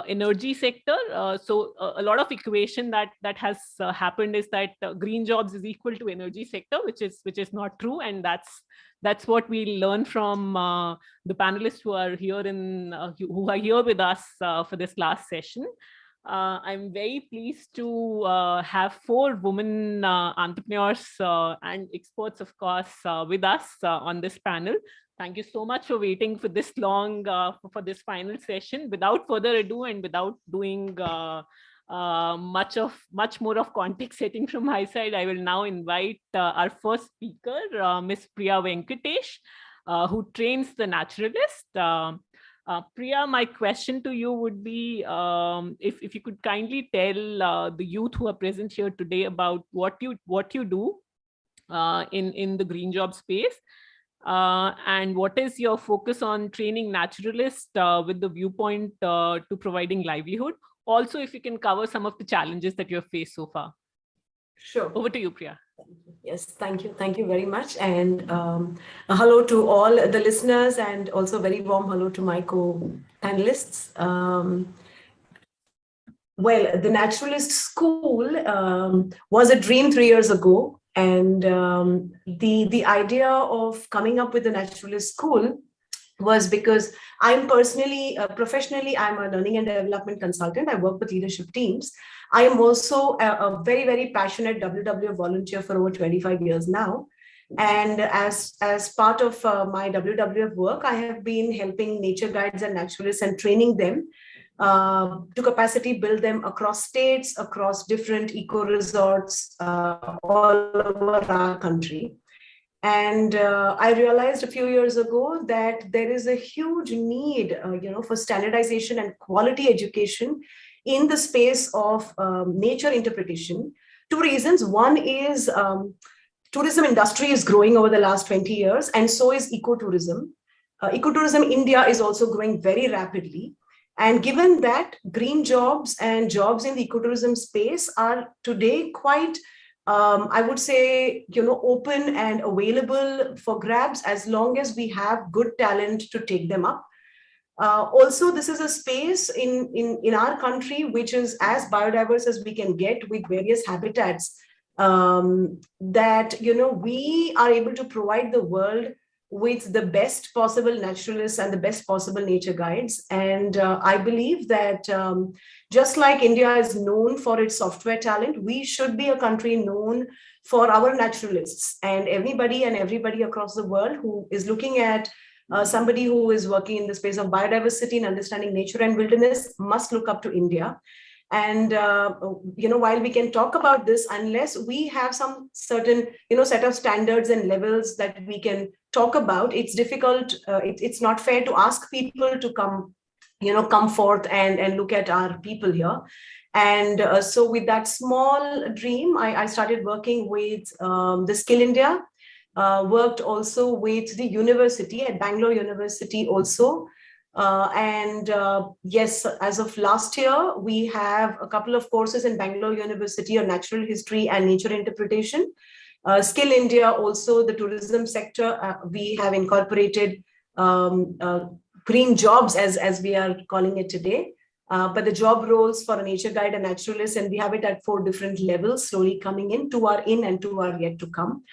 energy sector. So a lot of equation that has happened is that green jobs is equal to energy sector, which is not true, and that's what we learn from the panelists who are here who are here with us for this last session. I'm very pleased to have 4 women entrepreneurs and experts, of course, with us on this panel. Thank you so much for waiting for this long for this final session. Without further ado, and without doing much more of context setting from my side, I will now invite our first speaker, Ms. Priya Venkatesh, who trains the naturalist. Priya, my question to you would be if you could kindly tell the youth who are present here today about what you do in the green job space, and what is your focus on training naturalists with the viewpoint to providing livelihood. Also, if you can cover some of the challenges that you have faced so far. Sure. Over to you, Priya. Yes, thank you. Thank you very much. And hello to all the listeners, and also a very warm hello to my co-panelists. Well, the Naturalist School was a dream 3 years ago. And the idea of coming up with the Naturalist School was because I'm personally, professionally, I'm a learning and development consultant. I work with leadership teams. I am also a very, very passionate WWF volunteer for over 25 years now. And as part of my WWF work, I have been helping nature guides and naturalists and training them to capacity build them across states, across different eco resorts all over our country. And I realized a few years ago that there is a huge need, for standardization and quality education in the space of nature interpretation. Two reasons. One is tourism industry is growing over the last 20 years, and so is ecotourism. Ecotourism India is also growing very rapidly. And given that green jobs and jobs in the ecotourism space are today quite, I would say, open and available for grabs as long as we have good talent to take them up. Also, this is a space in our country which is as biodiverse as we can get, with various habitats that we are able to provide the world with the best possible naturalists and the best possible nature guides. And I believe that just like India is known for its software talent, we should be a country known for our naturalists. And everybody across the world who is looking at somebody who is working in the space of biodiversity and understanding nature and wilderness must look up to India. And while we can talk about this, unless we have some certain set of standards and levels that we can talk about, it's difficult. It's not fair to ask people to come forth and look at our people here. And so with that small dream, I started working with the Skill India, worked also with the university at Bangalore University also. Yes, as of last year, we have a couple of courses in Bangalore University on natural history and nature interpretation. Skill India, also the tourism sector, we have incorporated green jobs as we are calling it today. But the job roles for a nature guide and naturalist, and we have it at 4 different levels, slowly coming in. 2 are in and 2 are yet to come.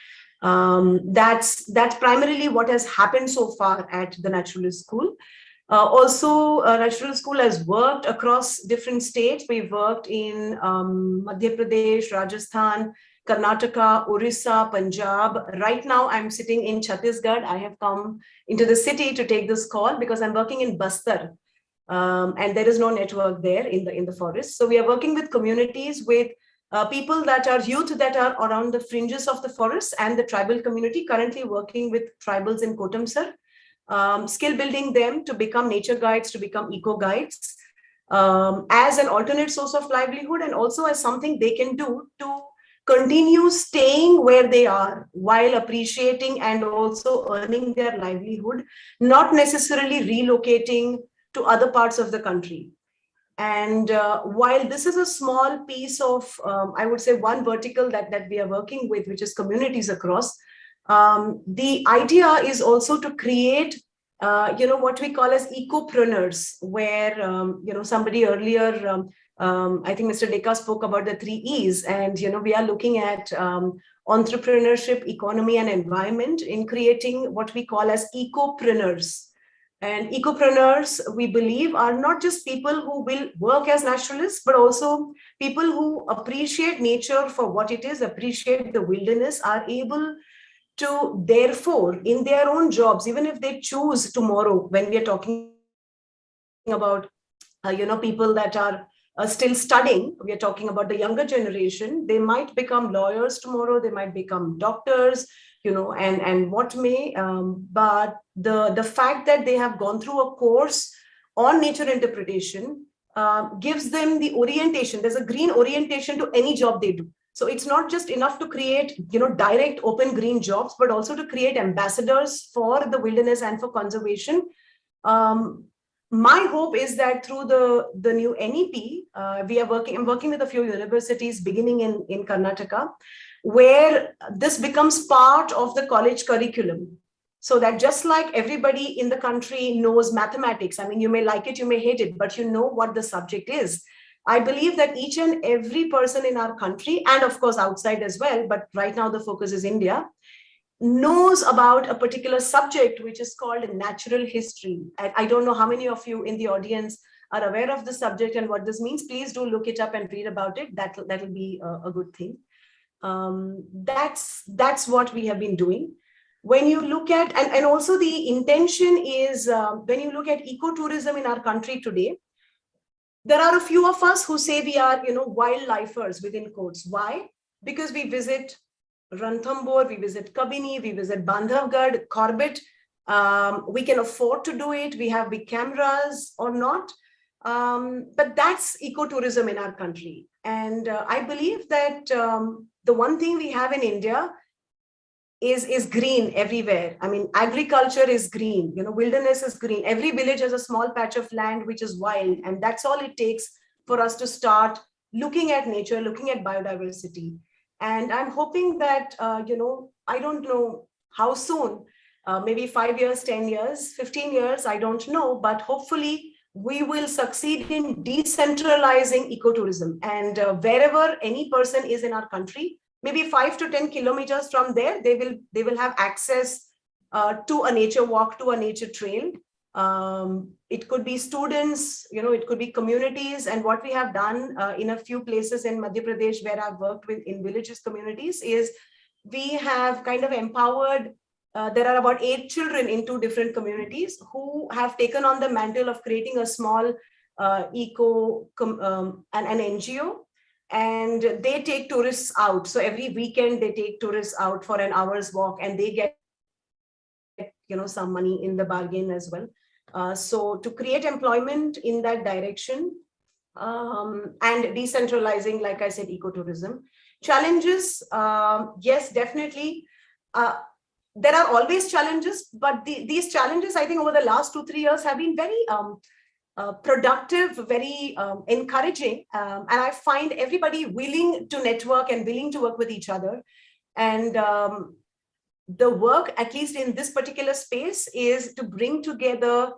That's primarily what has happened so far at the Naturalist School. Also, Naturalist School has worked across different states. We've worked in Madhya Pradesh, Rajasthan, Karnataka, Orissa, Punjab. Right now, I'm sitting in Chhattisgarh. I have come into the city to take this call because I'm working in Bastar, and there is no network there in the forest. So we are working with communities, with people that are youth that are around the fringes of the forest and the tribal community, currently working with tribals in Kotamsar, skill building them to become nature guides, to become eco guides, as an alternate source of livelihood, and also as something they can do to continue staying where they are while appreciating and also earning their livelihood, not necessarily relocating to other parts of the country. And while this is a small piece of, I would say, one vertical that we are working with, which is communities across, the idea is also to create, what we call as ecopreneurs, where, somebody earlier, I think Mr. Deka spoke about the 3 E's, and, we are looking at entrepreneurship, economy, and environment in creating what we call as ecopreneurs. And ecopreneurs, we believe, are not just people who will work as naturalists, but also people who appreciate nature for what it is, appreciate the wilderness, are able to, therefore, in their own jobs, even if they choose tomorrow, when we are talking about, people that are still studying, we are talking about the younger generation, they might become lawyers tomorrow, they might become doctors, and what may, but the fact that they have gone through a course on nature interpretation gives them the orientation. There's a green orientation to any job they do. So it's not just enough to create, direct open green jobs, but also to create ambassadors for the wilderness and for conservation. My hope is that through the new NEP, I'm working with a few universities beginning in Karnataka, where this becomes part of the college curriculum. So that just like everybody in the country knows mathematics, I mean, you may like it, you may hate it, but you know what the subject is. I believe that each and every person in our country, and of course outside as well, but right now the focus is India, knows about a particular subject which is called natural history. I don't know how many of you in the audience are aware of the subject and what this means. Please do look it up and read about it. That'll be a good thing. That's what we have been doing. When you look at, and also the intention is, when you look at ecotourism in our country today, There are a few of us who say we are, wildlifers within quotes. Why? Because we visit Ranthambore, we visit Kabini, we visit Bandhavgarh, Corbett. We can afford to do it. We have big cameras or not. But that's ecotourism in our country. And I believe that the one thing we have in India is green everywhere. I mean, agriculture is green, wilderness is green. Every village has a small patch of land which is wild. And that's all it takes for us to start looking at nature, looking at biodiversity. And I'm hoping that, I don't know how soon, maybe 5 years, 10 years, 15 years, I don't know, but hopefully we will succeed in decentralizing ecotourism. And wherever any person is in our country, maybe 5 to 10 kilometers from there, they will have access to a nature walk, to a nature trail. It could be students, it could be communities. And what we have done in a few places in Madhya Pradesh where I've worked with in villages communities is we have kind of empowered. There are about 8 children in 2 different communities who have taken on the mantle of creating a small an NGO. And they take tourists out. So every weekend they take tourists out for an hour's walk, and they get some money in the bargain as well. So to create employment in that direction, and decentralizing, like I said, ecotourism. Challenges, yes, definitely. There are always challenges, but these challenges, I think over the last 2-3 years have been very productive, very encouraging. And I find everybody willing to network and willing to work with each other. And the work, at least in this particular space, is to bring together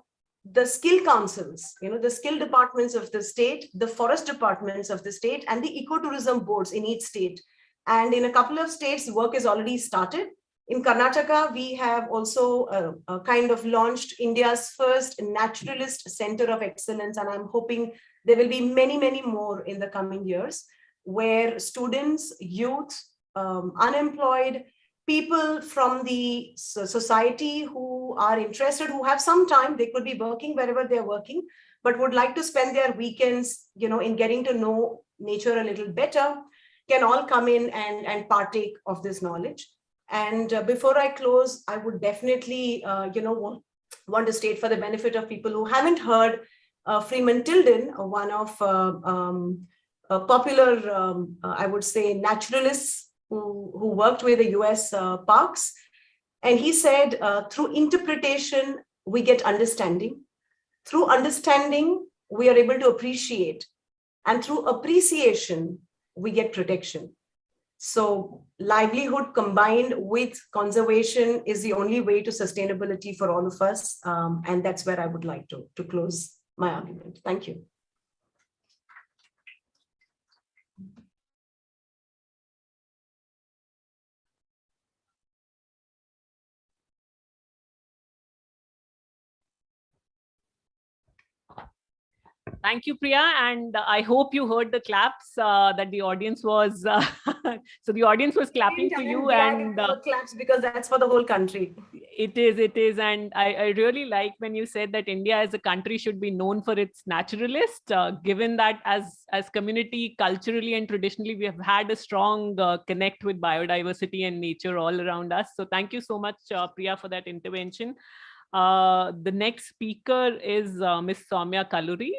the skill councils, the skill departments of the state, the forest departments of the state, and the ecotourism boards in each state. And in a couple of states, work is already started. In Karnataka, we have also kind of launched India's first naturalist center of excellence. And I'm hoping there will be many, many more in the coming years, where students, youth, unemployed, people from the society who are interested, who have some time, they could be working wherever they're working, but would like to spend their weekends, in getting to know nature a little better, can all come in and partake of this knowledge. And before I close, I would definitely, want to state for the benefit of people who haven't heard, Freeman Tilden, one of popular, I would say, naturalists who worked with the US parks. And he said, through interpretation, we get understanding. Through understanding, we are able to appreciate. And through appreciation, we get protection. So livelihood combined with conservation is the only way to sustainability for all of us. And that's where I would like to close my argument. Thank you. Thank you, Priya. And I hope you heard the claps that the audience was. So the audience was clapping for you. And claps, because that's for the whole country. It is. And I really like when you said that India as a country should be known for its naturalist, given that as community, culturally and traditionally, we have had a strong connect with biodiversity and nature all around us. So thank you so much, Priya, for that intervention. The next speaker is Miss Soumya Kalluri.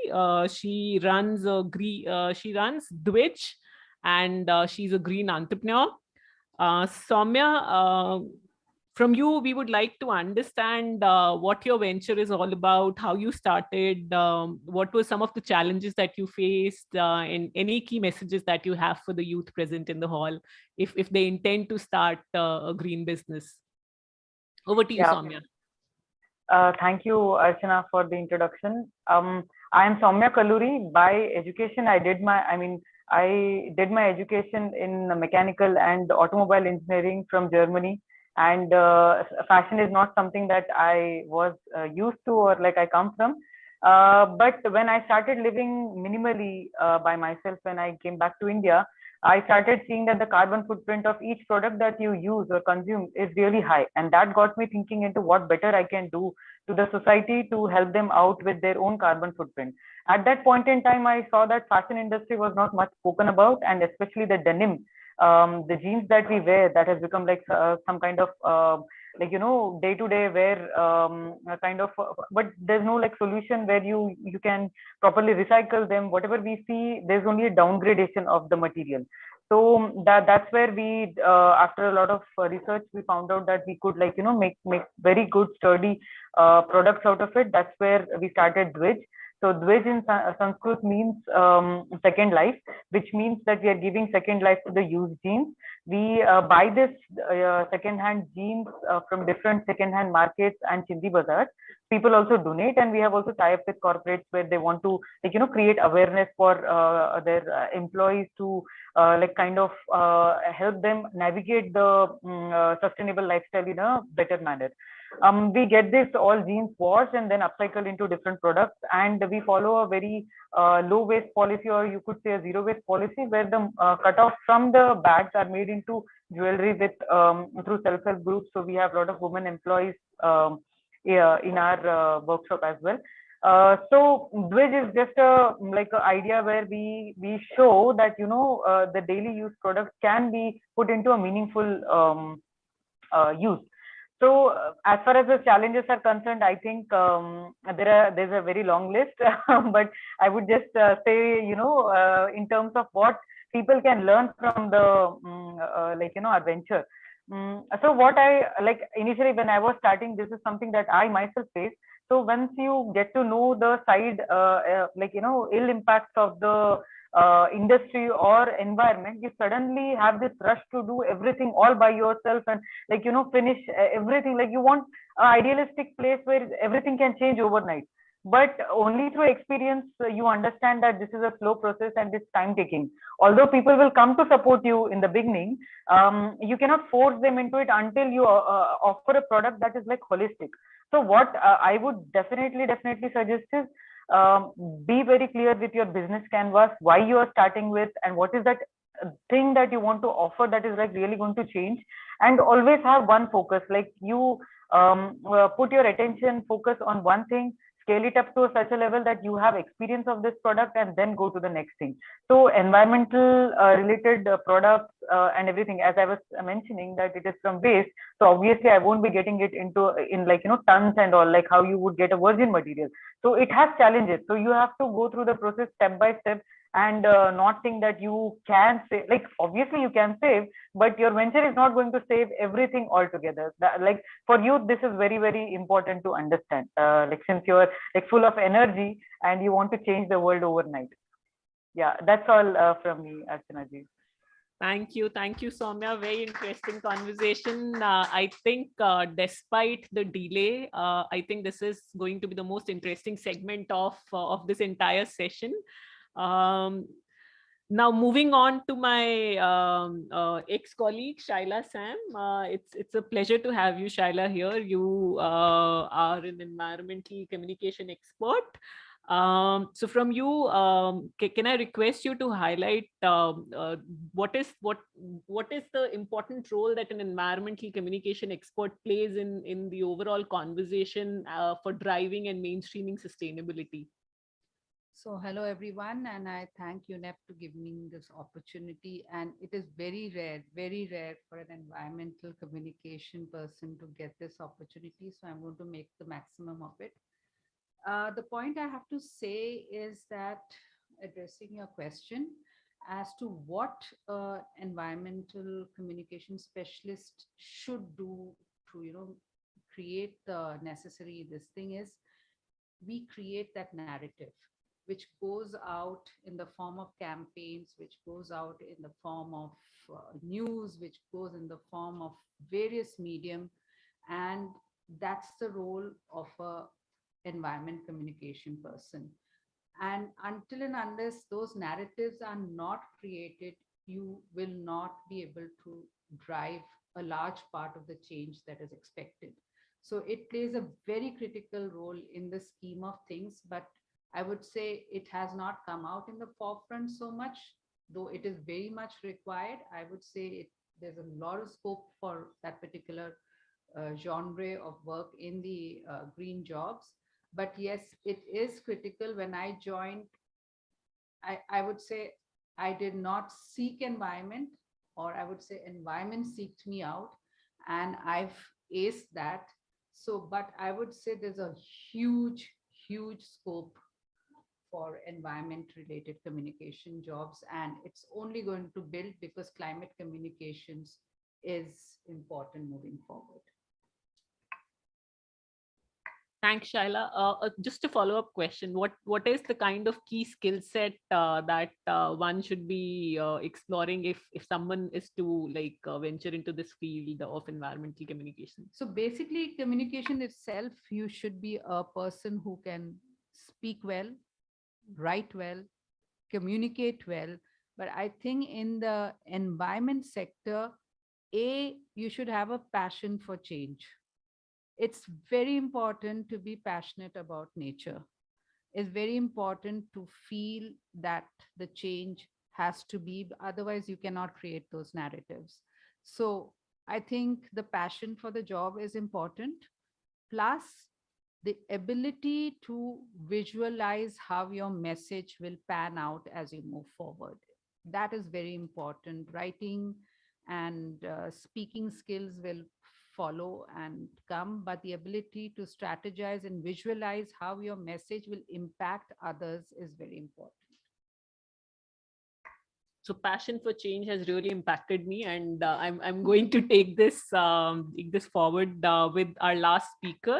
She runs Dwitch, and she's a green entrepreneur. Soumya, from you, we would like to understand what your venture is all about, how you started, what were some of the challenges that you faced, and any key messages that you have for the youth present in the hall, if they intend to start a green business. Over to you, Soumya. Thank you, Archana, for the introduction. I am Soumya Kalluri. By education, I did my education in mechanical and automobile engineering from Germany. And fashion is not something that I was used to or like I come from. But when I started living minimally by myself, when I came back to India, I started seeing that the carbon footprint of each product that you use or consume is really high. And that got me thinking into what better I can do to the society to help them out with their own carbon footprint. At that point in time, I saw that fashion industry was not much spoken about, and especially the denim, the jeans that we wear, that has become like some kind of like, you know, day to day wear kind of, but there's no like solution where you can properly recycle them. Whatever we see, there's only a downgradation of the material. So that's where we after a lot of research, we found out that we could, like, you know, make very good sturdy products out of it. That's where we started Dwij. So Dwij in Sanskrit means second life, which means that we are giving second life to the used jeans. We buy this second-hand jeans from different second-hand markets and chindi bazaars. People also donate, and we have also tie-up with corporates where they want to, like, you know, create awareness for their employees to like kind of help them navigate the sustainable lifestyle in a better manner. We get this all jeans washed and then upcycled into different products, and we follow a very low waste policy, or you could say a zero waste policy, where the cutoff from the bags are made into jewelry with through self-help groups. So we have a lot of women employees yeah, in our workshop as well. So Dwij is just a like an idea where we show that, you know, the daily use products can be put into a meaningful use. So as far as the challenges are concerned, I think there's a very long list, but I would just say, you know, in terms of what people can learn from the like, you know, adventure. So what I like initially when I was starting, this is something that I myself faced. So once you get to know the side, like, you know, ill impacts of the industry or environment, you suddenly have this rush to do everything all by yourself and, like, you know, finish everything. Like, you want an idealistic place where everything can change overnight, but only through experience you understand that this is a slow process and it's time taking. Although people will come to support you in the beginning, you cannot force them into it until you offer a product that is like holistic. So what I would definitely suggest is be very clear with your business canvas, why you are starting with, and what is that thing that you want to offer that is like really going to change. And always have one focus, like you put your attention focus on one thing, scale it up to such a level that you have experience of this product, and then go to the next thing. So environmental related products and everything, as I was mentioning, that it is from waste. So obviously I won't be getting it into in, like, you know, tons and all, like how you would get a virgin material. So it has challenges. So you have to go through the process step by step, and not think that you can save. Like, obviously you can save, but your venture is not going to save everything altogether. Like, for you, this is very, very important to understand. Like, since you're like full of energy and you want to change the world overnight. Yeah, that's all from me, Archana ji. Thank you, Soumya. Very interesting conversation. I think despite the delay, I think this is going to be the most interesting segment of this entire session. Now moving on to my ex-colleague Shaila Sam. It's a pleasure to have you, Shaila, here. You are an environmental communication expert. So from you, can I request you to highlight what is the important role that an environmental communication expert plays in the overall conversation for driving and mainstreaming sustainability? So hello everyone, and I thank UNEP to give me this opportunity. And it is very rare for an environmental communication person to get this opportunity. So I'm going to make the maximum of it. The point I have to say is that, addressing your question as to what environmental communication specialist should do to, you know, create the necessary, this thing is, we create that narrative which goes out in the form of campaigns, which goes out in the form of news, which goes in the form of various medium. And that's the role of a environment communication person. And until and unless those narratives are not created, you will not be able to drive a large part of the change that is expected. So it plays a very critical role in the scheme of things, but I would say it has not come out in the forefront so much. though it is very much required, I would say there's a lot of scope for that particular genre of work in the green jobs. But yes, it is critical. When I joined, I would say I did not seek environment, or I would say environment seeked me out, and I've aced that. So, but I would say there's a huge, huge scope for environment related communication jobs, and it's only going to build because climate communications is important moving forward. Thanks, Shaila. Just a follow-up question. What is the kind of key skill set that one should be exploring if someone is to venture into this field of environmental communication? So basically, communication itself, you should be a person who can speak well, write well, communicate well. But I think in the environment sector, you should have a passion for change. It's very important to be passionate about nature. It's very important to feel that the change has to be, otherwise you cannot create those narratives. So I think the passion for the job is important, plus the ability to visualize how your message will pan out as you move forward. That is very important. Writing and speaking skills will follow and come, but the ability to strategize and visualize how your message will impact others is very important. So passion for change has really impacted me, and I'm going to take this forward with our last speaker,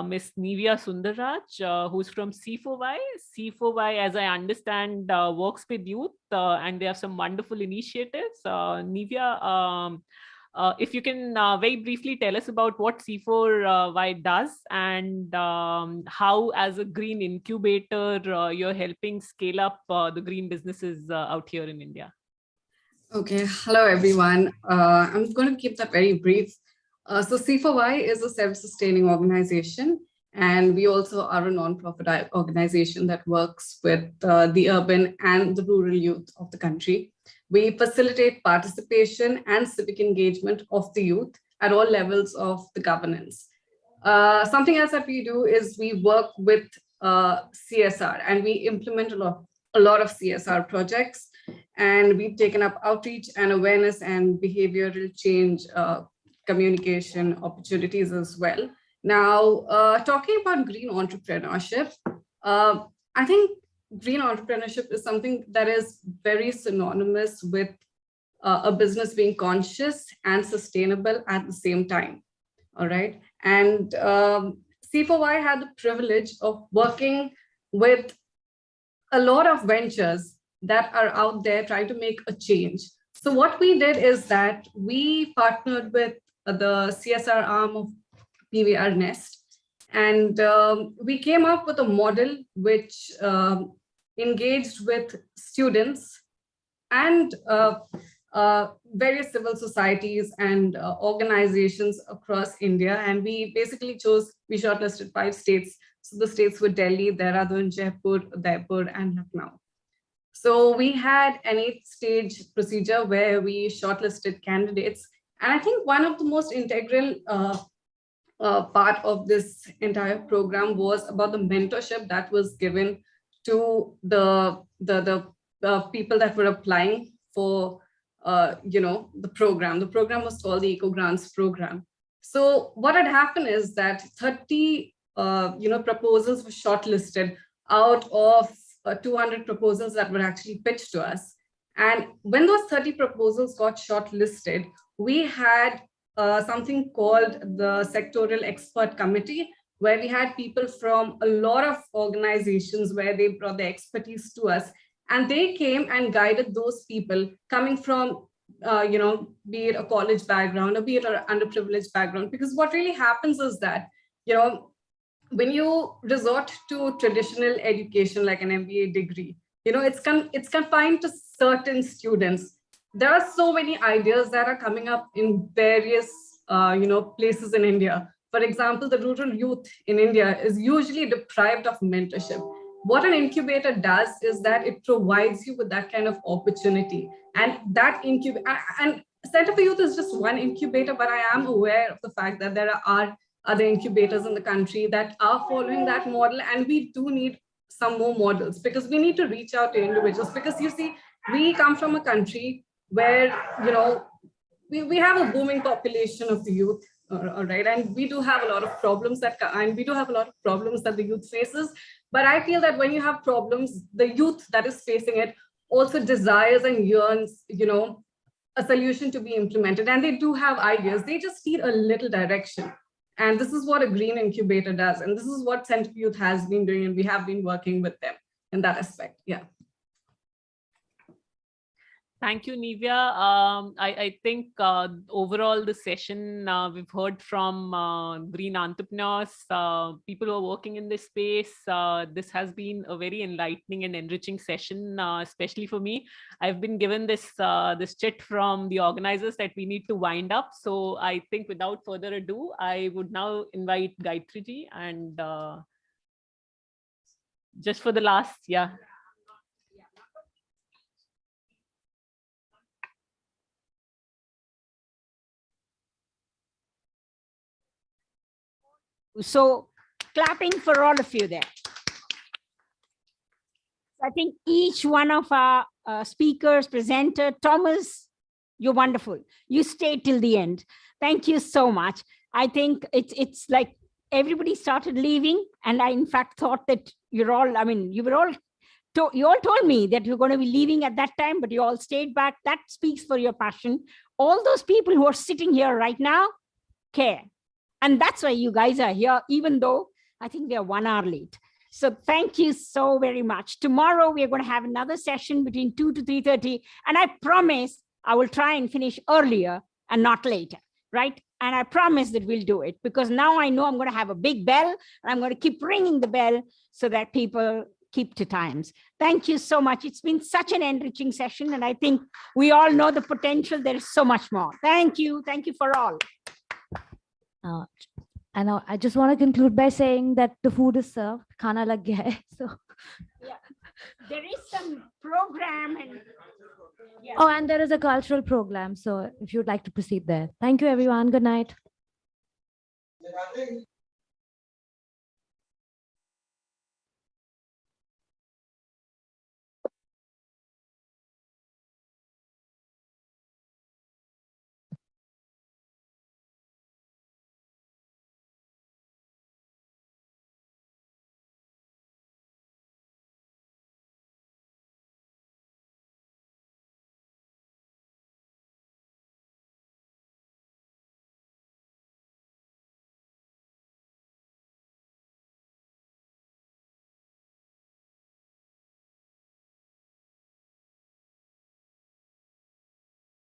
Miss Nivya Sundarraj, who's from C4Y. C4Y, as I understand, works with youth, and they have some wonderful initiatives. Nivya, if you can very briefly tell us about what C4Y does, and how, as a green incubator, you're helping scale up the green businesses out here in India. Okay, hello everyone. I'm going to keep that very brief. So C4Y is a self-sustaining organization, and we also are a non-profit organization that works with the urban and the rural youth of the country. We facilitate participation and civic engagement of the youth at all levels of the governance. Something else that we do is we work with CSR, and we implement a lot of CSR projects, and we've taken up outreach and awareness and behavioral change communication opportunities as well. Now, talking about green entrepreneurship, I think green entrepreneurship is something that is very synonymous with a business being conscious and sustainable at the same time. All right. And C4Y had the privilege of working with a lot of ventures that are out there trying to make a change. So what we did is that we partnered with the CSR arm of PVR Nest, and we came up with a model which engaged with students and various civil societies and organizations across India. And we basically shortlisted 5 states. So the states were Delhi, Dehradun, Jaipur, Udaipur, and Lucknow. So we had an 8-stage procedure where we shortlisted candidates. And I think one of the most integral part of this entire program was about the mentorship that was given to the people that were applying for the program. The program was called the Eco Grants program. So what had happened is that 30 proposals were shortlisted out of 200 proposals that were actually pitched to us. And when those 30 proposals got shortlisted, we had something called the Sectoral Expert Committee, where we had people from a lot of organizations where they brought their expertise to us. And they came and guided those people coming from, be it a college background or be it an underprivileged background. Because what really happens is that, when you resort to traditional education like an MBA degree, it's confined to certain students. There are so many ideas that are coming up in various, places in India. For example, the rural youth in India is usually deprived of mentorship. what an incubator does is that it provides you with that kind of opportunity. And that and Center for Youth is just one incubator, but I am aware of the fact that there are other incubators in the country that are following that model. And we do need some more models, because we need to reach out to individuals. Because you see, we come from a country where, we have a booming population of the youth, all right, and we do have a lot of problems that the youth faces. But I feel that when you have problems, the youth that is facing it also desires and yearns, a solution to be implemented, and they do have ideas. They just need a little direction. And this is what a green incubator does. And this is what Center for Youth has been doing, and we have been working with them in that aspect. Yeah. Thank you, Nivya. I think overall the session, we've heard from green entrepreneurs, people who are working in this space. This has been a very enlightening and enriching session, especially for me. I've been given this chit from the organizers that we need to wind up. So I think without further ado, I would now invite Gayatri ji, and just for the last, yeah. So clapping for all of you there. I think each one of our speakers, presenter, Thomas, you're wonderful. You stayed till the end. Thank you so much. I think it's like everybody started leaving, and I in fact thought that you all told me that you're going to be leaving at that time, but you all stayed back. That speaks for your passion. All those people who are sitting here right now care. And that's why you guys are here, even though I think we are 1 hour late. So thank you so very much. Tomorrow, we are going to have another session between 2 to 3:30. And I promise I will try and finish earlier and not later, right? And I promise that we'll do it, because now I know I'm going to have a big bell, and I'm going to keep ringing the bell so that people keep to times. Thank you so much. It's been such an enriching session. And I think we all know the potential. There is so much more. Thank you. Thank you for all. And I just want to conclude by saying that the food is served. Khana lag gaya hai, so. Yeah. There is some program. And yeah. Oh, and there is a cultural program. So if you'd like to proceed there. Thank you, everyone. Good night.